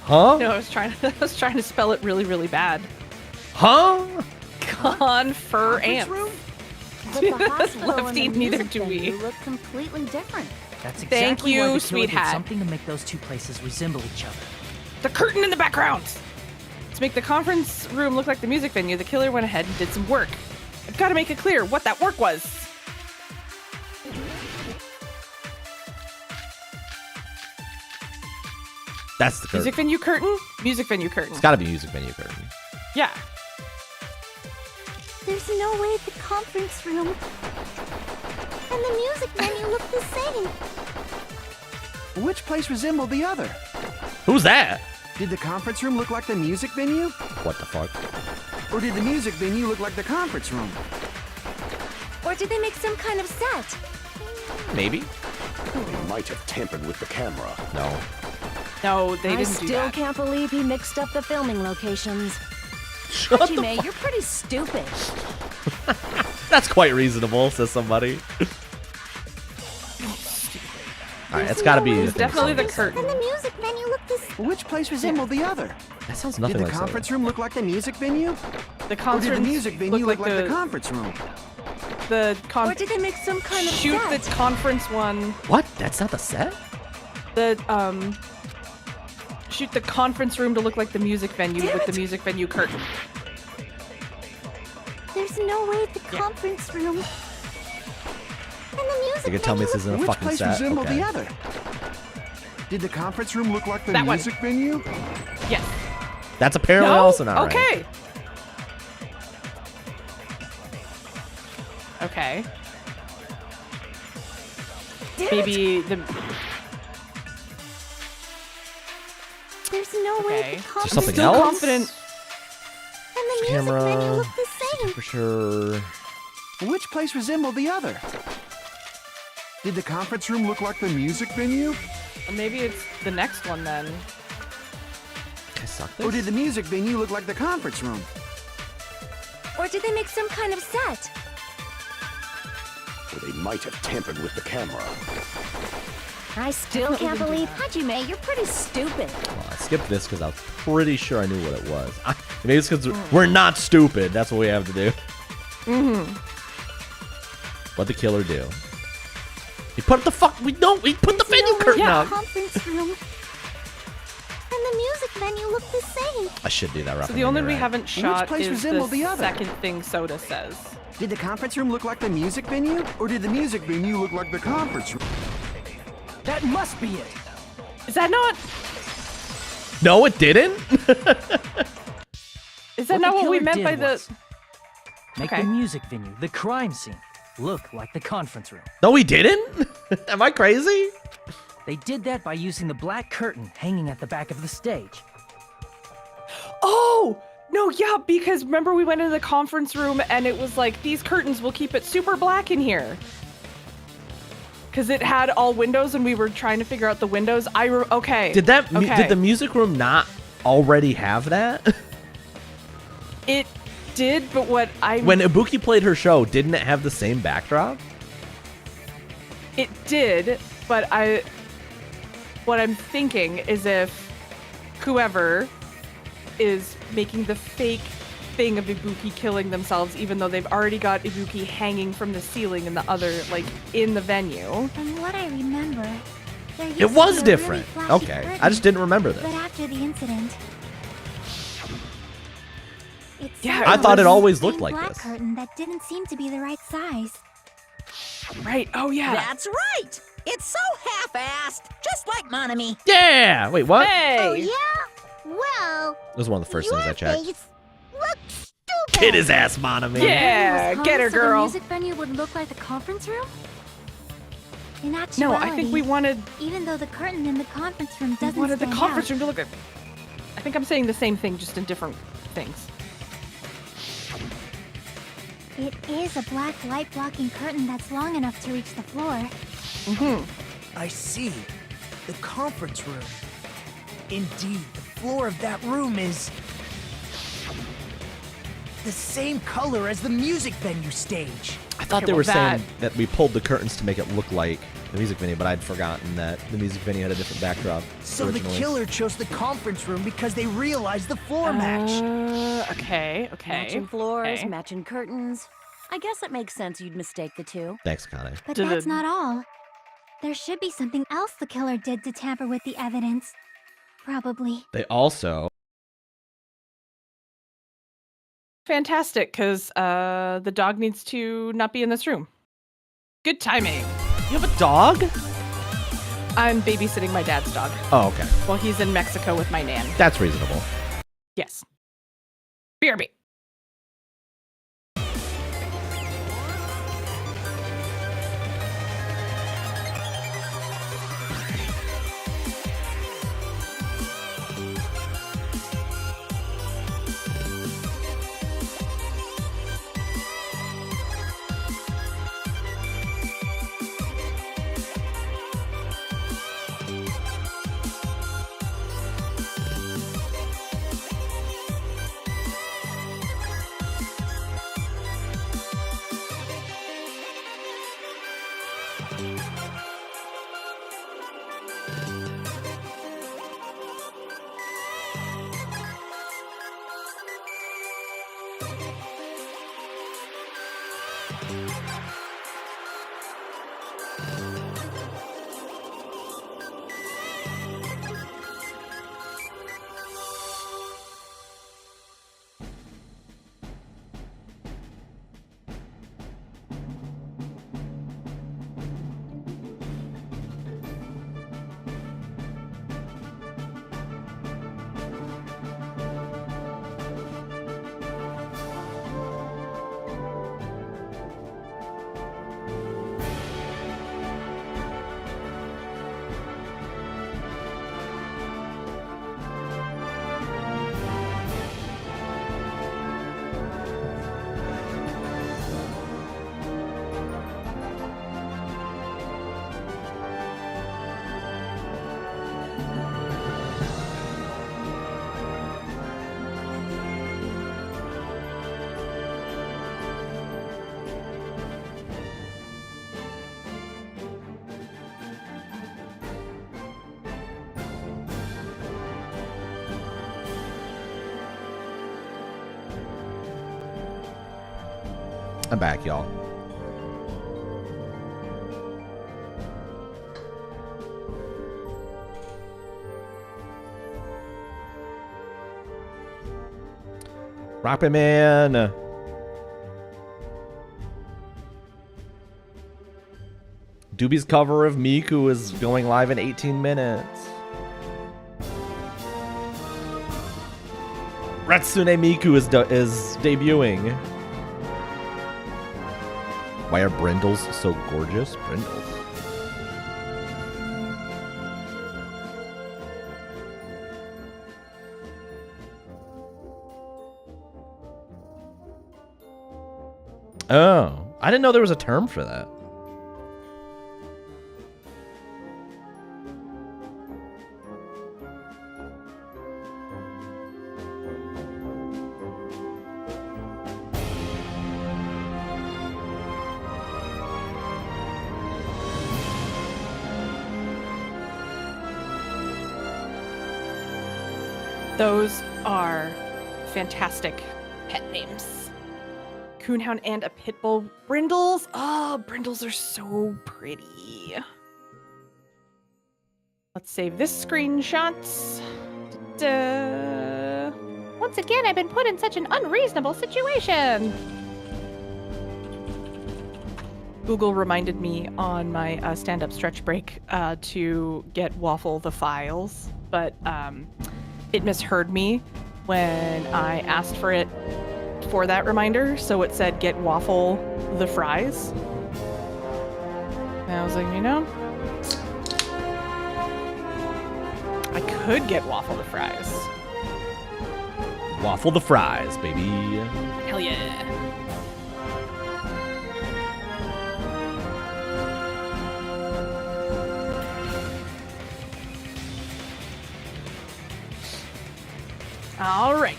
Huh? No, I was trying to spell it really, really bad. Huh? Confer ants. But the hospital and Lefty, the neither music do we. venue look completely different. That's Thank exactly you, why the killer sweet did hat. something to make those two places resemble each other. The curtain in the background! To make the conference room look like the music venue, the killer went ahead and did some work. I've got to make it clear what that work was. That's the curtain. Music venue curtain? Music venue curtain. It's gotta be music venue curtain. Yeah. There's no way the conference room and the music venue look the same. Which place resembled the other? Who's that? Did the conference room look like the music venue? What the fuck? Or did the music venue look like the conference room? Or did they make some kind of set? Maybe. They might have tampered with the camera. No. No, they I didn't do still that. can't believe he mixed up the filming locations. Shut the Hajime, you're pretty stupid. That's quite reasonable, says somebody. Alright, it's gotta be. It's definitely the curtain. And the music venue look the same. Which place resembled the other? That sounds Did nothing the like conference room look like the music venue? The Or conference did the music venue look look like the conference room? Or did they make some kind of shoot set? the conference one. What? That's not the set? The shoot the conference room to look like the music venue with the music venue curtain. There's no way the conference room and the music You can tell me this isn't a Which fucking place set. resembled Okay. the other? Did the conference room look like the That one. music venue? Yes. That's apparently No? also not right. Okay. Okay. Maybe the. There's no way Okay. the conference something Still else? confident. and the music venue Camera. look the same. For sure. Which place resembled the other? Did the conference room look like the music venue? Or maybe it's the next one then. I suck Or this. did the music venue look like the conference room? Or did they make some kind of set? Or they might have tampered with the camera. I still can't believe Hajime, you're pretty stupid. Well, I skipped this because I was pretty sure I knew what it was. Maybe it's because we're not stupid. That's what we have to do. What'd the killer do? He put the fuck. We put the venue curtain Yeah. up. Conference room and the music venue look the same. I should do that. So Raphael, the only you're we right. haven't shot place is resembled the the other? second thing Soda says. Did the conference room look like the music venue? Or did the music venue look like the conference room? That must be it. Is that not? No, it didn't. Is that not the what we killer meant did by the? was make Okay. the music venue, the crime scene, look like the conference room. No, he didn't. Am I crazy? They did that by using the black curtain hanging at the back of the stage. Oh no, yeah, because remember we went into the conference room and it was like these curtains will keep it super black in here. Because it had all windows and we were trying to figure out the windows. Okay. Did that? Okay. Did the music room not already have that? It did, but what I When Ibuki played her show, didn't it have the same backdrop? It did, but what I'm thinking is if whoever is making the fake thing of Ibuki killing themselves, even though they've already got Ibuki hanging from the ceiling in the other, like, in the venue. From what I remember, there used It to was be a different. Really flashy Okay, I curtain, just didn't remember this. But after the incident, Yeah, I thought it was always a looked thin like black this. curtain that didn't seem to be the right size. Right. Oh, yeah. That's right. It's so half-assed, just like Monami. Yeah! Wait, what? Oh, yeah? Well, That was one of the first things I checked. face looks stupid. Hit his ass, Monami. Yeah, Was get her, hung so girl. The music venue would look like the conference room? In actuality, No, I think we wanted even though the curtain in the conference room we doesn't wanted the stand conference out, room to look at. I think I'm saying the same thing, just in different things. It is a black light-blocking curtain that's long enough to reach the floor. I see. The conference room. Indeed, the floor of that room is the same color as the music venue stage. I thought Okay, they well, were saying that we pulled the curtains to make it look like the music venue, but I'd forgotten that the music venue had a different backdrop So originally. the killer chose the conference room because they realized the floor match. Okay. Matching floors, okay. matching curtains. I guess it makes sense you'd mistake the two. Thanks, Connie. But Did that's it- not all. There should be something else the killer did to tamper with the evidence. Probably. They also... Fantastic, because the dog needs to not be in this room. Good timing. You have a dog? I'm babysitting my dad's dog. Oh, okay. While he's in Mexico with my nan. That's reasonable. Yes. BRB. I'm back, y'all. Rocket Man. Doobie's cover of Miku is going live in 18 minutes. Ratsune Miku is debuting. Why are brindles so gorgeous? Brindles. Oh, I didn't know there was a term for that. Those are fantastic pet names. Coonhound and a pit bull. Brindles. Oh, brindles are so pretty. Let's save this screenshot. Da-da. Once again, I've been put in such an unreasonable situation. Google reminded me on my stand-up stretch break to get Waffle the files, but it misheard me when I asked for it for that reminder, so it said get Waffle the fries. And I was like, you know, I could get Waffle the fries. Waffle the fries, baby. Hell yeah. All right.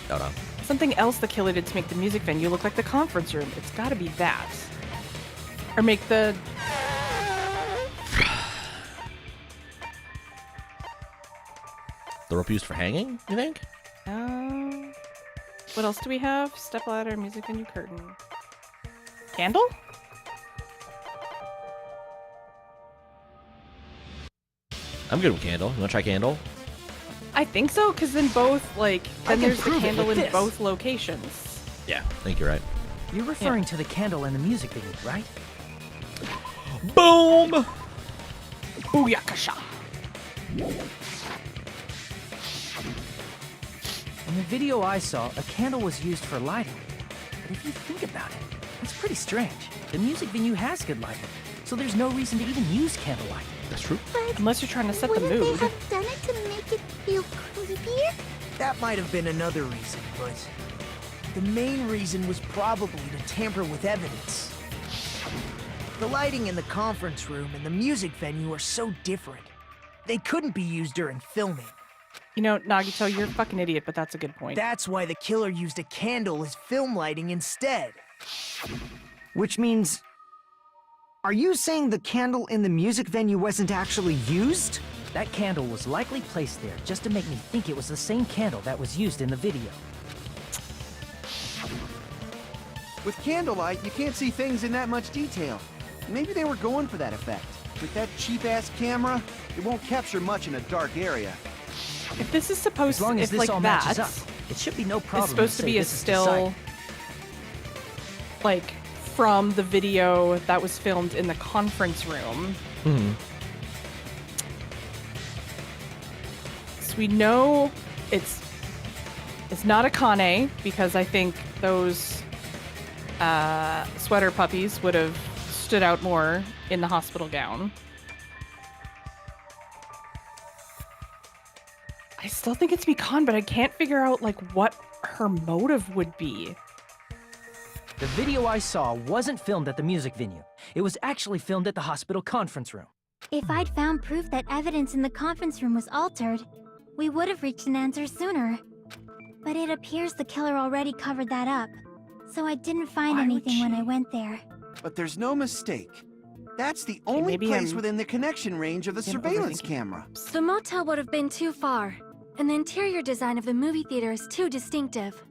Hold on. Something else the killer did to make the music venue look like the conference room. It's got to be that. Or make the... The rope used for hanging, you think? What else do we have? Step ladder, music venue, curtain. Candle? I'm good with candle. You want to try candle? I think so, because then both, like, then there's the prove it candle with in this. both locations. Yeah, I think you're right. You're referring to the candle in the music video, right? Boom! Booyakasha. In the video I saw, a candle was used for lighting. But if you think about it, it's pretty strange. The music venue has good lighting, so there's no reason to even use candlelight. That's true. Unless you're trying to set the Wouldn't mood. they have done it to make it feel creepier? That might have been another reason, but the main reason was probably to tamper with evidence. The lighting in the conference room and the music venue are so different. They couldn't be used during filming. You know, Nagito, you're a fucking idiot, but that's a good point. That's why the killer used a candle as film lighting instead. Which means... Are you saying the candle in the music venue wasn't actually used? That candle was likely placed there just to make me think it was the same candle that was used in the video. With candlelight, you can't see things in that much detail. Maybe they were going for that effect. With that cheap-ass camera, it won't capture much in a dark area. If this is supposed As long as if this like all that, matches up, it should be no problem. it's supposed to say be a this is still, decided. like, from the video that was filmed in the conference room. Mm-hmm. So we know it's not a Kane, because I think those sweater puppies would have stood out more in the hospital gown. I still think it's Mikan, but I can't figure out like what her motive would be. The video I saw wasn't filmed at the music venue. It was actually filmed at the hospital conference room. If I'd found proof that evidence in the conference room was altered, we would have reached an answer sooner. But it appears the killer already covered that up, so I didn't find anything when I went there. But there's no mistake. That's the only maybe place I'm within the connection range of the surveillance overthinking. camera. The motel would have been too far, and the interior design of the movie theater is too distinctive.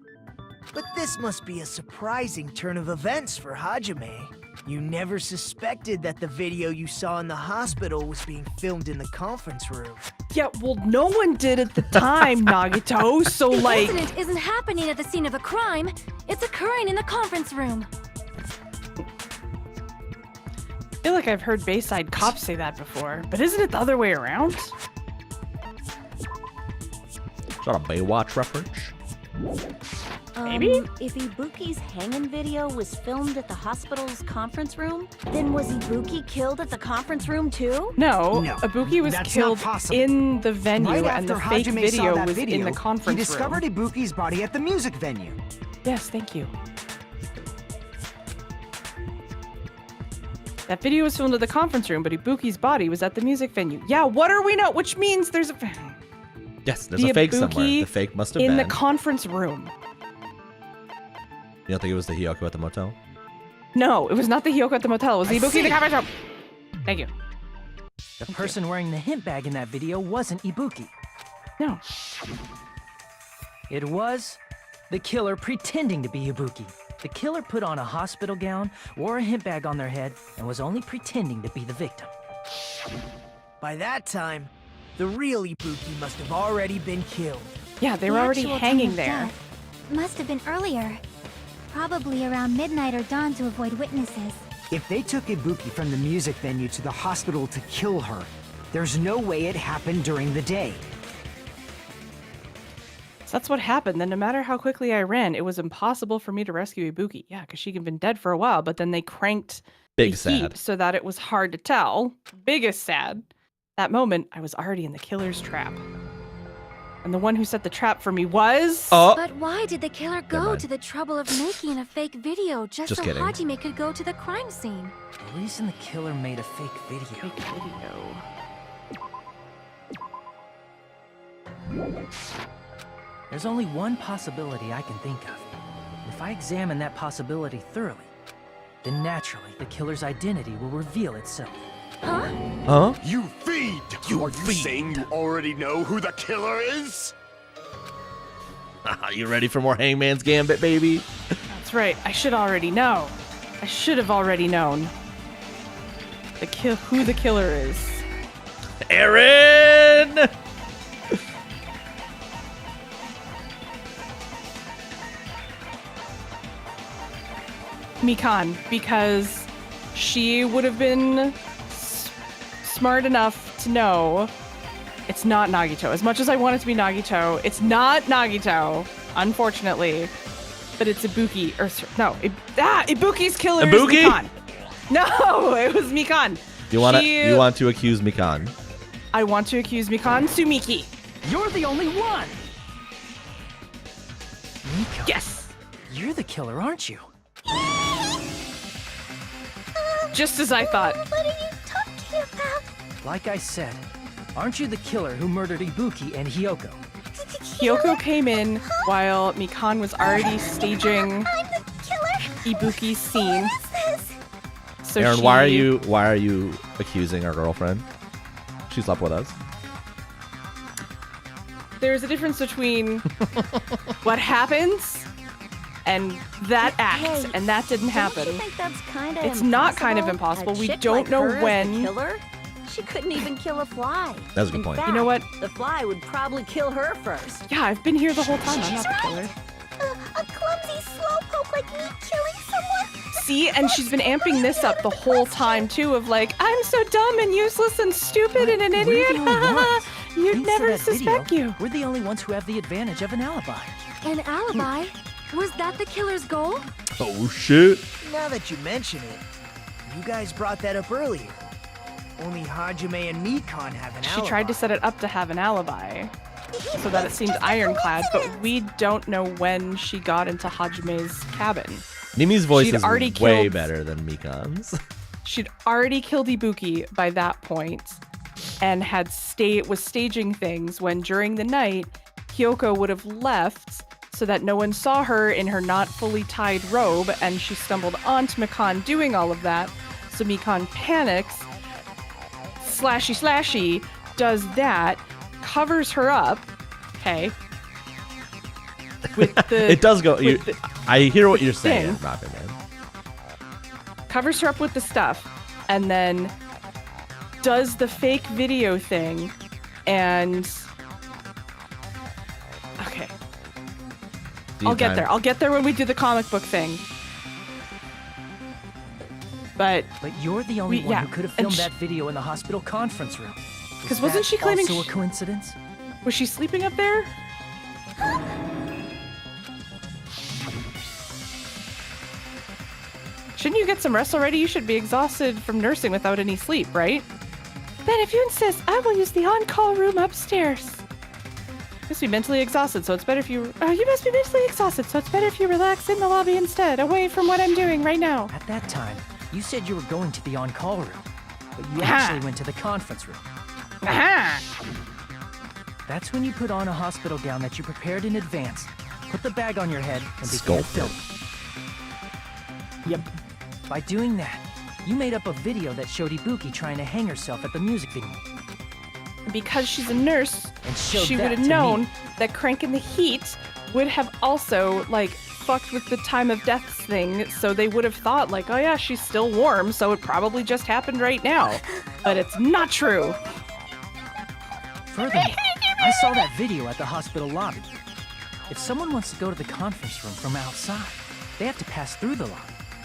But this must be a surprising turn of events for Hajime. You never suspected that the video you saw in the hospital was being filmed in the conference room. Yeah, well, no one did at the time, Nagito, so The like... incident isn't happening at the scene of a crime, it's occurring in the conference room. I feel like I've heard Bayside cops say that before, but isn't it the other way around? Is that a Baywatch reference? Maybe? If Ibuki's hanging video was filmed at the hospital's conference room, then was Ibuki killed at the conference room too? No, No, Ibuki was that's not killed possible. in the venue, Right and the after fake Hajime video saw that was video, in the conference he discovered room. Ibuki's body at the music venue. Yes, thank you. That video was filmed at the conference room, but Ibuki's body was at the music venue. Yeah, what are we know? Which means there's a... Yes, there's The a fake Ibuki somewhere. The fake must have in been. the conference room. You don't think it was the Hiyoko at the motel? No, it was not the Hiyoko at the motel. It was I Ibuki in the see. conference room. Thank you. The person wearing the hint bag in that video wasn't Ibuki. No. It was the killer pretending to be Ibuki. The killer put on a hospital gown, wore a hemp bag on their head, and was only pretending to be the victim. By that time, the real Ibuki must have already been killed. Yeah, they The were already actual time hanging of there. death must have been earlier. Probably around midnight or dawn to avoid witnesses. If they took Ibuki from the music venue to the hospital to kill her, there's no way it happened during the day. So that's what happened. Then no matter how quickly I ran, it was impossible for me to rescue Ibuki. Yeah, because she had been dead for a while, but then they cranked Big the sad. heat so that it was hard to tell. Biggest sad. That moment, I was already in the killer's trap. And the one who set the trap for me was... But why did the killer go mind. to the trouble of making a fake video just Just so kidding. Hajime could go to the crime scene? The reason the killer made a fake video. Fake video. There's only one possibility I can think of. If I examine that possibility thoroughly, then naturally the killer's identity will reveal itself. Huh? You feed! Are you saying you already know who the killer is? You ready for more Hangman's Gambit, baby? That's right. I should already know. I should have already known who the killer is. Aaron! Mikan, because she would have been smart enough to know it's not Nagito. As much as I want it to be Nagito, it's not Nagito, unfortunately. But it's Ibuki, Ibuki's killer Ibuki? is Mikan. No, it was Mikan. You want to accuse Mikan? I want to accuse Mikan Sumiki. You're the only one! Mika, Yes. you're the killer, aren't you? Just as I thought. What are you talking about? Like I said, aren't you the killer who murdered Ibuki and Hyoko? Hyoko came in while Mikan was already staging I'm the killer. Ibuki's scene. What is this? So Aaron, she, why are you accusing our girlfriend? She slept with us. There's a difference between what happens and that act, Hey, and that didn't happen. Don't you think that's kind of It's not kind of impossible. A We chick don't like know her is the when. killer? She couldn't even kill a fly. That's a good In point. fact, You know what? The fly would probably kill her first. Yeah, I've been here the whole time. I'm not the She's killer. A clumsy slowpoke like me killing someone? See, and she's been amping this up the whole time too. Of like, I'm so dumb and useless and stupid and an We're idiot. the only ones. You'd Thanks to never that suspect video, you. We're the only ones who have the advantage of an alibi. An alibi? Was that the killer's goal? Oh shit! Now that you mention it, you guys brought that up earlier. Only Hajime and Mikan have an She alibi. tried to set it up to have an alibi, so that it seemed ironclad. But we don't know when she got into Hajime's cabin. Mimi's voice She'd is already way killed- better than Mikan's. She'd already killed Ibuki by that point, and was staging things when during the night Hyoko would have left so that no one saw her in her not fully tied robe, and she stumbled onto Mikan doing all of that. So Mikan panics, slashy, does that, covers her up, okay? With the, It does go. with the- I hear what you're saying, thing. Robin, man. covers her up with the stuff, and then does the fake video thing, and okay, I'll get there. I'll get there when we do the comic book thing. But you're the only one yeah, who could have and filmed that video in the hospital conference room. because Is wasn't that she claiming also a coincidence? was she sleeping up there? Shouldn't you get some rest already? You should be exhausted from nursing without any sleep, right? Then if you insist, I will use the on-call room upstairs. You must be mentally exhausted, so it's better if you... you must be mentally exhausted, so it's better if you relax in the lobby instead, away from what I'm doing right now. At that time, you said you were going to the on-call room, but you Aha. actually went to the conference room. Aha! That's when you put on a hospital gown that you prepared in advance, put the bag on your head, and began Sculpted. filming. Yep. By doing that, you made up a video that showed Ibuki trying to hang herself at the music venue. Because she's a nurse, And showed she that would have to known me. that cranking the heat would have also, like, fucked with the time of deaths thing, so they would have thought, like, oh yeah, she's still warm, so it probably just happened right now. But it's not true. Furthermore, I saw that video at the hospital lobby. If someone wants to go to the conference room from outside, they have to pass through the lobby.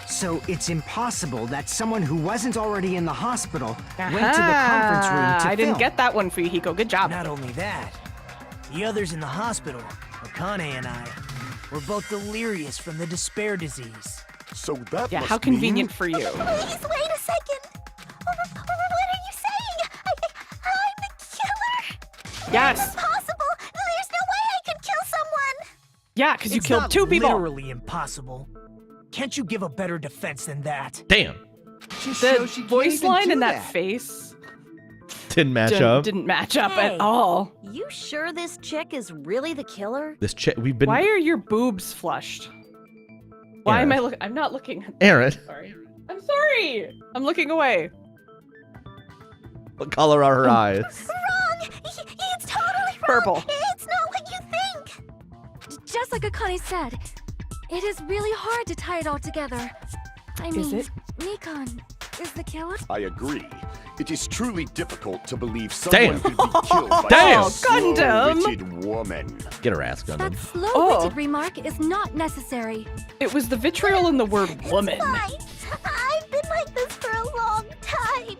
So it's impossible that someone who wasn't already in the hospital went to the conference room to I didn't film. get that one for you, Hiko. Good job. Not only that, the others in the hospital, Akane and I, were both delirious from the despair disease. So that Yeah, must how convenient for you. Please, wait a second. What are you saying? I'm the killer? Yes. It's impossible. There's no way I could kill someone. Yeah, because you It's killed not 2 people. literally impossible. Can't you give a better defense than that? Damn. Just The shows she can't voice even line do and that face Didn't match up. didn't match up Hey. at all. You sure this chick is really the killer? This chick, we've been. Why are your boobs flushed? Why am I looking? I'm not looking. Aaron, Sorry. I'm sorry. I'm looking away. what color are her eyes? Wrong. It's totally wrong. Purple. It's not what you think. Just like Akane said, it is really hard to tie it all together. I mean, Is it? Nikon is the killer? I agree. It is truly difficult to believe someone Damn. could be killed by Damn. a Gundam. slow-witted woman. Get her ass, Gundam. That slow-witted Oh. remark is not necessary. It was the vitriol in the word woman. Fine. I've been like this for a long time.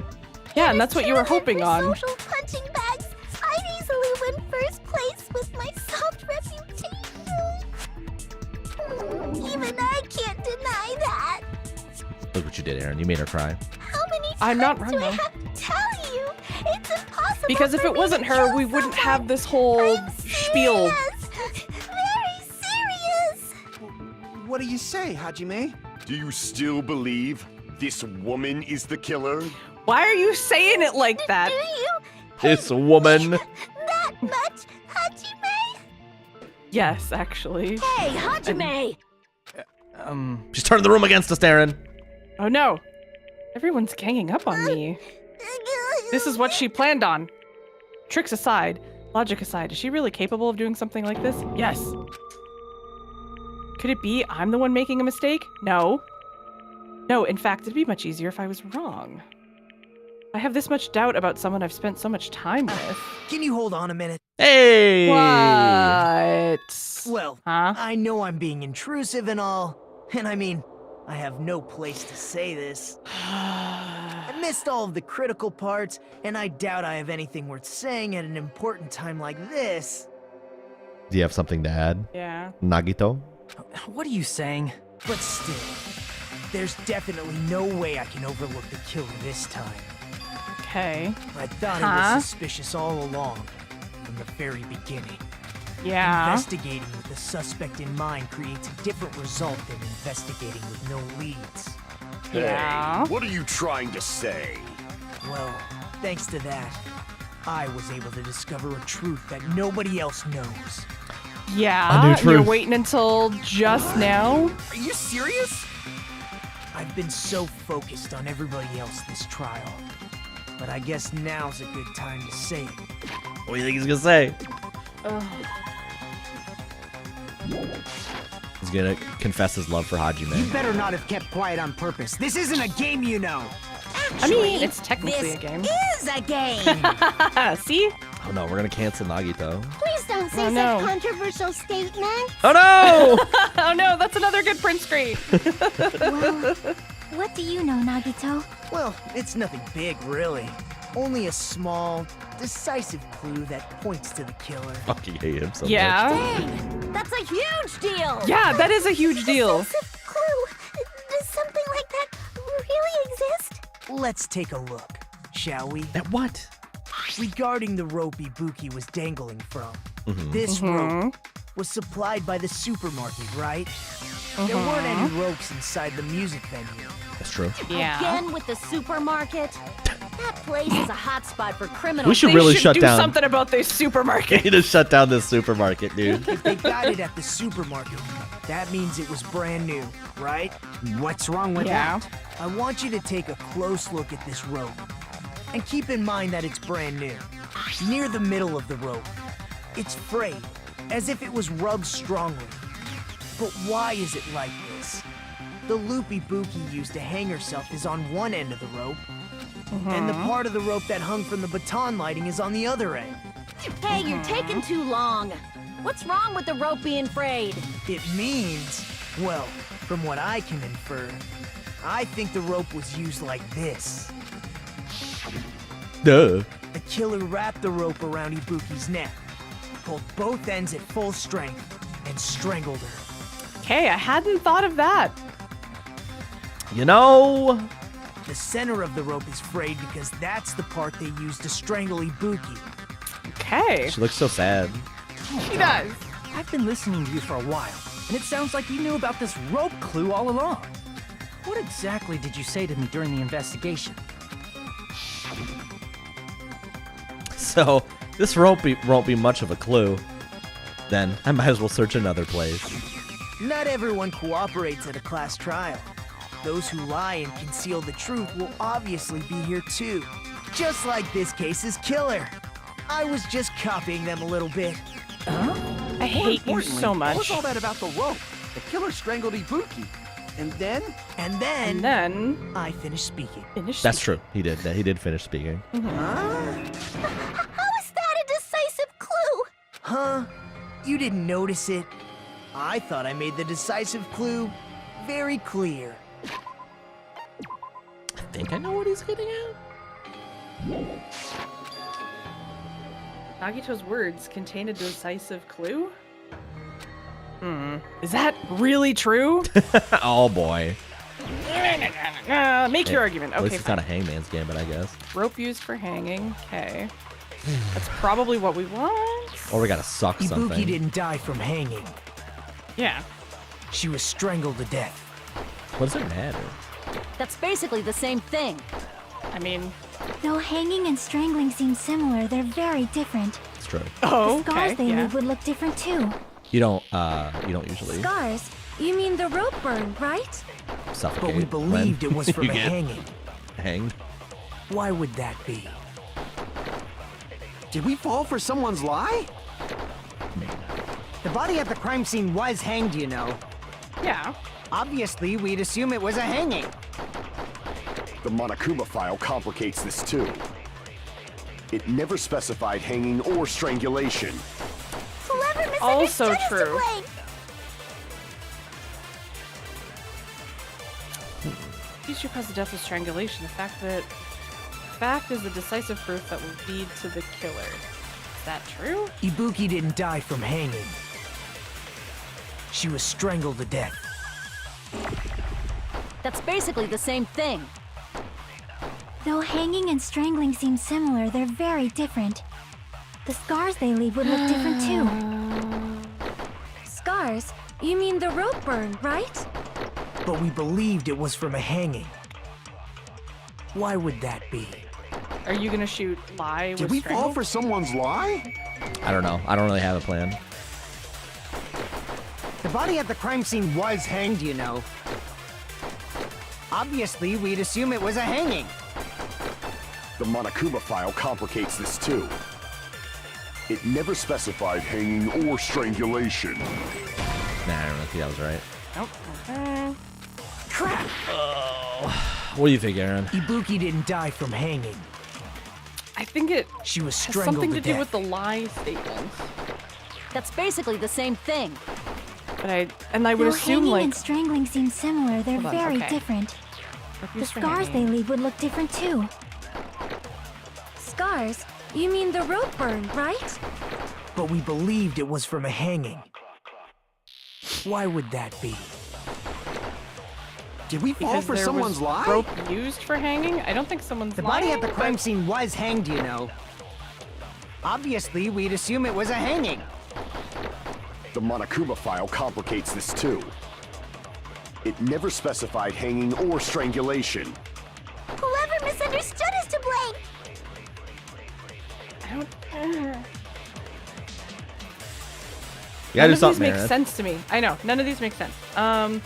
Yeah, and that's what you were If it wasn't hoping for on. Social punching bags, I'd easily win first place with my soft reputation. Even I can't deny that. Look what you did, Aaron. You made her cry. How many times I'm not do wrong, I though. have to tell you? It's impossible. Because if for it me wasn't to her, kill we wouldn't someone. have this whole I'm spiel. serious. Very serious. What do you say, Hajime? Do you still believe this woman is the killer? Why are you saying it like that? Do you This woman. that much, Hajime? Yes, actually. Hey, Hajime! She's turning the room against us, Aaron. Oh no. Everyone's ganging up on me. This is what she planned on. Tricks aside, logic aside, is she really capable of doing something like this? Yes. Could it be I'm the one making a mistake? No. No, in fact, it'd be much easier if I was wrong. I have this much doubt about someone I've spent so much time with. Can you hold on a minute? Hey! What? Well, Huh? I know I'm being intrusive and all, and I mean, I have no place to say this. I missed all of the critical parts, and I doubt I have anything worth saying at an important time like this. Do you have something to add, Yeah. Nagito? What are you saying? But still, there's definitely no way I can overlook the killer this time. Okay. I thought it Huh? was suspicious all along, from the very beginning. Yeah. Investigating with the suspect in mind creates a different result than investigating with no leads. Yeah. Hey, what are you trying to say? Well, thanks to that, I was able to discover a truth that nobody else knows. Yeah. A new You're truth. waiting until just now? Are you serious? I've been so focused on everybody else this trial, but I guess now's a good time to say it. What do you think he's gonna say? Ugh. He's gonna confess his love for You Hajime. better not have kept quiet on purpose. This isn't a game, you know. I mean, it's technically this a game. is a game. See? Oh no, we're gonna cancel Nagito. Please don't say Oh, no. such controversial statements. Oh no! Oh no, that's another good print screen. Well, what do you know, Nagito? Well, it's nothing big, really. Only a small, decisive clue that points to the killer. Fucking hate him so Yeah. Dang, that's a huge deal! Yeah, that is a huge deal. Decisive clue. Does something like that really exist? Let's take a look, shall we? At what? Regarding the rope Ibuki was dangling from, Mhm. this Mhm. rope was supplied by the supermarket, right? There weren't any ropes inside the music venue. That's true. Yeah. Again with the supermarket? That place is a hotspot for criminals. We should They really should shut do down. something about this We supermarket. need to shut down this supermarket, dude. If they got it at the supermarket, that means it was brand new, right? What's wrong with Yeah. that? I want you to take a close look at this rope. And keep in mind that it's brand new. Near the middle of the rope, it's frayed, as if it was rubbed strongly. But why is it like this? The loop Ibuki used to hang herself is on one end of the rope, and the part of the rope that hung from the baton lighting is on the other end. Hey, you're taking too long. What's wrong with the rope being frayed? It means, well, from what I can infer, I think the rope was used like this. Duh. The killer wrapped the rope around Ibuki's neck, pulled both ends at full strength, and strangled her. Okay, I hadn't thought of that. You know, The center of the rope is frayed because that's the part they used to strangle Ibuki. Okay. she looks so sad. She does. I've been listening to you for a while, and it sounds like you knew about this rope clue all along. What exactly did you say to me during the investigation? So this won't be much of a clue. Then I might as well search another place. Not everyone cooperates at a class trial. Those who lie and conceal the truth will obviously be here too. Just like this case's killer. I was just copying them a little bit. I hate you so What was all much. that about the rope? The killer strangled Ibuki. And then? And then, And then I finished speaking. That's true. He did. He did finish speaking. How is that a decisive clue? Huh? You didn't notice it? I thought I made the decisive clue very clear. I think I know what he's getting at. Nagito's words contain a decisive clue? Is that really true? Oh boy. Make your argument. At least Okay, it's not a hangman's game, but I guess. rope used for hanging. Okay. That's probably what we want. Or we gotta suck Ibuki something. didn't die from hanging. Yeah. She was strangled to death. What does it matter? That's basically the same thing. I mean, Though hanging and strangling seem similar, they're very different. It's true. oh, The scars okay, they yeah. leave would look different too. You don't usually Scars? You mean the rope burn, right? suffocate. But we believed when it was from you a get hanging. hanged. Why would that be? Did we fall for someone's lie? The body at the crime scene was hanged, you know. Yeah. Obviously, we'd assume it was a hanging. The Monokuma file complicates this too. It never specified hanging or strangulation. Whoever misunderstood Also is to true. blame. These should cause the death of strangulation. The fact is the decisive proof that will lead to the killer. Is that true? Ibuki didn't die from hanging. She was strangled to death. That's basically the same thing. Though hanging and strangling seem similar, they're very different. The scars they leave would look different too. Scars? You mean the rope burn, right? But we believed it was from a hanging. Why would that be? Are you gonna shoot lie Did with we strangle? fall for someone's lie? I don't know. I don't really have a plan. The body at the crime scene was hanged, you know. Obviously, we'd assume it was a hanging. The Monokuma file complicates this too. It never specified hanging or strangulation. Nah, I don't think that was right. Nope. Crap! What do you think, Aaron? Ibuki didn't die from hanging. I think it She was has strangled something to to do death. with the lie statement. That's basically the same thing. But I would Though assume hanging like and strangling seem similar, they're Hold on, very okay. different. rope The used for scars they hanging. leave would look different too. Scars? You mean the rope burn, right? But we believed it was from a hanging. Why would that be? Did we fall Because for there someone's was lie? rope used for hanging? I don't think someone's The body lying, at the crime but- scene was hanged, you know. Obviously, we'd assume it was a hanging. The Monokuma file complicates this too. It never specified hanging or strangulation. Whoever misunderstood is to blame. I don't. You None gotta do of something, these make Aaron. sense to me. I know. None of these make sense. I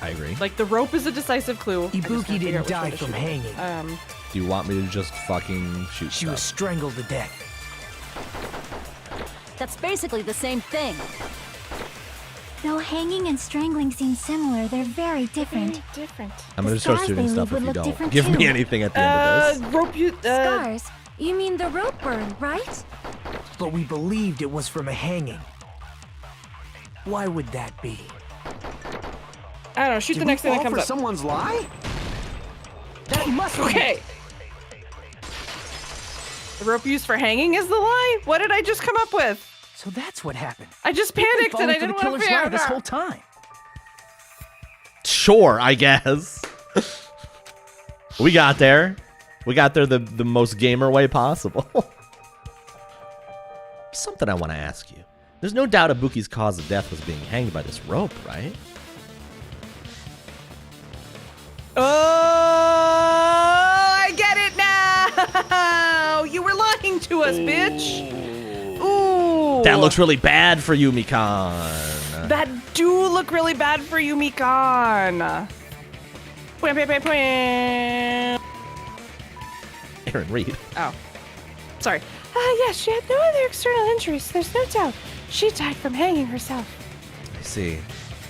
agree. Like the rope is a decisive clue. I just Ibuki gotta figure out didn't which die one to from shoot. hanging. Do you want me to just fucking shoot She stuff? was strangled to death. That's basically the same thing. Though hanging and strangling seem similar, they're very different. I'm gonna start scars shooting they stuff leave if would you look don't different give me too. anything at the end of this. Scars? You mean the rope burn, right? But we believed it was from a hanging. Why would that be? I don't know. Shoot Did the we next thing that fall comes for up. someone's lie? That must be. Okay. The rope used for hanging is the lie? What did I just come up with? So that's what happened. I just You've been panicked and falling I for didn't the want to killer's lie figure this it whole out. time. Sure, I guess. We got there. We got there the most gamer way possible. Something I want to ask you. There's no doubt Ibuki's cause of death was being hanged by this rope, right? Oh, I get it now! You were lying to us, bitch! Ooh! That looks really bad for you, Mikan. That do look really bad for you, Mikan. Wham, wham, wham, wham. Aaron, read. Oh. Sorry. Yes, she had no other external injuries. There's no doubt. She died from hanging herself. I see.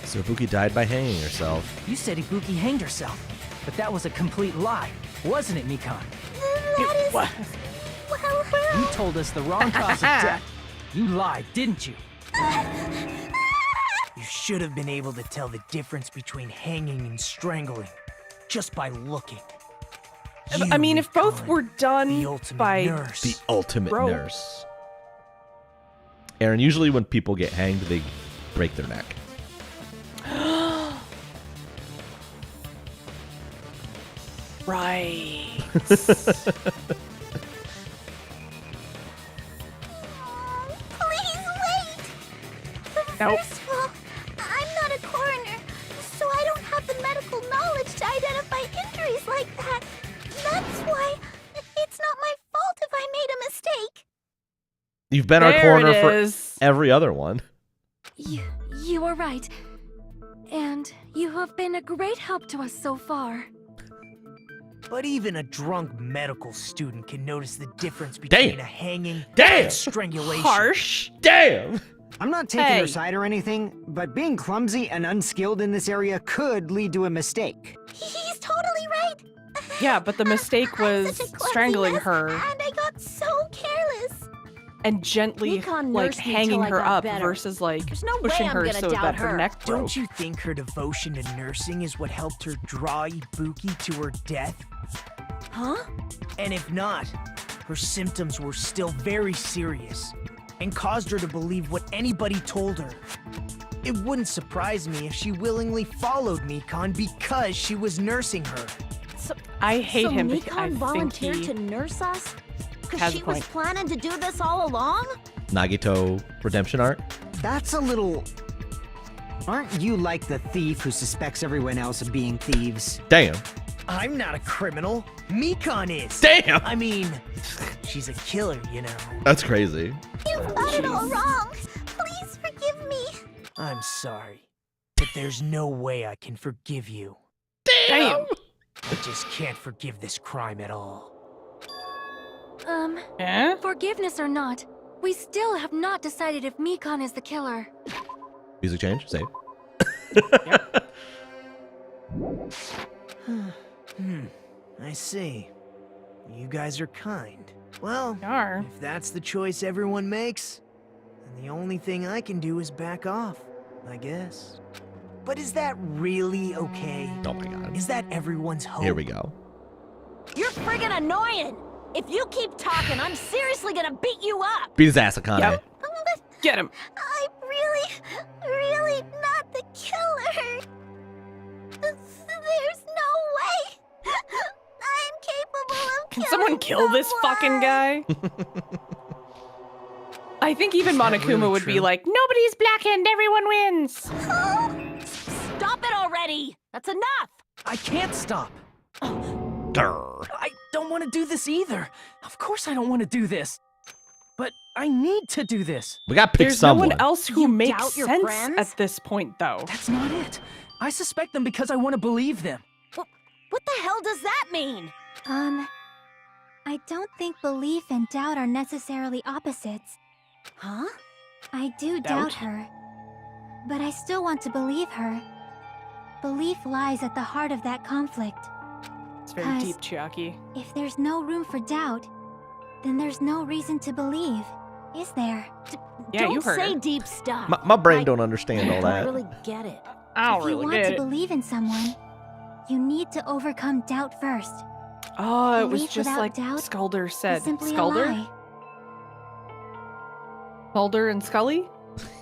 So Ibuki died by hanging herself. You said Ibuki hanged herself, but that was a complete lie, wasn't it, Mikan? It was. Well, You told us the wrong cause of death. You lied, didn't you? You should have been able to tell the difference between hanging and strangling just by looking. I mean, if both Mikan, were the done ultimate by nurse. The ultimate rope. nurse. Aaron, usually when people get hanged, they break their neck. Right. please wait. Nope. First of all, I'm not a coroner, so I don't have the medical knowledge to identify injuries like that. That's why it's not my fault if I made a mistake. You've been our There coroner it for is. every other one. You are right. And you have been a great help to us so far. But even a drunk medical student can notice the difference between Damn. a hanging Damn. and strangulation. Harsh. Damn! I'm not taking Hey. her side or anything, but being clumsy and unskilled in this area could lead to a mistake. He's totally right. Yeah, but the mistake I'm was such a clumsy strangling mess, her and I got so careless. and gently Mikan like nursed me hanging till I her got up better. versus like There's no way pushing I'm her gonna so doubt that her her. neck broke. Don't you think her devotion to nursing is what helped her draw Ibuki to her death? Huh? And if not, her symptoms were still very serious and caused her to believe what anybody told her. It wouldn't surprise me if she willingly followed Mikan because she was nursing her. So, I hate so him Mikan because I think volunteered he to nurse us? Because has a she was point. planning to do this all along? Nagito redemption arc. That's a little... Aren't you like the thief who suspects everyone else of being thieves? Damn. I'm not a criminal. Mikan is. Damn. I mean, she's a killer, you know. That's crazy. You've got it all wrong. Please forgive me. I'm sorry, but there's no way I can forgive you. Damn. I just can't forgive this crime at all. Eh? Forgiveness or not, we still have not decided if Mikan is the killer. Music change. Save. I see. You guys are kind. Well, Are. if that's the choice everyone makes, then the only thing I can do is back off, I guess. But is that really okay? Oh my god. Is that everyone's hope? Here we go. You're friggin' annoying! If you keep talking, I'm seriously gonna beat you up! Beat his ass, Akane. Yep. Get him. I'm really not the killer. There's no way. I'm capable of Can killing someone kill this fucking guy? I think even Is that Monokuma really would be true? like, nobody's black and everyone wins. Stop it already! That's enough! I can't stop. Grr. I don't want to do this either. Of course I don't want to do this. But I need to do this. We got to pick There's someone. no one else who You makes doubt your sense friends? at this point, though. That's not it. I suspect them because I want to believe them. What the hell does that mean? I don't think belief and doubt are necessarily opposites. Huh? I do doubt her. But I still want to believe her. Belief lies at the heart of that conflict. It's very deep, Chiaki. If there's no room for doubt, then there's no reason to believe, is there? Yeah, you heard say her. deep stuff. My brain don't understand all I that. don't really get it. I don't If you really want get to it. believe in someone, you need to overcome doubt first. Oh, it was Belief just without like doubt Skulder is said. simply a Skulder? lie. Skulder and Scully?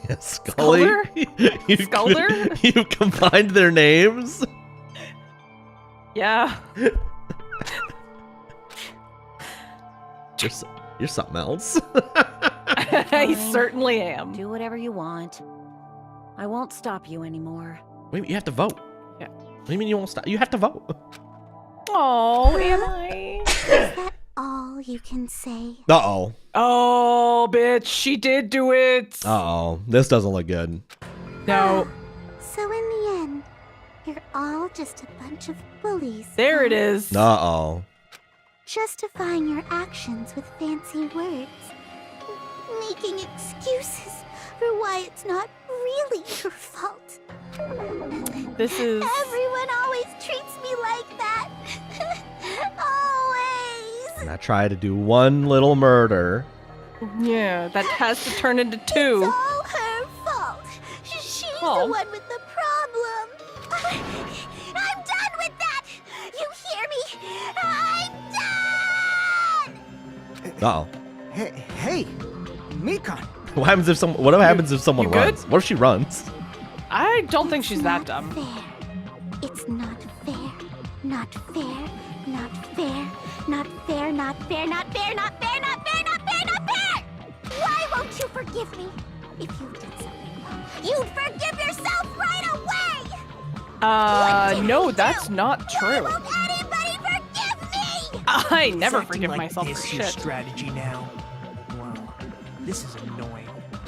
Yeah, Scully. you, Skulder? You combined their names. Yeah. You're something else. I Fine. certainly am. Do whatever you want. I won't stop you anymore. Wait, you have to vote. Yeah. What do you mean you won't stop? You have to vote. Oh, am I? Is that all you can say? Uh-oh. Oh, bitch, she did do it. Uh-oh. This doesn't look good. No. So in the end, you're all just a bunch of bullies. There it is. Uh-oh. Justifying your actions with fancy words. Making excuses for why it's not really your fault. This is... Everyone always treats me like that. Always. And I try to do one little murder. Yeah, that has to turn into It's two. all her fault. She's Oh. the one with the problem. I'm done with that. You hear me? I'm done. Uh-oh. Hey, Mikan. What happens if someone you good? runs? What if she runs? I don't think she's that dumb. Fair. It's not fair. Not fair. Not fair. Not fair. Not fair. Not fair. Not fair. Not fair. Not fair. Not fair. Why won't you forgive me? If you did something wrong, you'd forgive yourself right away. No, that's not true. Why won't anybody forgive me? I never Is acting forgive like myself this for your shit. strategy now? Wow, this is annoying.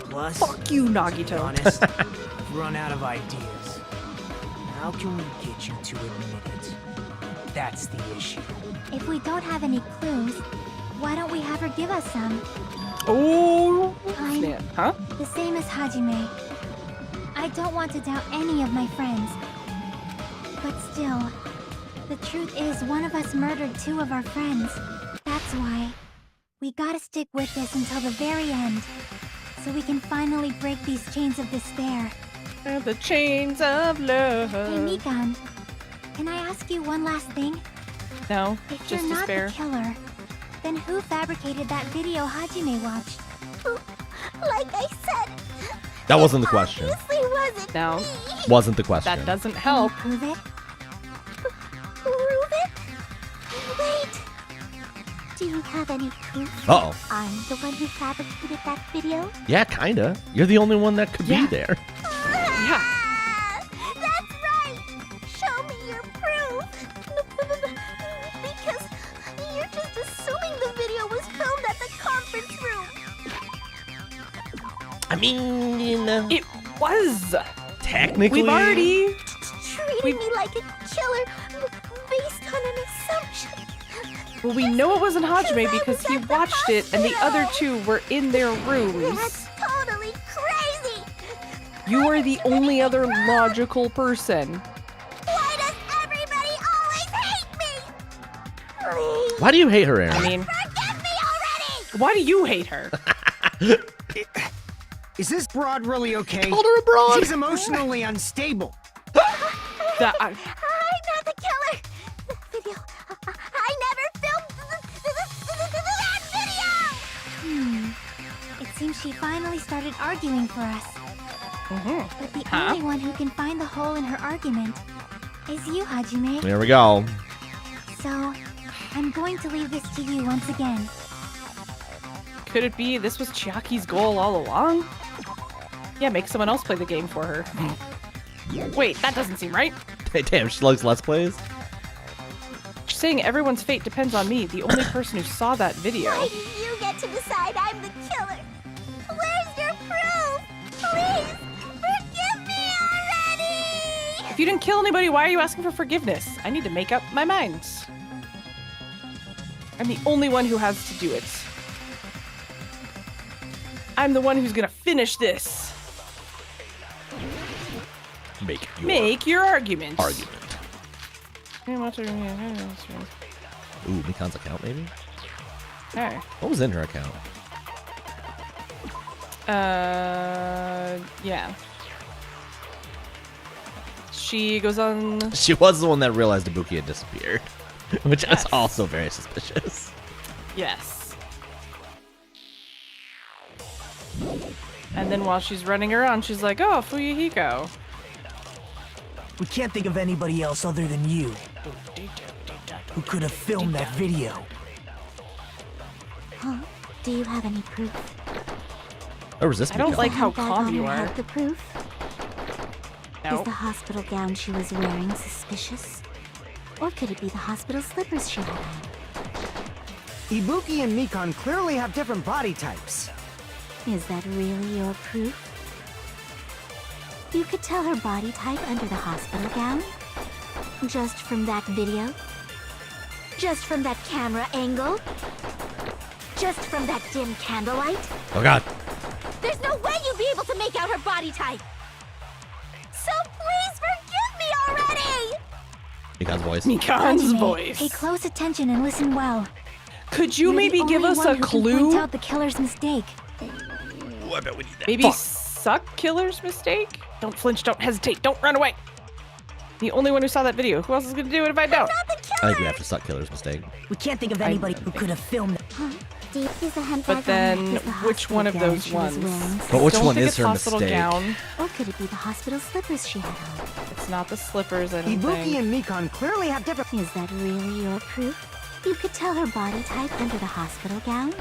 Plus, Fuck you, to be Nagito. honest, I've run out of ideas. How can we get you to admit it? That's the issue. If we don't have any clues, why don't we have her give us some? Oh, I'm snap. Huh? the same as Hajime. I don't want to doubt any of my friends. But still, the truth is one of us murdered two of our friends. That's why we gotta stick with this until the very end, so we can finally break these chains of despair. The chains of love. Hey, Mikan, can I ask you one last thing? No, If just you're not despair. the killer, then who fabricated that video Hajime watched? Like I said, That wasn't the question. obviously wasn't No, me. Wasn't the question. that doesn't Can help. you prove it? Prove it? Wait. Do you have any proof? Uh-oh. I'm the one who fabricated that video? Yeah, kinda. You're the only one that could Yeah. be there. Yeah. That's right! Show me your proof! Because you're just assuming the video was filmed at the conference room! I mean, It was. technically. We've already. Treating me like a killer based on an assumption. Well, we know it wasn't Hajime because he watched it and the other two were in their rooms. That's totally crazy! You are the only other logical person. Why does everybody always hate me? Please, Why do you hate her, Aaron? I mean, forgive me already! why do you hate her? Is this broad really okay? Called her a broad. She's emotionally unstable. That, I'm not the killer! The video... I never filmed that video! It seems she finally started arguing for us. But the Huh? only one who can find the hole in her argument is you, Hajime. There we go. So, I'm going to leave this to you once again. Could it be this was Chiaki's goal all along? Yeah, make someone else play the game for her. Wait, that doesn't seem right. Hey, damn, she likes Let's Plays. She's saying everyone's fate depends on me, the only person who saw that video. Why do you get to decide I'm the killer? Where's your proof? Please, forgive me already! If you didn't kill anybody, why are you asking for forgiveness? I need to make up my mind. I'm the only one who has to do it. I'm the one who's gonna finish this. Make your argument. Ooh, Mikan's account, maybe? Hey. What was in her account? Yeah. She goes on. She was the one that realized Ibuki had disappeared, which is also very suspicious. Yes. And then while she's running around, she's like, "Oh, Fuyuhiko." We can't think of anybody else other than you who could have filmed that video. Huh? Do you have any proof? Oh, resist I don't Mikon. like how That calm on you her are. head the proof? No. Is the hospital gown she was wearing suspicious? Or could it be the hospital slippers she had on? Ibuki and Mikon clearly have different body types. Is that really your proof? You could tell her body type under the hospital gown? Just from that video? Just from that camera angle? Just from that dim candlelight? Oh god. There's no way you'd be able to make out her body type! So please forgive me already! Mikan's voice. Mikan's Hajime, voice. Pay close attention and listen well. Could you You're maybe the give only us one a who can clue? point out the killer's mistake. Ooh, I bet we need that. Maybe suck killer's mistake? Don't flinch, don't hesitate, don't run away. The only one who saw that video. Who else is gonna do it if I don't? I think we have to suck Killer's mistake. We can't think of anybody who could have filmed that. Huh? Deep is the handbag But on then, neck is the which one of hospital those gown she was ones? wearing. But which Don't one think is it's her hospital mistake? gown. Or could it be the hospital slippers she had on? It's not the slippers, I don't Ibuki think. and Mikon clearly have different. Is that really your proof? You could tell her body type under the hospital gown?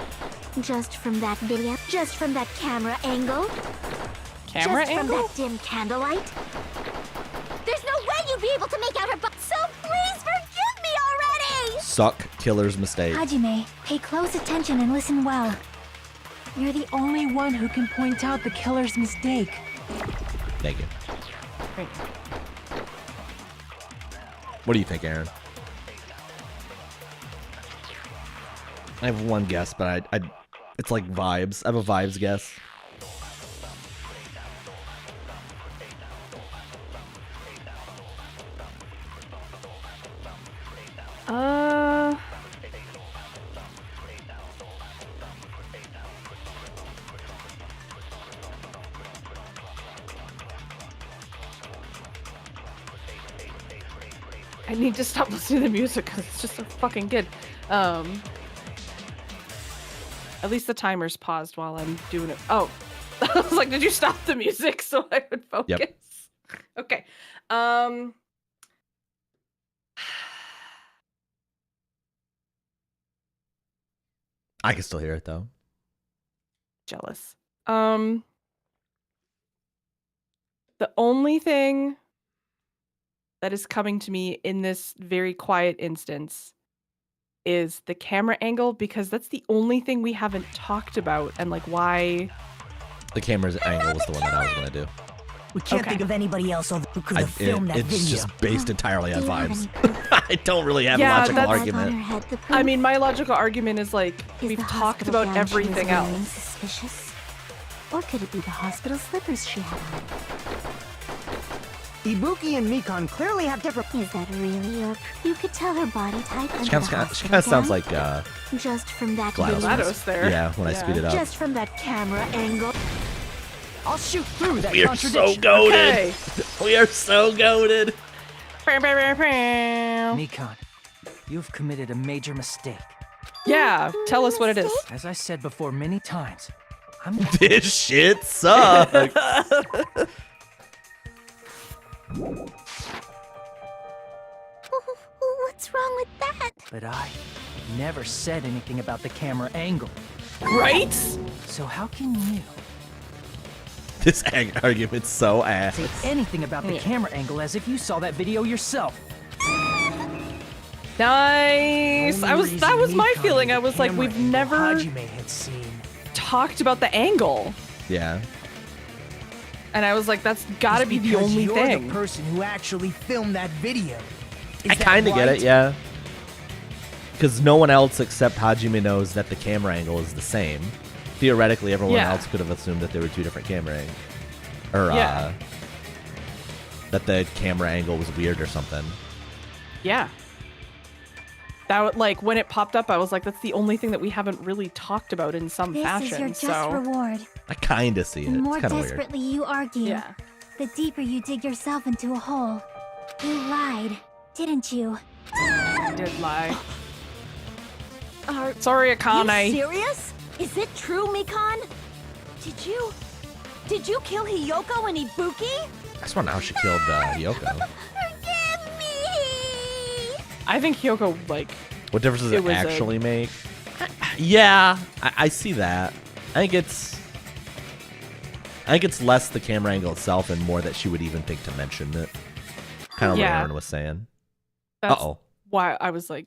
Just from that video? Just from that camera angle? Camera Just angle? from that dim candlelight? There's no way you'd be able to make out her butt. So please forgive me already! Suck Killer's mistake. Hajime, pay close attention and listen well. You're the only one who can point out the killer's mistake. Thank you. Great. What do you think, Aaron? I have one guess, but I it's like vibes. I have a vibes guess. I need to stop listening to the music because it's just so fucking good. At least the timer's paused while I'm doing it. Oh, I was like, did you stop the music so I would focus? Yep. Okay. I can still hear it though. Jealous. The only thing that is coming to me in this very quiet instance is the camera angle, because that's the only thing we haven't talked about, and like why The camera's angle was the one that I was gonna do. We can't think of anybody else who could have filmed that It's video. just based entirely on vibes. I don't really have a Yeah, logical that's- argument. I mean, my logical argument is like Is we've the talked hospital about gown she was everything wearing else. suspicious? Or could it be the hospital slippers she had on? Ibuki and Mikon clearly have different. Is that really your? You could tell her body type under She the kind hospital of sounds gown? like Just from that GLaDOS. video. GLaDOS there. Yeah, when I speed it up. Just from that camera angle. I'll shoot through that We are so contradiction. goated. Okay. We are so goated. Nikon, you've committed a major mistake. Yeah, tell us what it is. As I said before many times, I'm This shit sucks. What's wrong with that? But I never said anything about the camera angle. Right? So how can you This argument's so ass. say anything about the camera angle as if you saw that video yourself? Nice. That was my feeling. I was like, we've never Hajime had seen. talked about the angle. Yeah. And I was like, that's gotta It's be the because only you're thing. the person who actually filmed that video. Is I that kind of get right? it, yeah. Because no one else except Hajime knows that the camera angle is the same. theoretically, everyone Yeah. else could have assumed that there were two different camera angles. Or, Yeah. that the camera angle was weird or something. Yeah. That like when it popped up, I was like, that's the only thing that we haven't really talked about in some This fashion. is your just so reward. I kind of see The it. more It's kind of weird. desperately you argue, Yeah. the deeper you dig yourself into a hole. You lied, didn't you? I did lie. Are Sorry, you Akane. serious? Is it true, Mikan? Did you kill Hiyoko and Ibuki? I just want to know how she killed Yoko. I think Hyoko, like... What difference does It it was actually make? Yeah, I see that. I think it's less the camera angle itself and more that she would even think to mention it. Kind of what Yeah. Aaron was saying. That's Uh-oh. why I was like,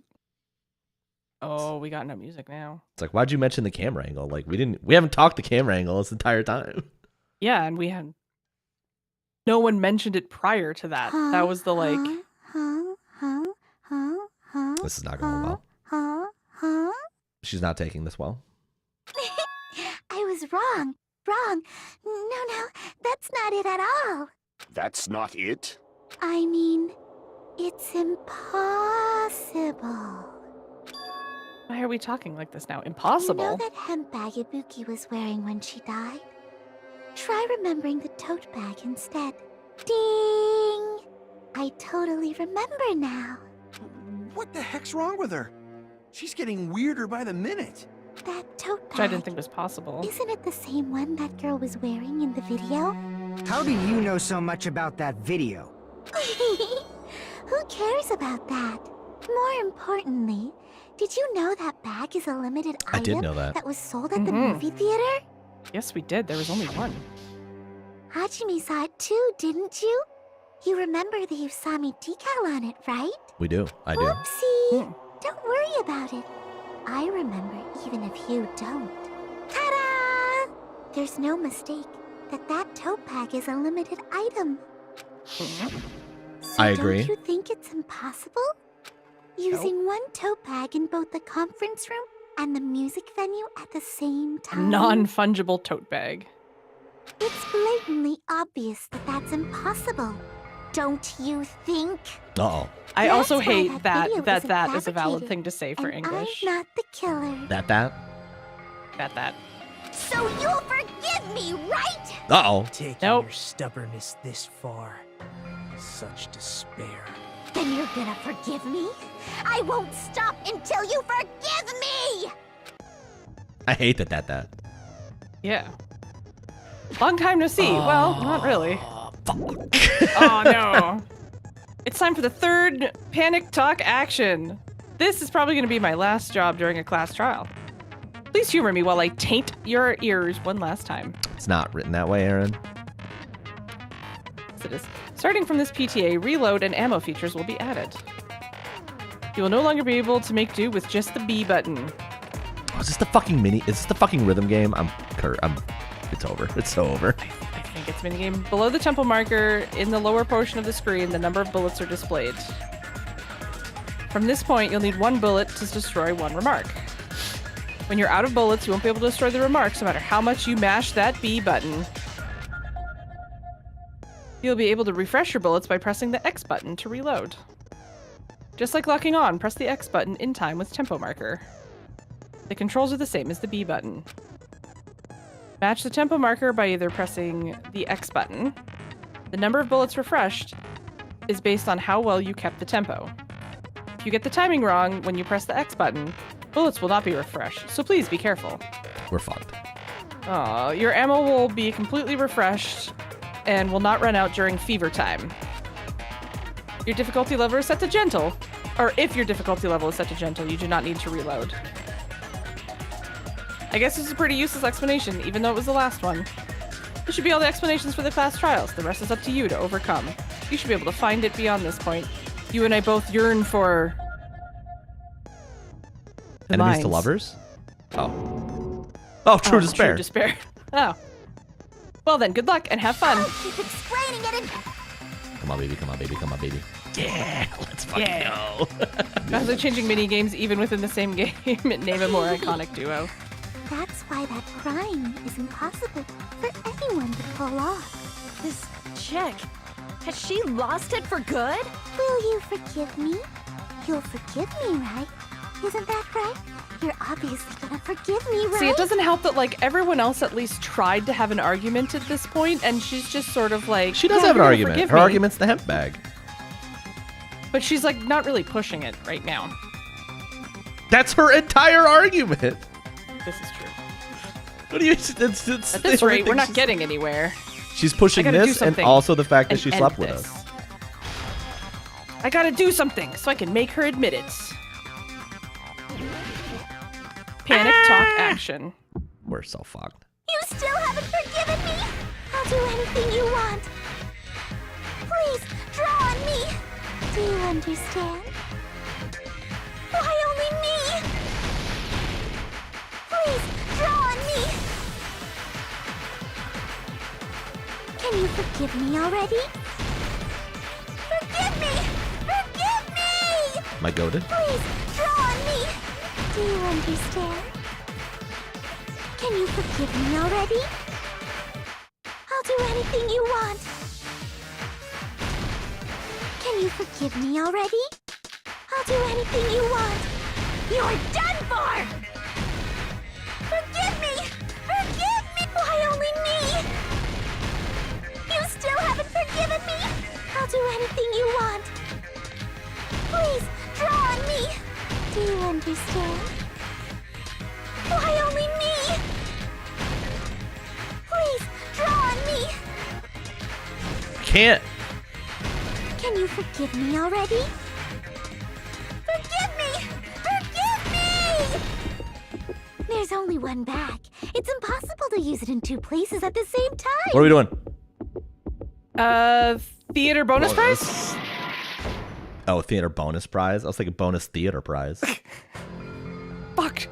oh, we got no music now. It's like, why'd you mention the camera angle? Like, we haven't talked the camera angle this entire time. Yeah, and we had... No one mentioned it prior to that. That was the, like... This is not going well. She's not taking this well. I was wrong. Wrong. No, that's not it at all. That's not it? I mean, it's impossible. Why are we talking like this now? Impossible. You know that hemp bag Ibuki was wearing when she died? Try remembering the tote bag instead. Ding! I totally remember now. What the heck's wrong with her? She's getting weirder by the minute. That tote Which I bag. didn't think was possible. Isn't it the same one that girl was wearing in the video? How do you know so much about that video? Who cares about that? More importantly, did you know that bag is a limited I item did know that. was sold at the Mhm. movie theater? Yes, we did. There was only one. Hajime saw it too, didn't you? You remember the Usami decal on it, right? We do. I do. Oopsie! Don't worry about it. I remember even if you don't. Ta-da! There's no mistake that tote bag is a limited item. So I agree. Don't you think it's impossible? Using one tote bag in both the conference room and the music venue at the same time? Non-fungible tote bag. It's blatantly obvious that that's impossible. Don't you think? Uh-oh. I That's also why hate that video that was that is a valid fabricated, thing to say for and English. I'm not the killer. That? That. So you'll forgive me, right? Uh-oh. Taking Nope. your stubbornness this far. Such despair. Then you're gonna forgive me? I won't stop until you forgive me! I hate that. Yeah. Long time no see. Well, not really. Oh no. It's time for the third panic talk action. This is probably going to be my last job during a class trial. Please humor me while I taint your ears one last time. It's not written that way, Aaron. Yes, it is. Starting from this PTA, reload and ammo features will be added. You will no longer be able to make do with just the B button. Oh, is this the fucking Is this the fucking rhythm game? It's over. It's so over. I think it's minigame. Below the tempo marker, in the lower portion of the screen, the number of bullets are displayed. From this point, you'll need one bullet to destroy one remark. When you're out of bullets, you won't be able to destroy the remarks no matter how much you mash that B button. You'll be able to refresh your bullets by pressing the X button to reload. Just like locking on, press the X button in time with tempo marker. The controls are the same as the B button. Match the tempo marker by either pressing the X button. The number of bullets refreshed is based on how well you kept the tempo. If you get the timing wrong when you press the X button, bullets will not be refreshed, so please be careful. We're fucked. Your ammo will be completely refreshed and will not run out during fever time. Your difficulty level is set to gentle, or if your difficulty level is set to gentle, you do not need to reload. I guess this is a pretty useless explanation, even though it was the last one. This should be all the explanations for the class trials. The rest is up to you to overcome. You should be able to find it beyond this point. You and I both yearn for... Enemies to lovers? Oh. Oh, true despair. True despair. Oh. Well then, good luck and have fun. I'll keep explaining it and... Come on, baby. Come on, baby. Come on, baby. Yeah, let's fucking go. Guys are changing mini games even within the same game. Name a more iconic duo. That's why that crime is impossible for anyone to pull off. This chick, has she lost it for good? Will you forgive me? You'll forgive me, right? Isn't that right? You're obviously gonna forgive me, right? See, it doesn't help that like everyone else at least tried to have an argument at this point, and she's just sort of like She does "Yeah, have an you're gonna argument. forgive Her me." argument's the hemp bag. But she's like not really pushing it right now. That's her entire argument. This is true. What do you? It's At this rate, we're not she's- getting anywhere. She's pushing I gotta do this, and something also the fact that and she end slept with this. us. I gotta do something so I can make her admit it. Panic talk action. We're so fucked. You still haven't forgiven me? I'll do anything you want. Please, draw on me. Do you understand? Why only me? Please, draw on me. Can you forgive me already? Forgive me! Forgive me! Am I goaded? Please, draw on me. Do you understand? Can you forgive me already? I'll do anything you want. Can you forgive me already? I'll do anything you want. You're done for! Forgive me! Forgive me! Why only me? You still haven't forgiven me? I'll do anything you want. Please, draw on me. Do you understand? Why only me? Please, draw on me. Can't. Can you forgive me already? Forgive me! Forgive me! There's only one bag. It's impossible to use it in two places at the same time. What are we doing? Theater bonus prize? Oh, theater bonus prize. I was thinking bonus theater prize. Fuck.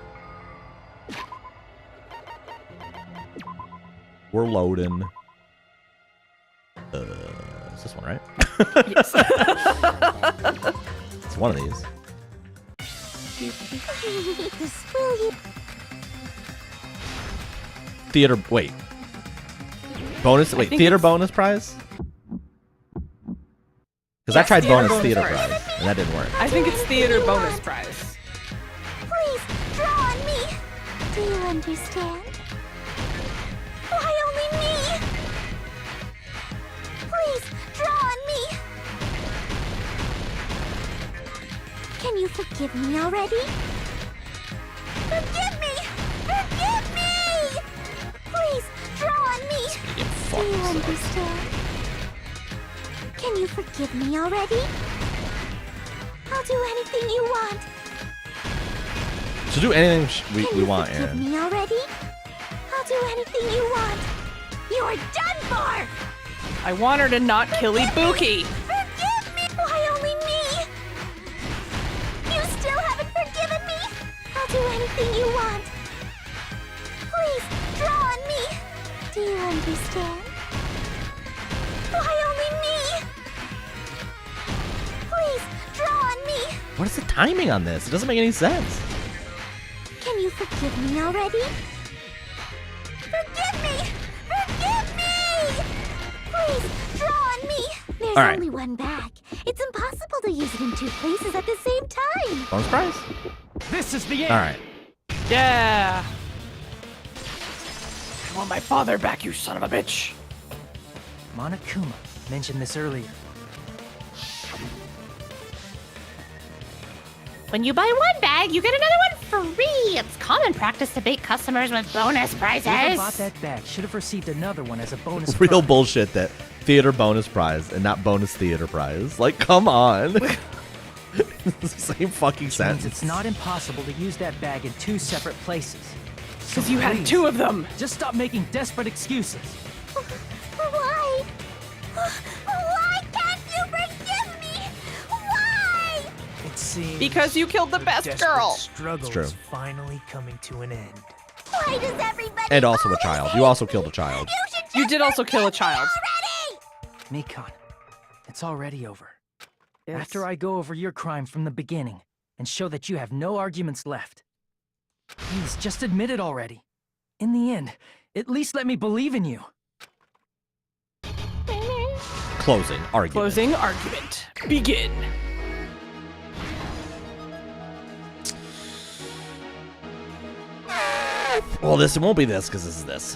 We're loading. Is this one right? Yes. It's one of these. This will you? Theater. Wait. Bonus. Wait. think Theater it's- bonus prize. Because I Yes, tried theater bonus bonus theater prize. prize, and that didn't work. I think it's theater bonus prize. Please, draw on me. Do you understand? Why only me? Please, draw on me. Can you forgive me already? Forgive me! Forgive me! Please, draw on me. Do you understand? Can you forgive me already? I'll do anything you want. So do anything Can we you want, forgive Aaron. me already? I'll do anything you want. You're done for! I want her to not kill Ibuki. Forgive me! Why only me? You still haven't forgiven me? I'll do anything you want. Please, draw on me. Do you understand? Why only me? Please, draw on me. What is the timing on this? It doesn't make any sense. Can you forgive me already? Forgive me! Forgive me! Please, draw on me. There's All right. only one bag. It's impossible to use it in two places at the same time. Bonus prize? This is the end. All right. Yeah. I want my father back, you son of a bitch. Monokuma mentioned this earlier. When you buy one bag, you get another one free. It's common practice to bait customers with bonus prizes. Whoever bought that bag should have received another one as a bonus Real prize. bullshit that theater bonus prize and not bonus theater prize. Like, come on. It's the same fucking Which means sentence. it's not impossible to use that bag in two separate places. So 'Cause you had please, two of them. Just stop making desperate excuses. Why? Why can't you forgive me? Why? It seems Because you killed the best desperate girl. struggle It's true. is finally coming to an end. Why does everybody And also a always child. hate You also me? killed a child. You should just You did also kill a forgive me child. already! Mikon, it's already over. Yes. After I go over your crime from the beginning and show that you have no arguments left, Please, just admit it already. In the end, at least let me believe in you. Closing argument. Closing argument. Begin. Well, this won't be this because this is this.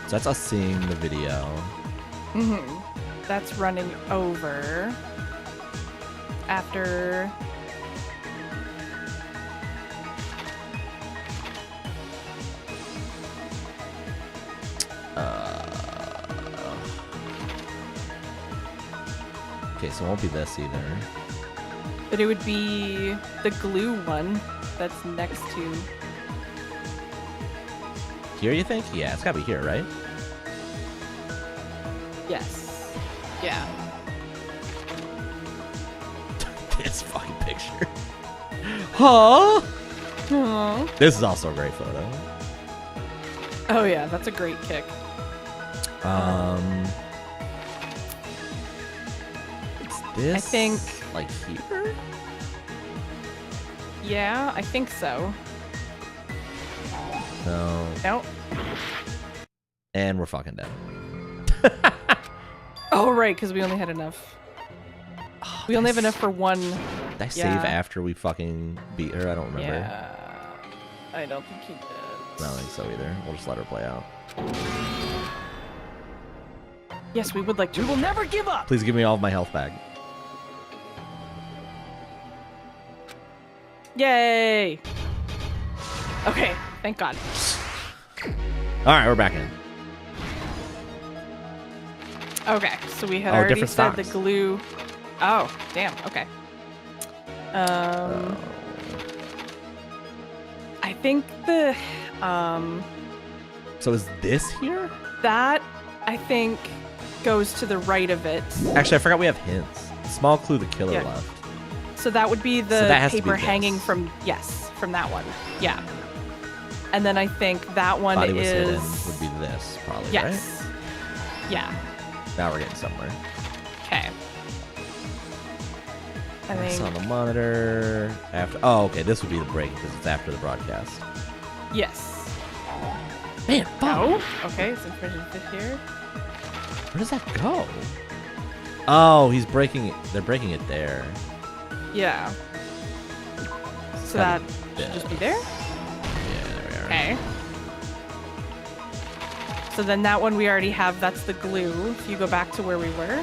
So that's us seeing the video. That's running over after. Okay, so it won't be this either. But it would be the glue one that's next to. Here, you think? Yeah, it's gotta be here, right? Yes. Yeah. This fucking picture. Huh? Aw. This is also a great photo. Oh yeah, that's a great kick. Is this I think. like here? Yeah, I think so. No. Nope. And we're fucking dead. Oh right, because we only had enough. We only have enough for one. Did I save after we fucking beat her? I don't remember. Yeah. I don't think he did. I don't think so either. We'll just let her play out. Yes, we would like to. We will never give up. Please give me all of my health back. Yay! Okay, thank God. Alright, we're back in. Okay, so we had Oh, already different said the stocks. glue. Oh, damn. Okay. I think the So is this here? that I think goes to the right of it. Actually, I forgot we have hints. Small clue the killer Yeah. left. So that would be the that has to be paper this. hanging from from that one. Yeah. And then I think that one Body was hidden is would be this, probably, yes. Yeah. right? Now we're getting somewhere. Okay. I It's on think the monitor. After. Oh, okay. This would be the break because it's after the broadcast. yes. Man, No. Okay, so information fit here. Where does that go? Oh, he's breaking it. They're breaking it there. Yeah. So Gotta that be should just this. be there. Yeah, there we are. Okay. So then that one we already have. That's the glue. If you go back to where we were.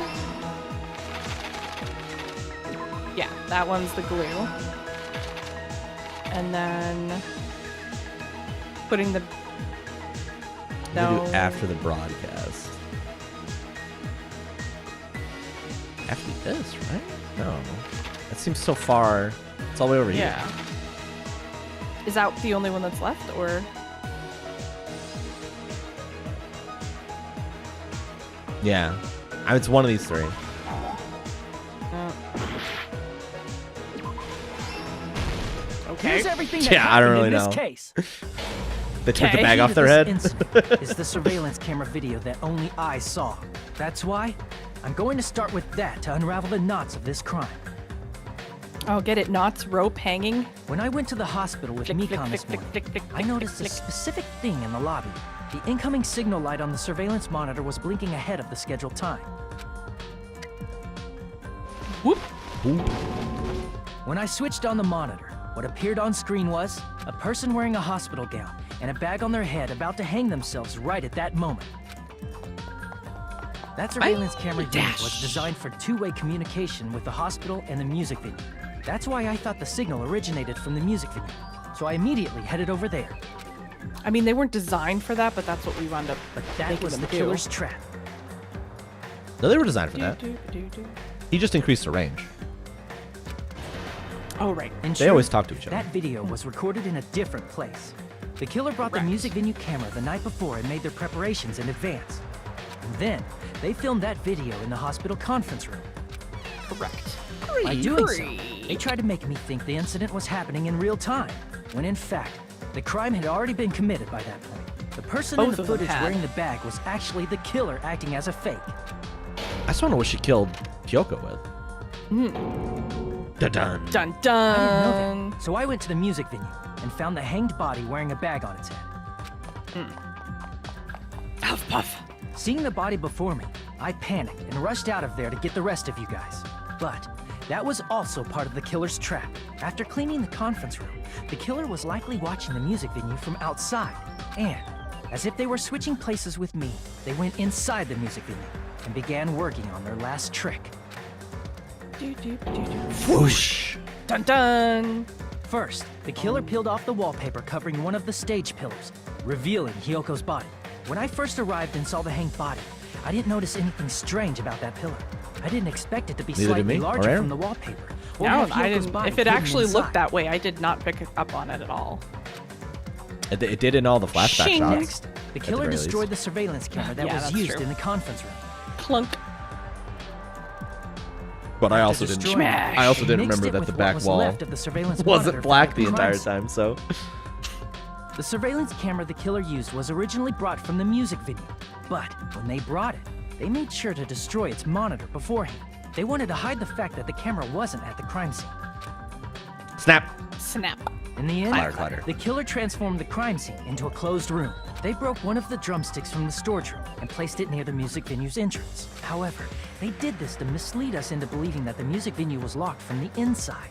Yeah, that one's the glue. And then putting the We do no after the broadcast. After this, right? No. That seems so far. It's all the way over here. yeah. Is that the only one that's left, or Yeah. It's one of these three. okay? Here's everything that Yeah, I don't happened really in this know. case. They took the Okay. bag Key off to their this head. incident is the surveillance camera video that only I saw. That's why I'm going to start with that to unravel the knots of this crime. Oh, get it? Knots, rope hanging. When I went to the hospital with Flick, flick, Mekon this flick, morning, flick, flick, I flick, noticed flick, a flick. specific thing in the lobby. The incoming signal light on the surveillance monitor was blinking ahead of the scheduled time. Whoop. When I switched on the monitor, what appeared on screen was a person wearing a hospital gown and a bag on their head about to hang themselves right at that moment. That surveillance camera unit was designed for two-way communication with the hospital and the music venue. That's why I thought the signal originated from the music venue. So I immediately headed over there. I mean, they weren't designed for that, but that's what we wound up. But that making was them the do. killer's trap. No, they were designed for that. Do. He just increased the range. Oh, right. In They always talk to each other. That video was recorded in a different place. The killer brought the music venue camera the night before and made their preparations in advance. And then, they filmed that video in the hospital conference room. Correct. By doing so, they tried to make me think the incident was happening in real time, when in fact, The crime had already been committed by that point. The person in Both the of them footage had. wearing the bag was actually the killer acting as a fake. I just want to know what she killed Kyoko with. Dun dun. Dun I didn't know dun. that, so I went to the music venue and found the hanged body wearing a bag on its head. Puff, puff. Seeing the body before me, I panicked and rushed out of there to get the rest of you guys. But that was also part of the killer's trap. After cleaning the conference room, the killer was likely watching the music venue from outside. And, as if they were switching places with me, they went inside the music venue and began working on their last trick. Whoosh. Dun dun. First, the killer peeled off the wallpaper covering one of the stage pillars, revealing Hyoko's body. When I first arrived and saw the hanged body, I didn't notice anything strange about that pillar. I didn't expect it to be Neither did slightly me, or larger Aaron. from the wallpaper. Or No, have I Hyoko's didn't. body If it hidden actually inside. looked that way, I did not pick up on it at all. It did in all the flashback Shing. shots. Next, the the killer very destroyed least. the surveillance camera that Yeah, was that's used true. in the conference room. Clunk. But I After also didn't. destroying it, I also they didn't mixed remember it that with the what back was wall left of the surveillance monitor wasn't from black the crime entire scene. time. So The surveillance camera the killer used was originally brought from the music venue, but when they brought it, they made sure to destroy its monitor beforehand. They wanted to hide the fact that the camera wasn't at the crime scene. snap. Snap. In the end, Clatter, clatter. the killer transformed the crime scene into a closed room. They broke one of the drumsticks from the storage room and placed it near the music venue's entrance. However, they did this to mislead us into believing that the music venue was locked from the inside.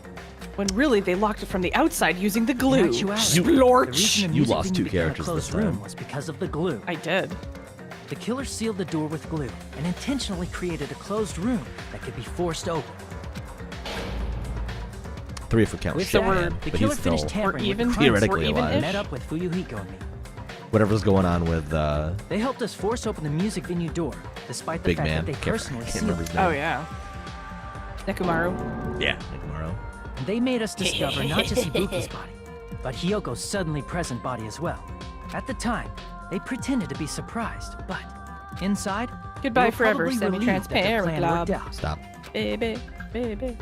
When really they locked it from the outside using the glue. In actuality, the Splorch. reason the You music lost venue two became a characters closed this room time. was because of the glue. I did. The killer sealed the door with glue and intentionally created a closed room that could be forced open. 3 if we count With shit, that, man. the But killer he's finished still tampering with even? the crime theoretically scene alive. and met up with Fuyuhiko and me. whatever's going on with They helped us force open the music venue door, despite the Big fact man. that they Can't- personally can't sealed remember it. his name. Oh yeah. Nekomaru. Yeah, tomorrow. They made us discover not just Ibuki's body, but Hyoko's suddenly present body as well. At the time, they pretended to be surprised, but inside, Goodbye they were forever, probably relieved that their semi-transparent plan worked blob. out. Stop. Baby, baby.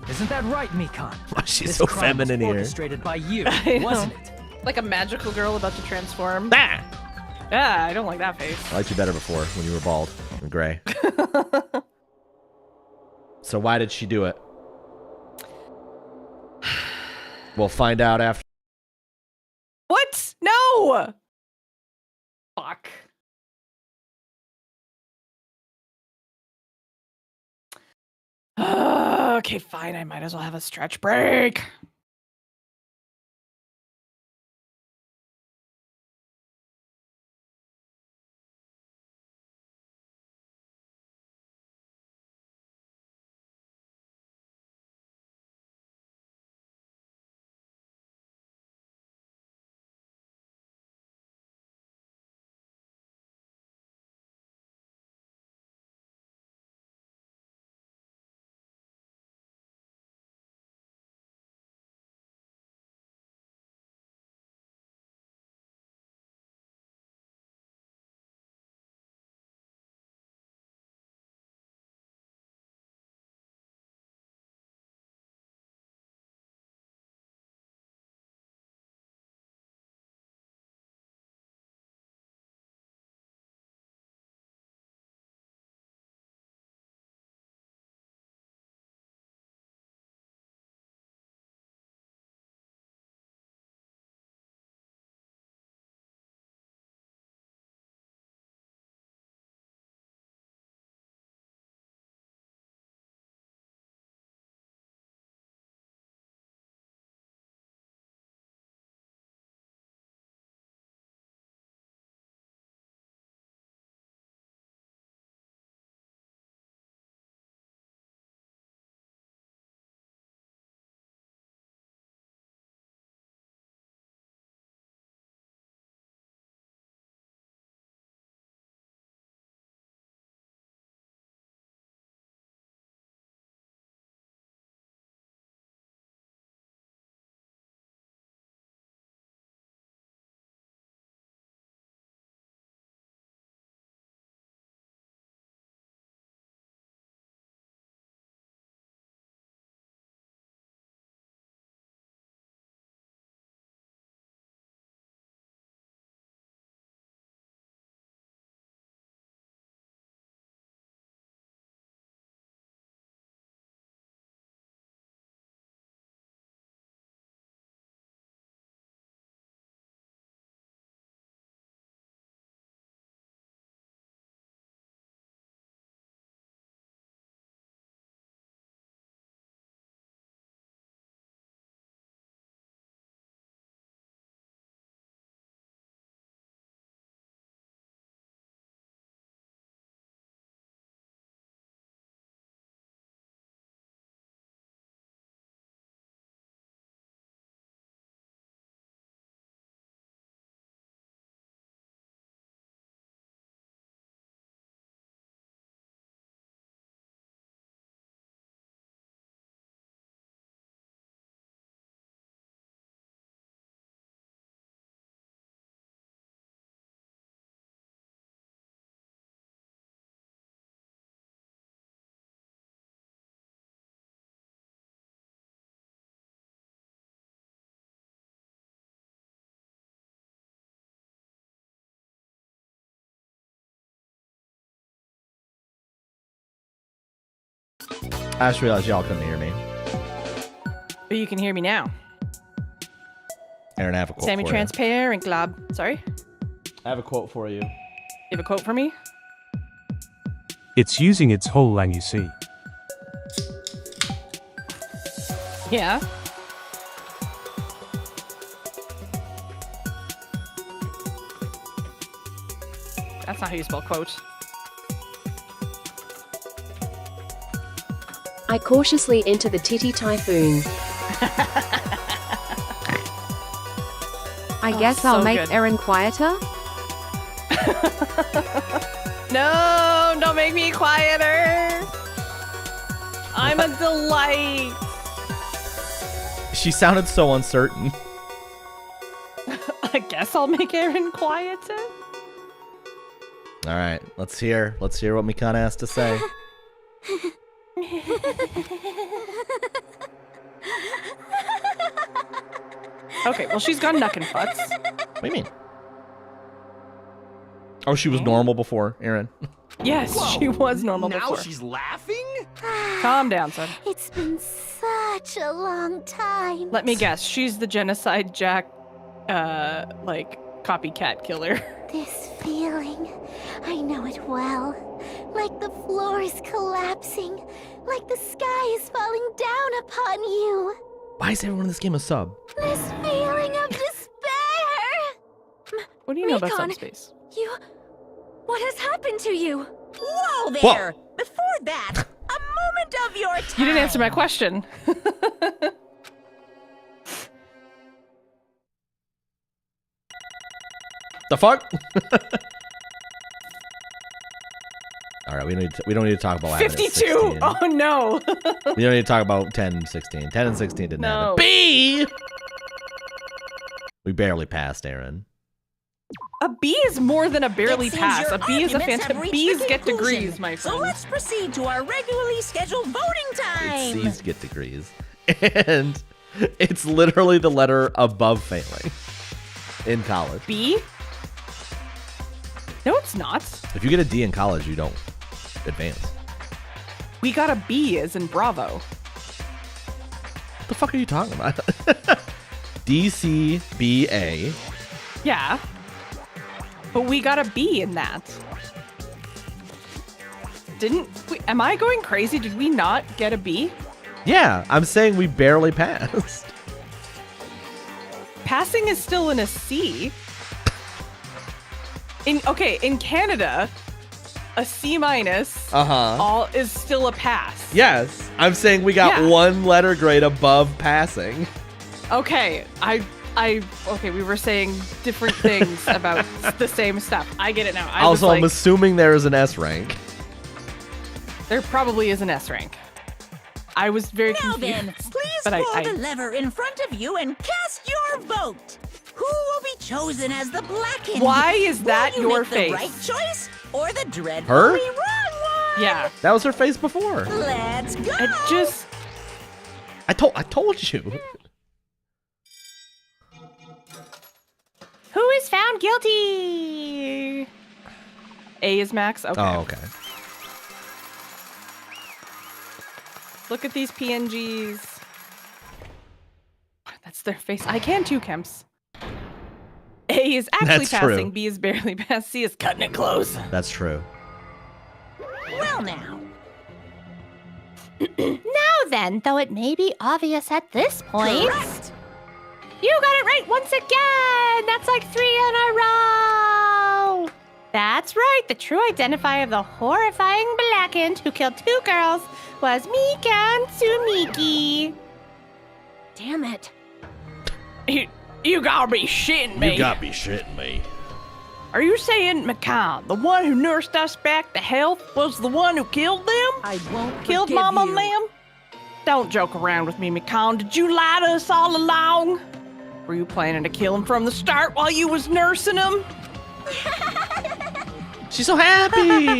Isn't that right, Mikan? She's This so crime was feminine here. orchestrated by you, I know. wasn't it? Like a magical girl about to transform. Ah! Yeah, I don't like that face. I liked you better before when you were bald and gray. So why did she do it? We'll find out after. What? No! Fuck. Okay, fine. I might as well have a stretch break. I just realized y'all couldn't hear me. But you can hear me now. Aaron, I have a quote for you. Semi-transparent glob. Sorry? I have a quote for you. You have a quote for me? It's using its whole lang, you see. Yeah. That's not how you spell quote. I cautiously enter the titty typhoon. I guess I'll make Aaron quieter. No, don't make me quieter. I'm a delight. She sounded so uncertain. I guess I'll make Aaron quieter. All right, let's hear what Mikana has to say. Okay, well, she's gone knuckin' butts. What do you mean? Oh, she was normal before, Aaron. Yes, she was normal now before. Now she's laughing? Calm down, son. It's been such a long time. Let me guess. She's the genocide Jack, like, copycat killer. This feeling, I know it well. Like the floor is collapsing. Like the sky is falling down upon you. Why is everyone in this game a sub? This feeling of despair! What do you know about Recon, subspace? What has happened to you? Whoa there! Whoa. Before that, a moment of your time. You didn't answer my question. The fuck? All right, we don't need to talk about 52. Oh no. We don't need to talk about 10 and 16. 10 and 16 didn't happen. B. We barely passed, Aaron. A B is more than a barely pass. A B is a fantastic. fantastic. B's get degrees, my friend. So let's proceed to our regularly scheduled voting time. C's get degrees, and it's literally the letter above failing in college. B. No, it's not. If you get a D in college, you don't advance. We got a B as in Bravo. What the fuck are you talking about? DCBA. Yeah. But we got a B in that. Didn't we? Am I going crazy? Did we not get a B? Yeah, I'm saying we barely passed. Passing is still in a C. In Canada, a C minus all is still a pass. Yes, I'm saying we got one letter grade above passing. Okay, okay, we were saying different things about the same stuff. I get it now. I'm assuming there is an S rank. There probably is an S rank. I was very now confused. Then, please pull the lever in front of you and cast your vote. Who will be chosen as the blackened? Why is that will you your make face? The right choice or the dreadfully Her? wrong one? Yeah. That was her face before. Let's go. It just. I told you. Who is found guilty? A is Max. Okay. Oh, okay. Look at these PNGs. That's their face. I can too, Kemps. A is actually That's passing. true. B is barely passed. C is cutting it close. That's true. Well, now. Now then, though it may be obvious at this point. Correct. You got it right once again! That's like 3 in a row! That's right, the true identifier of the horrifying blackened who killed 2 girls was Mikan Tsumiki. Damn it. You gotta be shitting me. You gotta be shitting me. Are you saying McCann, the one who nursed us back to health, was the one who killed them? I won't Killed forgive Mama you. and them? Don't joke around with me, McCann. Did you lie to us all along? Were you planning to kill him from the start while you was nursing him? She's so happy.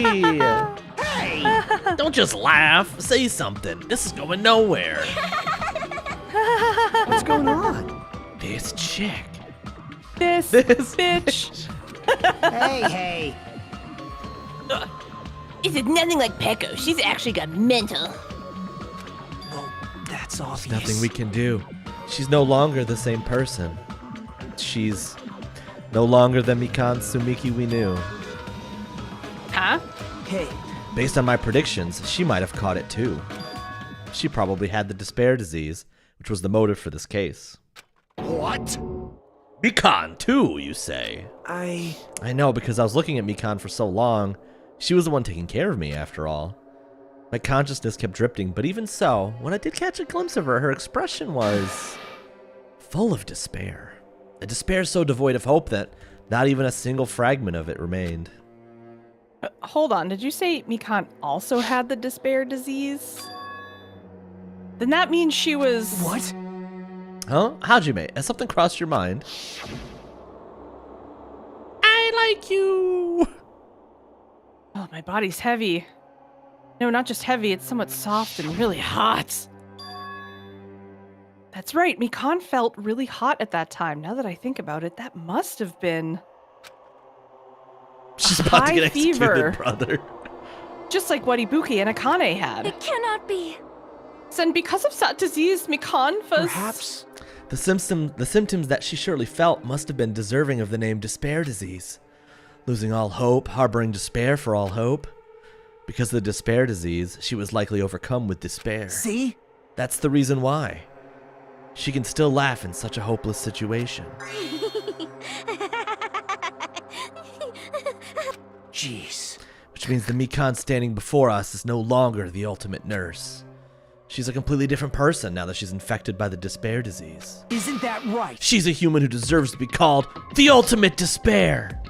Hey, don't just laugh. Say something. This is going nowhere. What's going on? This chick. This bitch. Hey. This is nothing like Pecco. She's actually got mental. That's obvious. There's nothing we can do. She's no longer the same person. She's no longer the Mikan Sumiki we knew. Huh? Hey. Based on my predictions, she might have caught it too. She probably had the despair disease, which was the motive for this case. What? Mikan too, you say? I know, because I was looking at Mikan for so long. She was the one taking care of me, after all. My consciousness kept drifting, but even so, when I did catch a glimpse of her, her expression was full of despair. A despair so devoid of hope that not even a single fragment of it remained. Hold on, did you say Mikan also had the despair disease? Then that means she was... What? Huh? Hajime, has something crossed your mind? I like you! Oh, my body's heavy. No, not just heavy, it's somewhat soft and really hot. That's right, Mikan felt really hot at that time. Now that I think about it, that must have been... She's about to get executed, fever. brother. Just like what Ibuki and Akane had. It cannot be. And because of that disease, Mikan was... Perhaps. The symptoms that she surely felt must have been deserving of the name despair disease. Losing all hope, harboring despair for all hope. Because of the despair disease, she was likely overcome with despair. See? That's the reason why. She can still laugh in such a hopeless situation. Jeez. Which means the Mikan standing before us is no longer the ultimate nurse. She's a completely different person now that she's infected by the despair disease. Isn't that right? She's a human who deserves to be called the ultimate despair.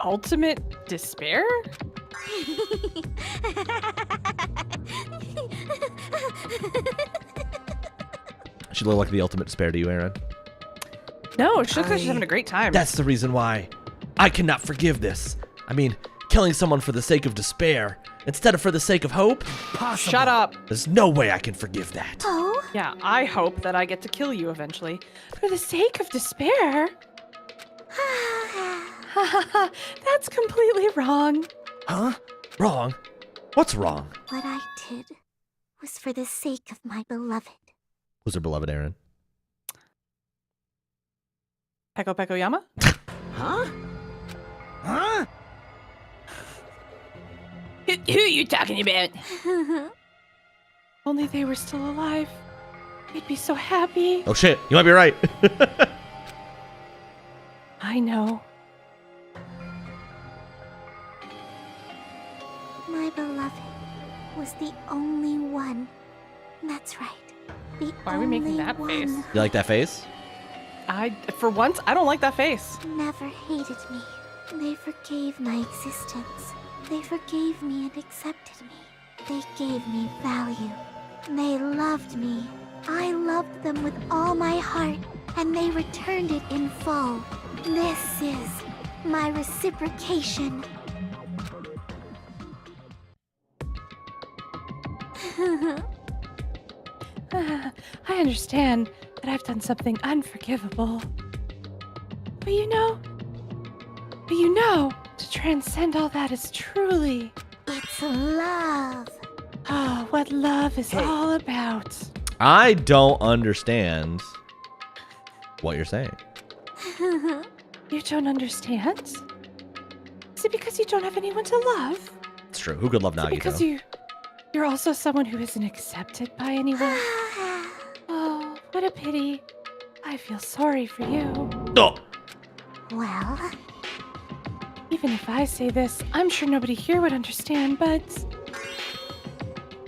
Ultimate despair? She looked like the ultimate despair to you, Aaron. No, she looks like she's having a great time. That's the reason why I cannot forgive this. I mean, killing someone for the sake of despair instead of for the sake of hope? Possible. Shut up. There's no way I can forgive that. Oh? Yeah, I hope that I get to kill you eventually. For the sake of despair? That's completely wrong. Huh? Wrong? What's wrong? What I did was for the sake of my beloved. Who's her beloved, Aaron? Peko Peko Yama? Huh? Huh? Who are you talking about? Only they were still alive. They'd be so happy. Oh shit, you might be right. I know. My beloved was the only one. That's right. The Why are we making that one face? You like that face? For once, I don't like that face. Never hated me. They forgave my existence. They forgave me and accepted me. They gave me value. They loved me. I loved them with all my heart, and they returned it in full. This is my reciprocation. I understand that I've done something unforgivable. But you know, to transcend all that is truly... It's love. Oh, what love is all about. I don't understand what you're saying. You don't understand? Is it because you don't have anyone to love? It's true. Who could love Is it Nagito? because you're also someone who isn't accepted by anyone? Oh, what a pity. I feel sorry for you. Oh. Well, even if I say this, I'm sure nobody here would understand, but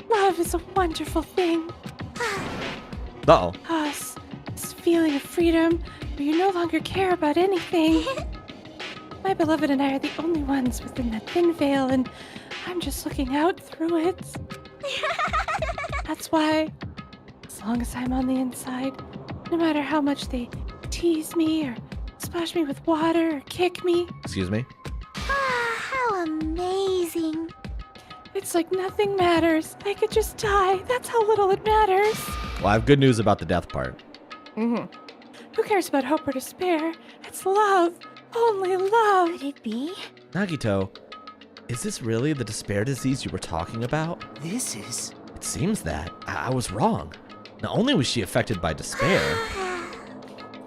love is a wonderful thing. Uh-oh. This feeling of freedom where you no longer care about anything. My beloved and I are the only ones within that thin veil, and I'm just looking out through it. That's why, as long as I'm on the inside, no matter how much they tease me or splash me with water or kick me. Excuse me? how amazing. It's like nothing matters. I could just die. That's how little it matters. Well, I have good news about the death part. Mm-hmm. Who cares about hope or despair? It's love. Only love. Could it be? Nagito, is this really the despair disease you were talking about? This is... It seems that I was wrong. Not only was she affected by despair.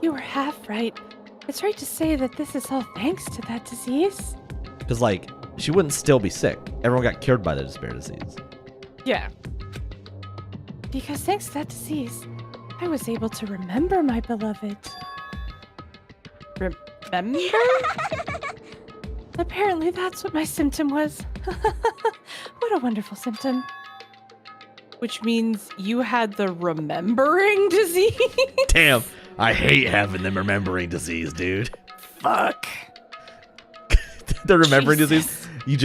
You were half right. It's right to say that this is all thanks to that disease. Because, like, she wouldn't still be sick. Everyone got cured by the despair disease. Yeah. Because thanks to that disease, I was able to remember my beloved. Remember? Apparently that's what my symptom was. What a wonderful symptom. Which means you had the remembering disease? Damn, I hate having the remembering disease, dude. Fuck. The remembering disease. It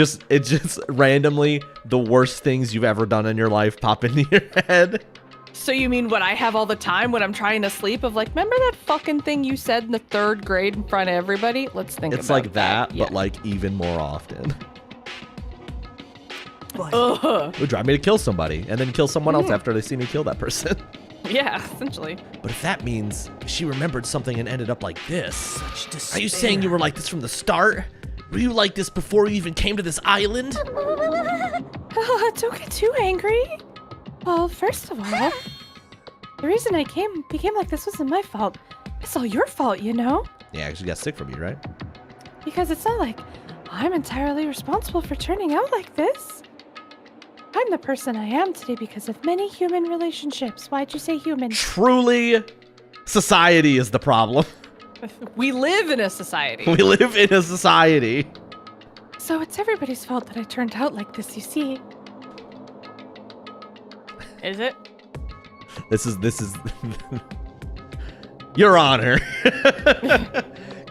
just randomly, the worst things you've ever done in your life pop into your head. So you mean what I have all the time when I'm trying to sleep of like, remember that fucking thing you said in the 3rd grade in front of everybody? Let's think about It's like that, Yeah. but like even more often. Ugh. It would drive me to kill somebody and then kill someone else after they see me kill that person. Yeah, essentially. But if that means she remembered something and ended up like this, Such despair. are you saying you were like this from the start? Were you like this before you even came to this island? Don't get too angry. Well, first of all, the reason I became like this wasn't my fault. It's all your fault, you know? Yeah, actually got sick from you, right? Because it's not like I'm entirely responsible for turning out like this. I'm the person I am today because of many human relationships. Why'd you say human? Truly, society is the problem. We live in a society. We live in a society. So it's everybody's fault that I turned out like this, you see. Is it? This is Your Honor.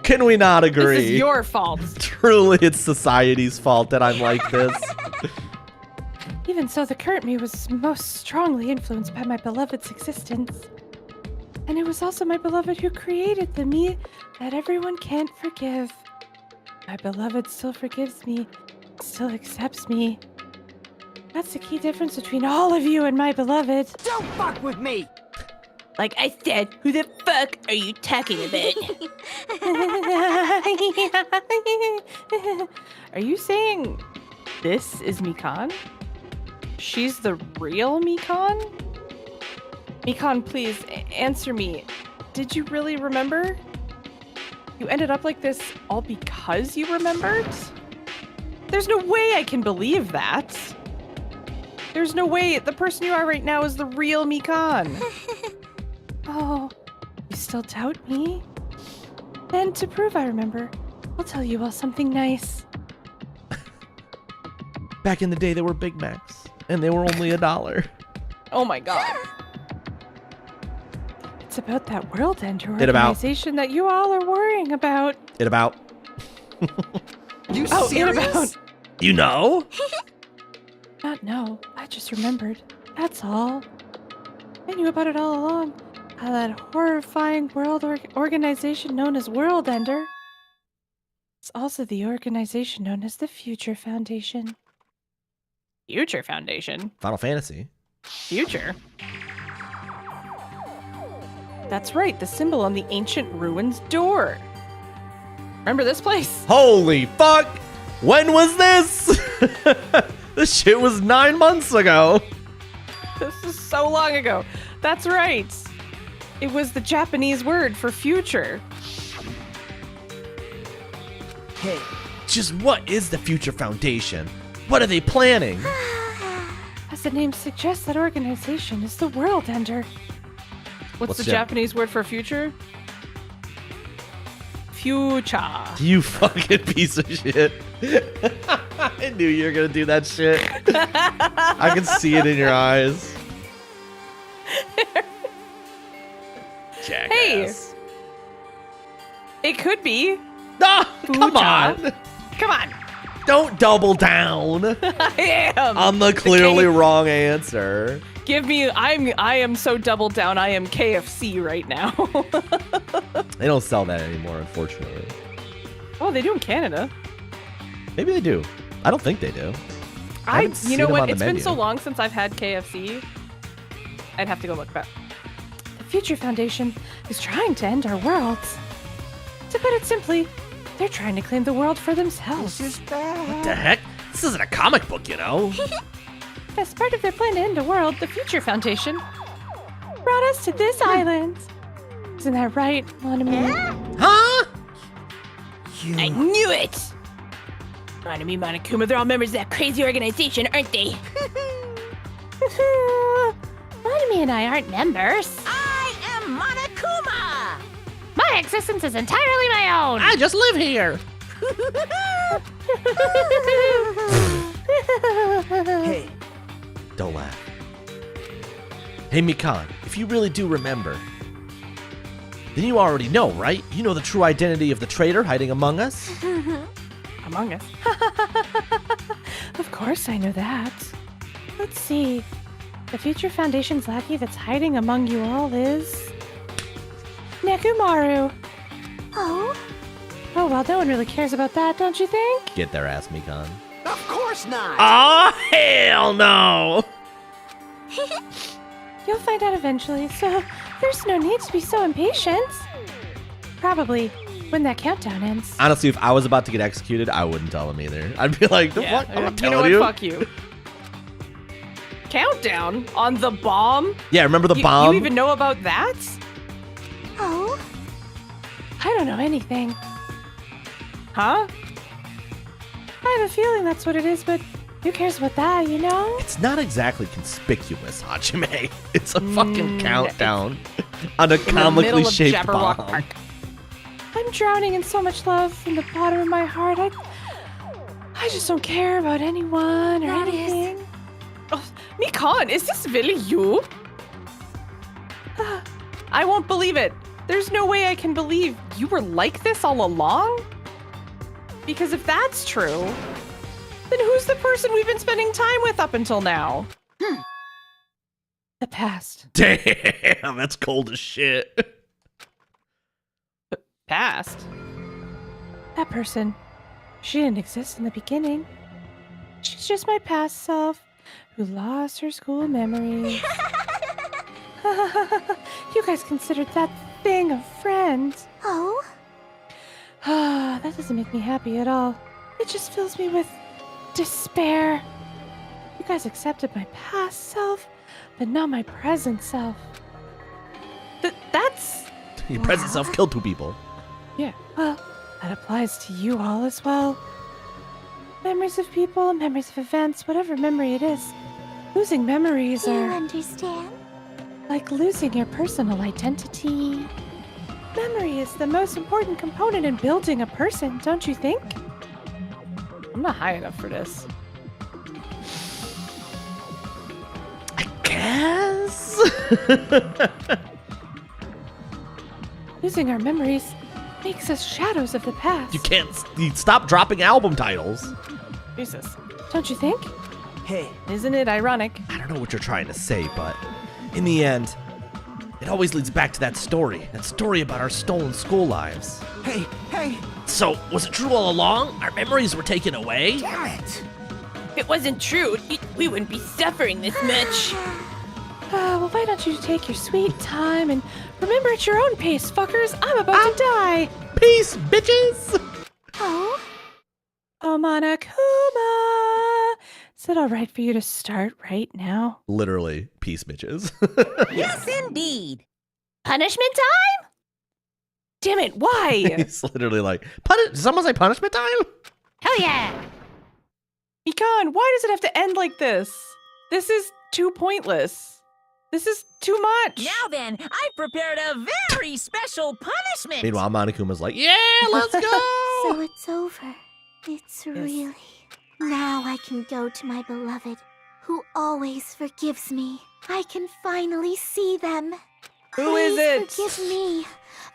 Can we not agree? This is your fault. Truly, it's society's fault that I'm like this. Even so, the current me was most strongly influenced by my beloved's existence. And it was also my beloved who created the me that everyone can't forgive. My beloved still forgives me, still accepts me. That's the key difference between all of you and my beloved. Don't fuck with me! Like I said, who the fuck are you talking about? Are you saying this is Mikan? She's the real Mikan? Mikan, please answer me. Did you really remember? You ended up like this all because you remembered? There's no way I can believe that. There's no way the person you are right now is the real Mikan. Oh, you still doubt me? Then to prove I remember, I'll tell you all something nice. Back in the day, there were Big Macs, and they were only $1. Oh my god. It's about that world ender It about. organization that you all are worrying about. It about. You Oh, it serious? about. You know? Not know, I just remembered. That's all. I knew about it all along. How that horrifying world organization known as World Ender. It's also the organization known as the Future Foundation. Future Foundation? Final Fantasy. Future? That's right, the symbol on the ancient ruins door. Remember this place? Holy fuck! When was this? This shit was 9 months ago. This is so long ago. That's right. It was the Japanese word for future. Hey, Just what is the Future Foundation? What are they planning? As the name suggests, that organization is the World Ender. What's the that? Japanese word for future? Future. You fucking piece of shit. I knew you were gonna do that shit. I can see it in your eyes. Jackass. It could be. No, come Future. on. Come on. Don't double down I am. on the clearly wrong answer. Give me. I am so doubled down. I am KFC right now. They don't sell that anymore, unfortunately. Oh, they do in Canada. Maybe they do. I don't think they do. I haven't You seen know them what? on the It's been menu. so long since I've had KFC. I'd have to go look back. The Future Foundation is trying to end our worlds. To put it simply, they're trying to claim the world for themselves. What the heck? This isn't a comic book, you know. As part of their plan to end the world, the Future Foundation brought us to this island. Isn't that right, Monami? Huh? I knew it! Monami, Monokuma, they're all members of that crazy organization, aren't they? Monami and I aren't members. I am Monokuma! My existence is entirely my own. I just live here. Hey. Don't laugh. Hey, Mikan, if you really do remember, then you already know, right? You know the true identity of the traitor hiding among us? Among us? Of course I know that. Let's see. The Future Foundation's lackey that's hiding among you all is... Nekumaru. Oh? Oh, well, no one really cares about that, don't you think? Get their ass, Mikan. Of course not! Oh, hell no! You'll find out eventually, so there's no need to be so impatient. Probably when that countdown ends. Honestly, if I was about to get executed, I wouldn't tell him either. I'd be like, the fuck? I'm not telling you know what? Fuck you. Countdown on the bomb? Yeah, remember the bomb? You even know about that? Oh? I don't know anything. Huh? I have a feeling that's what it is, but who cares about that, you know? It's not exactly conspicuous, Hajime. It's a fucking countdown on a comically shaped bomb. Park. I'm drowning in so much love from the bottom of my heart. I just don't care about anyone or anything. Oh, Mikan, is this really you? I won't believe it. There's no way I can believe you were like this all along? Because if that's true, then who's the person we've been spending time with up until now? The past. Damn, that's cold as shit. Past? That person. She didn't exist in the beginning. She's just my past self who lost her school memories. You guys considered that thing a friend. Oh? That doesn't make me happy at all. It just fills me with despair. You guys accepted my past self, but not my present self. That's... Your present self killed 2 people. Yeah, well, that applies to you all as well. Memories of people, memories of events, whatever memory it is. Losing memories Do you are... understand? like losing your personal identity. Memory is the most important component in building a person, don't you think? I'm not high enough for this. I guess? Losing our memories makes us shadows of the past. You stop dropping album titles. Jesus. Don't you think? Hey. Isn't it ironic? I don't know what you're trying to say, but in the end, it always leads back to that story about our stolen school lives. Hey! So, was it true all along? Our memories were taken away? Damn it! If it wasn't true, we wouldn't be suffering this much. Well, why don't you take your sweet time and remember at your own pace, fuckers? I'm about to die. Peace, bitches! Oh? Oh, Monokuma. Is it all right for you to start right now? Literally, peace, bitches. Yes, indeed. Punishment time? Damn it, why? He's literally like, did someone say punishment time? Hell yeah. Mikan, why does it have to end like this? This is too pointless. This is too much. Now then, I've prepared a very special punishment. Meanwhile, Monokuma's like, yeah, let's go! So it's over. It's really... Now I can go to my beloved, who always forgives me. I can finally see them. Who is it? Forgive me,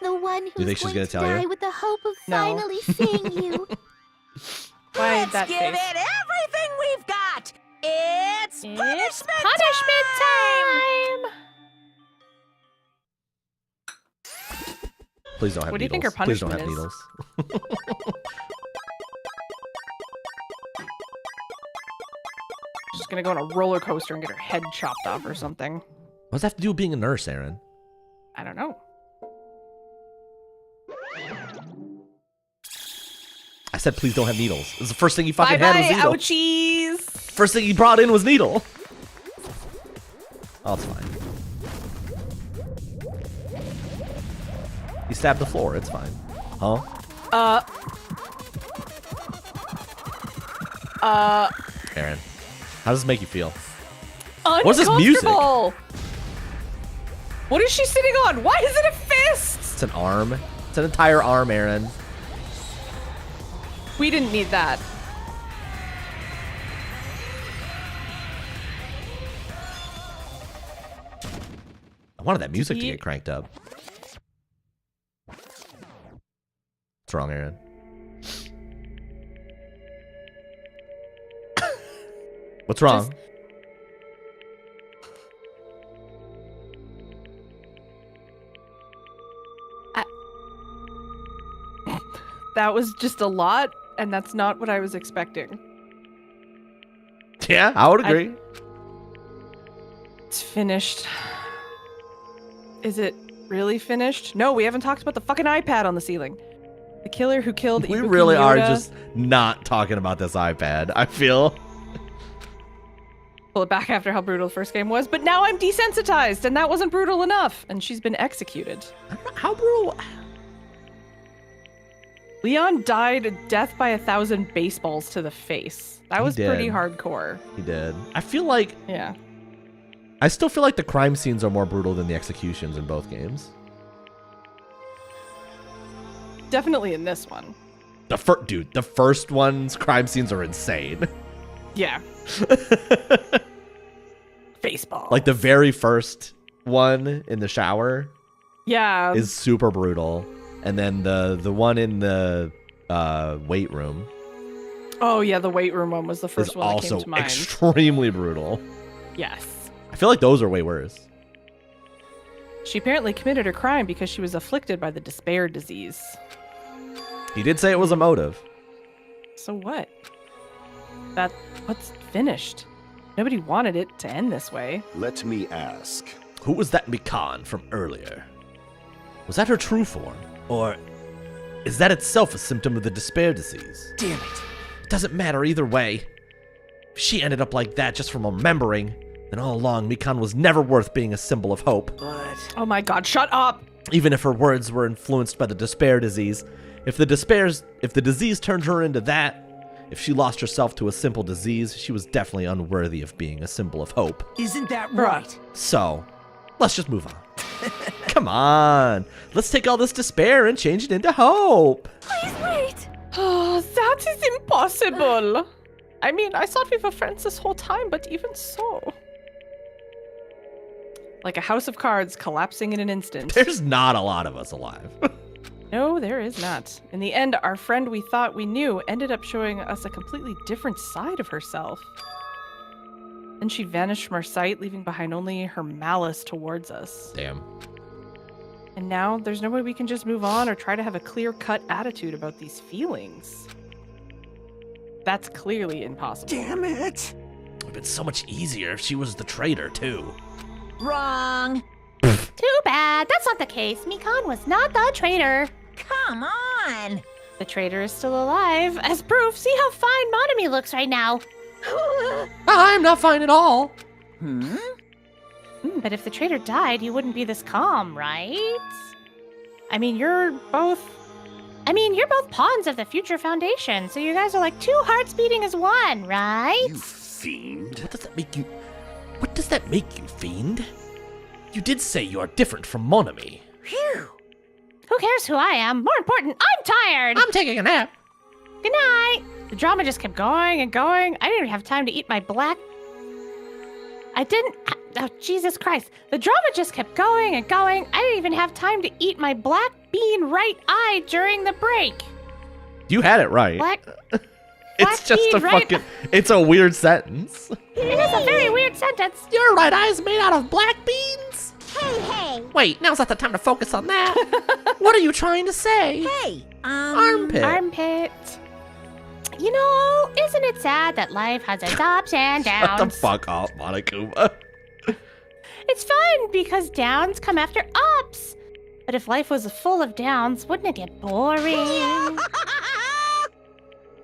the one who's think she's going gonna to tell you? die with the hope of No. finally seeing you. Why Let's that give face? it everything we've got. It's punishment Punishment time! Please don't have What do you needles. think her Please don't have punishment needles. She's gonna go on a roller coaster and get her head chopped off or something. What does that have to do with being a nurse, Aaron? I don't know. I said please don't have needles. It's the first thing you fucking had was Bye-bye, needle. ouchies! First thing you brought in was needle. Oh, it's fine. You stabbed the floor. It's fine. Huh? Aaron, how does this make you feel? What's this music? What is she sitting on? Why is it a fist? It's an arm. It's an entire arm, Aaron. We didn't need that. I wanted that music to get cranked up. What's wrong, Aaron? What's wrong? That was just a lot, and that's not what I was expecting. Yeah, I would agree. It's finished. Is it really finished? No, we haven't talked about the fucking iPad on the ceiling. The killer who killed We Ibuki really are Yoda. just not talking about this iPad, I feel. Pull it back after how brutal the first game was, but now I'm desensitized, and that wasn't brutal enough, and she's been executed. How brutal? Leon died a death by 1,000 baseballs to the face. That was pretty hardcore. He did. I feel like... Yeah. I still feel like the crime scenes are more brutal than the executions in both games. Definitely in this one. Dude, the first one's crime scenes are insane. Yeah. Baseball. Like the very first one in the shower. Yeah. Is super brutal. And then the one in the weight room. Oh yeah, the weight room one was the first one that came to mind. Extremely brutal. Yes. I feel like those are way worse. She apparently committed her crime because she was afflicted by the despair disease. He did say it was a motive. So what? What's finished? Nobody wanted it to end this way. Let me ask. Who was that Mikan from earlier? Was that her true form? Or is that itself a symptom of the despair disease? Damn it. It doesn't matter either way. If she ended up like that just from remembering, then all along Mikan was never worth being a symbol of hope. But... Oh my god, shut up! Even if her words were influenced by the despair disease, if the disease turned her into that, if she lost herself to a simple disease, she was definitely unworthy of being a symbol of hope. Isn't that right? So, let's just move on. Come on. Let's take all this despair and change it into hope. Please wait. Oh, that is impossible. I mean, I thought we were friends this whole time, but even so. Like a house of cards collapsing in an instant. There's not a lot of us alive. No, there is not. In the end, our friend we thought we knew ended up showing us a completely different side of herself. Then she vanished from our sight, leaving behind only her malice towards us. Damn. And now, there's no way we can just move on or try to have a clear-cut attitude about these feelings. That's clearly impossible. Damn it! It would have been so much easier if she was the traitor, too. Wrong. Too bad. That's not the case. Mikan was not the traitor. Come on. The traitor is still alive. As proof, see how fine Monami looks right now. I'm not fine at all. But if the traitor died, you wouldn't be this calm, right? I mean, you're both pawns of the future foundation, so you guys are like two hearts beating as one, right? You fiend. What does that make you, fiend? You did say you are different from Monami. Phew. Who cares who I am? More important, I'm tired! I'm taking a nap. Good night! The drama just kept going and going. I didn't even have time to eat my black... Oh, Jesus Christ. The drama just kept going and going. I didn't even have time to eat my black bean right eye during the break. You had it right. It's just a right. fucking... It's a weird sentence. It is a very weird sentence. Your right eye is made out of black beans? Hey! Wait, now's not the time to focus on that. What are you trying to say? Hey, Armpit. Armpit. You know, isn't it sad that life has its ups and downs? Shut the fuck up, Monokuma. It's fun because downs come after ups. But if life was full of downs, wouldn't it get boring?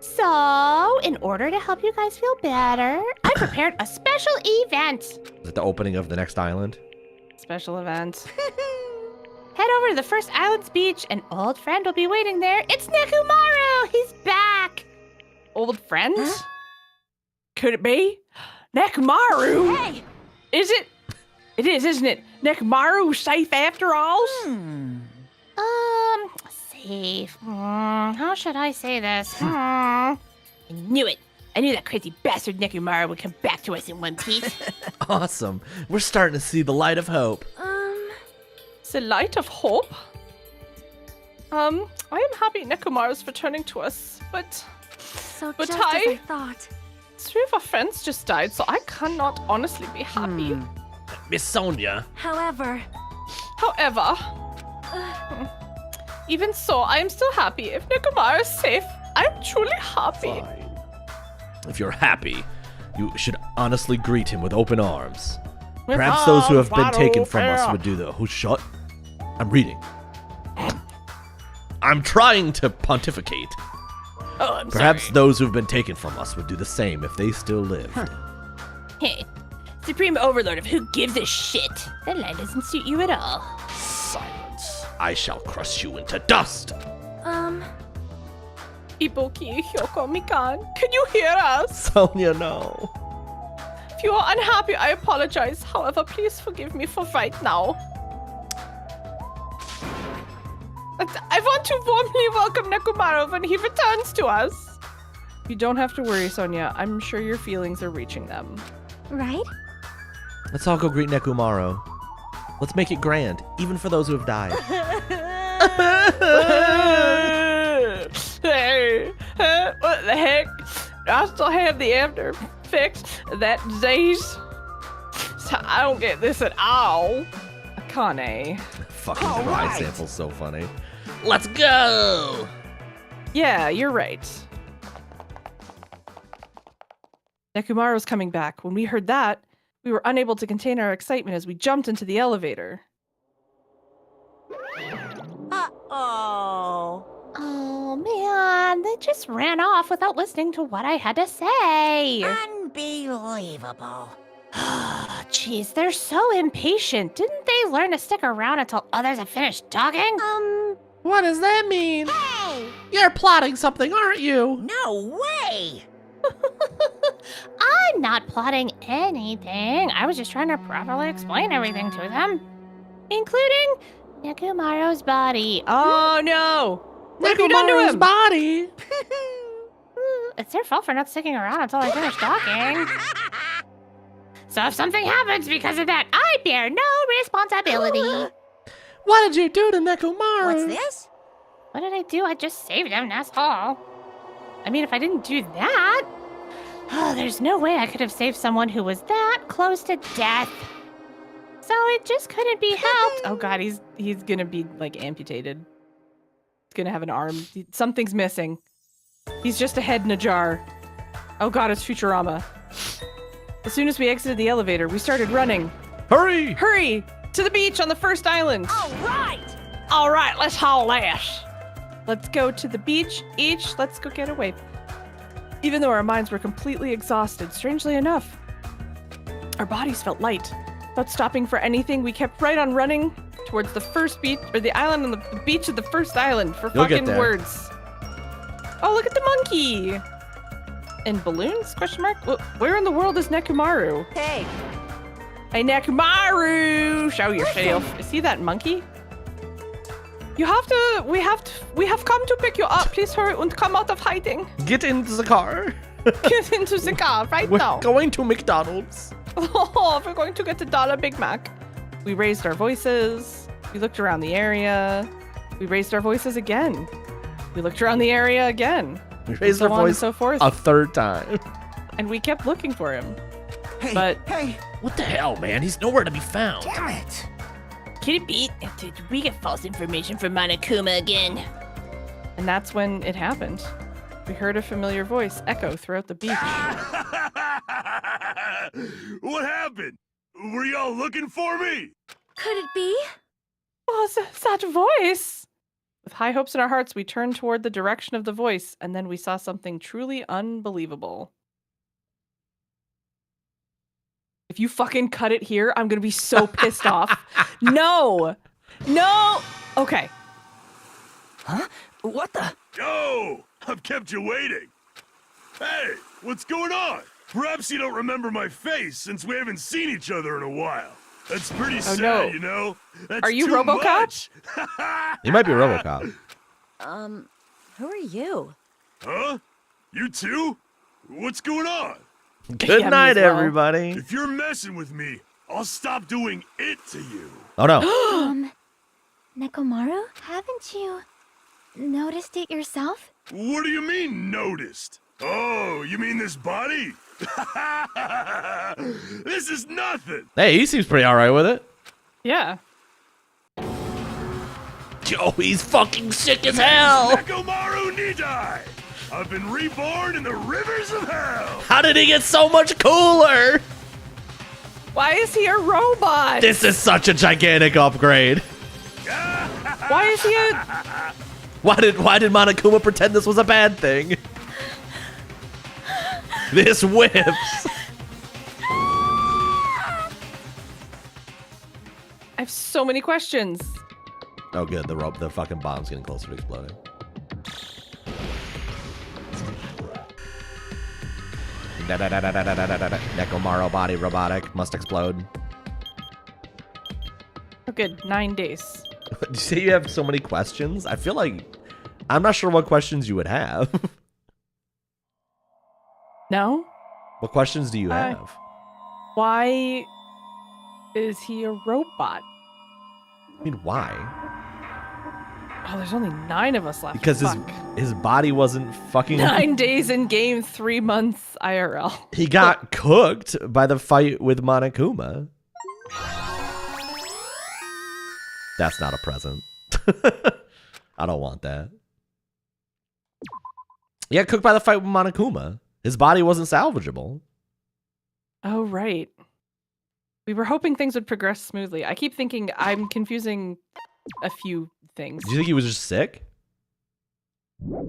So So, in order to help you guys feel better, I prepared a special event. Is it the opening of the next island? Special event. Head over to the first island's beach. An old friend will be waiting there. It's Nekomaru! He's back! Old friend? Could it be? Nekomaru? Hey! Is it? It is, isn't it? Nekomaru safe after all? Safe. How should I say this? I knew it. I knew that crazy bastard Nekomaru would come back to us in one piece. Awesome. We're starting to see the light of hope. The light of hope? I am happy Nekomaru's returning to us, but just as I thought. 3 of our friends just died, so I cannot honestly be happy. Miss Sonia. However, even so, I am still happy. If Nekomaru is safe, I'm truly happy. If you're happy, you should honestly greet him with open arms. Perhaps those who have been taken from us would do the who shut. I'm reading. I'm trying to pontificate. Oh, I'm Perhaps sorry. those who have been taken from us would do the same if they still lived. Hey, Supreme Overlord of who gives a shit. That line doesn't suit you at all. Silence. I shall crush you into dust. Ibuki, Hyoko, Mikan, can you hear us? Sonia, no. If you are unhappy, I apologize. However, please forgive me for right now. I want to warmly welcome Nekomaru when he returns to us. You don't have to worry, Sonia. I'm sure your feelings are reaching them. Right? Let's all go greet Nekomaru. Let's make it grand, even for those who have died. Hey, what the heck? I still have the after fix that disease. So I don't get this at all. Akane. Fucking dry sample's so funny. Let's go! Yeah, you're right. Nekomaru's coming back. When we heard that, we were unable to contain our excitement as we jumped into the elevator. Uh-oh. Oh, man. They just ran off without listening to what I had to say. Unbelievable. Jeez, they're so impatient. Didn't they learn to stick around until others have finished talking? What does that mean? Hey! You're plotting something, aren't you? No way! I'm not plotting anything. I was just trying to properly explain everything to them, including Nekomaru's body. Oh, no! What have you done to him? Body. It's their fault for not sticking around until I finish talking. So if something happens because of that, I bear no responsibility. What did you do to Nekomaru? What's this? What did I do? I just saved him, that's all. I mean, if I didn't do that, there's no way I could have saved someone who was that close to death. So it just couldn't be helped. Oh god, he's gonna be like amputated. He's gonna have an arm. Something's missing. He's just a head in a jar. Oh god, it's Futurama. As soon as we exited the elevator, we started running. Hurry! Hurry! To the beach on the first island. All right! All right, let's haul ass. Let's go to the beach each. Let's go get away. Even though our minds were completely exhausted, strangely enough, our bodies felt light. Without stopping for anything, we kept right on running towards the first beach, or the island on the beach of the first island for You'll get fucking there. words. Oh, look at the monkey. And balloons? Question mark? Where in the world is Nekomaru? Hey. Hey, Nekomaru! Show yourself. Is he that monkey? We have come to pick you up. Please hurry and come out of hiding. Get into the car. Get into the car right We're now. going to McDonald's. Oh, we're going to get $1 Big Mac. We raised our voices. We looked around the area. We raised our voices again. We looked around the area again. We raised our so on and voice so forth. a third time. And we kept looking for him. Hey, But hey! What the hell, man? He's nowhere to be found. Damn it! Could it be? Did we get false information from Monokuma again? And that's when it happened. We heard a familiar voice echo throughout the beach. What happened? Were y'all looking for me? Could it be? Oh, that voice. With high hopes in our hearts, we turned toward the direction of the voice, and then we saw something truly unbelievable. If you fucking cut it here, I'm gonna be so pissed off. No! No! Okay. Huh? What the? Yo! I've kept you waiting. Hey, what's going on? Perhaps you don't remember my face since we haven't seen each other in a while. That's pretty sad, no. you know? That's Are you too RoboCop? much. You might be RoboCop. Who are you? Huh? You too? What's going on? Good night, everybody. If you're messing with me, I'll stop doing it to you. Oh no. Nekomaru, haven't you noticed it yourself? What do you mean, noticed? Oh, you mean this body? This is nothing. Hey, he seems pretty alright with it. Yeah. Yo, he's fucking sick as hell. Nekomaru Nidai. I've been reborn in the rivers of hell. How did he get so much cooler? Why is he a robot? This is such a gigantic upgrade. Why is he a... Why did Monokuma pretend this was a bad thing? This whips. I have so many questions. Oh good, the fucking bomb's getting closer to exploding. Nekomaru body robotic must explode. Oh good, 9 days. You say you have so many questions? I feel like I'm not sure what questions you would have. No? What questions do you have? Why is he a robot? I mean, why? Oh, there's only 9 of us left. Because his body wasn't fucking 9 days in game, 3 months IRL. He got cooked by the fight with Monokuma. That's not a present. I don't want that. He got cooked by the fight with Monokuma. His body wasn't salvageable. Oh, right. We were hoping things would progress smoothly. I keep thinking I'm confusing a few things. Do you think he was just sick?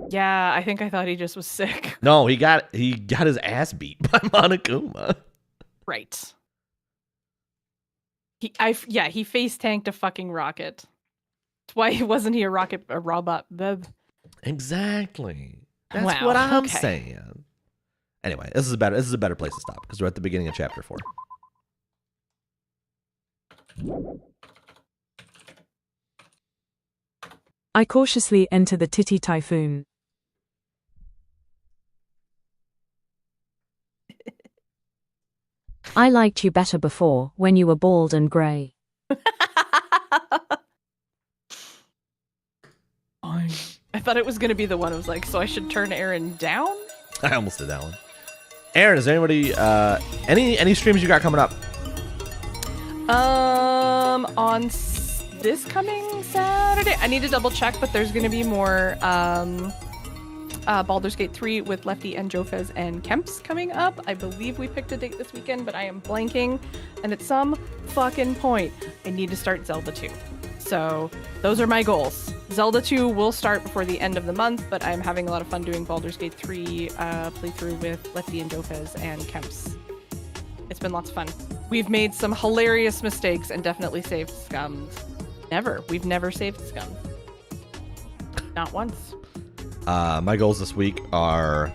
Yeah, I think I thought he just was sick. No, he got his ass beat by Monokuma. Right. He face tanked a fucking rocket. That's why wasn't he a robot? Exactly. That's Wow, what I'm okay. saying. Anyway, this is a better place to stop because we're at the beginning of chapter 4. I cautiously enter the Titty Typhoon. I liked you better before, when you were bald and grey. I thought it was going to be the one who was like, so I should turn Aaron down? I almost did that one. Aaron, is there anybody any streams you got coming up? On this coming Saturday, I need to double check, but there's going to be more Baldur's Gate 3 with Lefty and Jofez and Kemps coming up. I believe we picked a date this weekend, but I am blanking. And at some fucking point, I need to start Zelda 2. So those are my goals. Zelda 2 will start before the end of the month, but I'm having a lot of fun doing Baldur's Gate 3 playthrough with Lefty and Jofez and Kemps. It's been lots of fun. We've made some hilarious mistakes and definitely saved scums. We've never saved scum. Not once. My goals this week are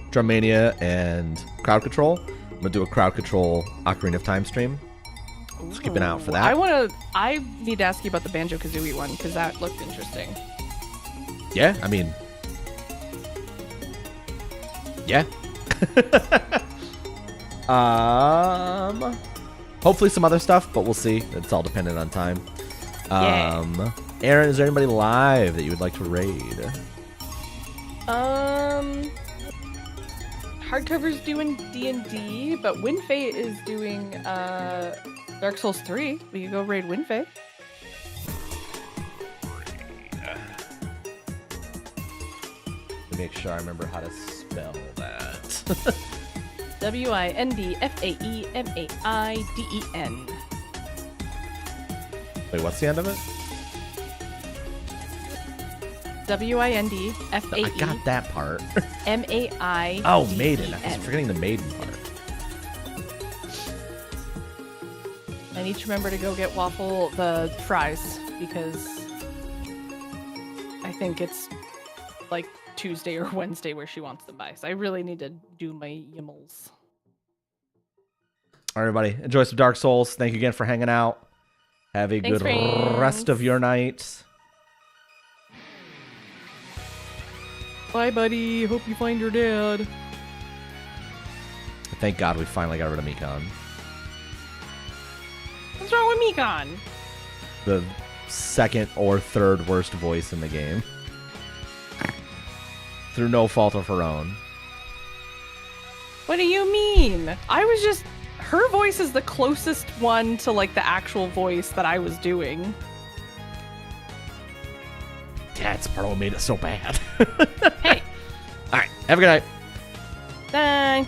Drummania and Crowd Control. I'm gonna do a Crowd Control Ocarina of Time stream. Just keep an eye out for that. I need to ask you about the Banjo-Kazooie one because that looked interesting. Yeah, I mean, yeah. Hopefully some other stuff, but we'll see. It's all dependent on time. Aaron, is there anybody live that you would like to raid? Hardcover's doing D&D, but Winfei is doing Dark Souls 3. We can go raid Winfei. Let me make sure I remember how to spell that. WINDFAEMAIDEN. Wait, what's the end of it? WINDFAE. I got that part. MAI. Oh, maiden. I was forgetting the maiden part. I need to remember to go get Waffle the fries because I think it's like Tuesday or Wednesday where she wants them by. So I really need to do my yimmels. All right, everybody. Enjoy some Dark Souls. Thank you again for hanging out. Have a Thanks, good friends. rest of your night. Bye, buddy. Hope you find your dad. Thank God we finally got rid of Mikon. What's wrong with Mikon? The second or third worst voice in the game. Through no fault of her own. What do you mean? I was just... Her voice is the closest one to, like, the actual voice that I was doing. That's part of what made it so bad. Hey. All right. Have a good night. Bye.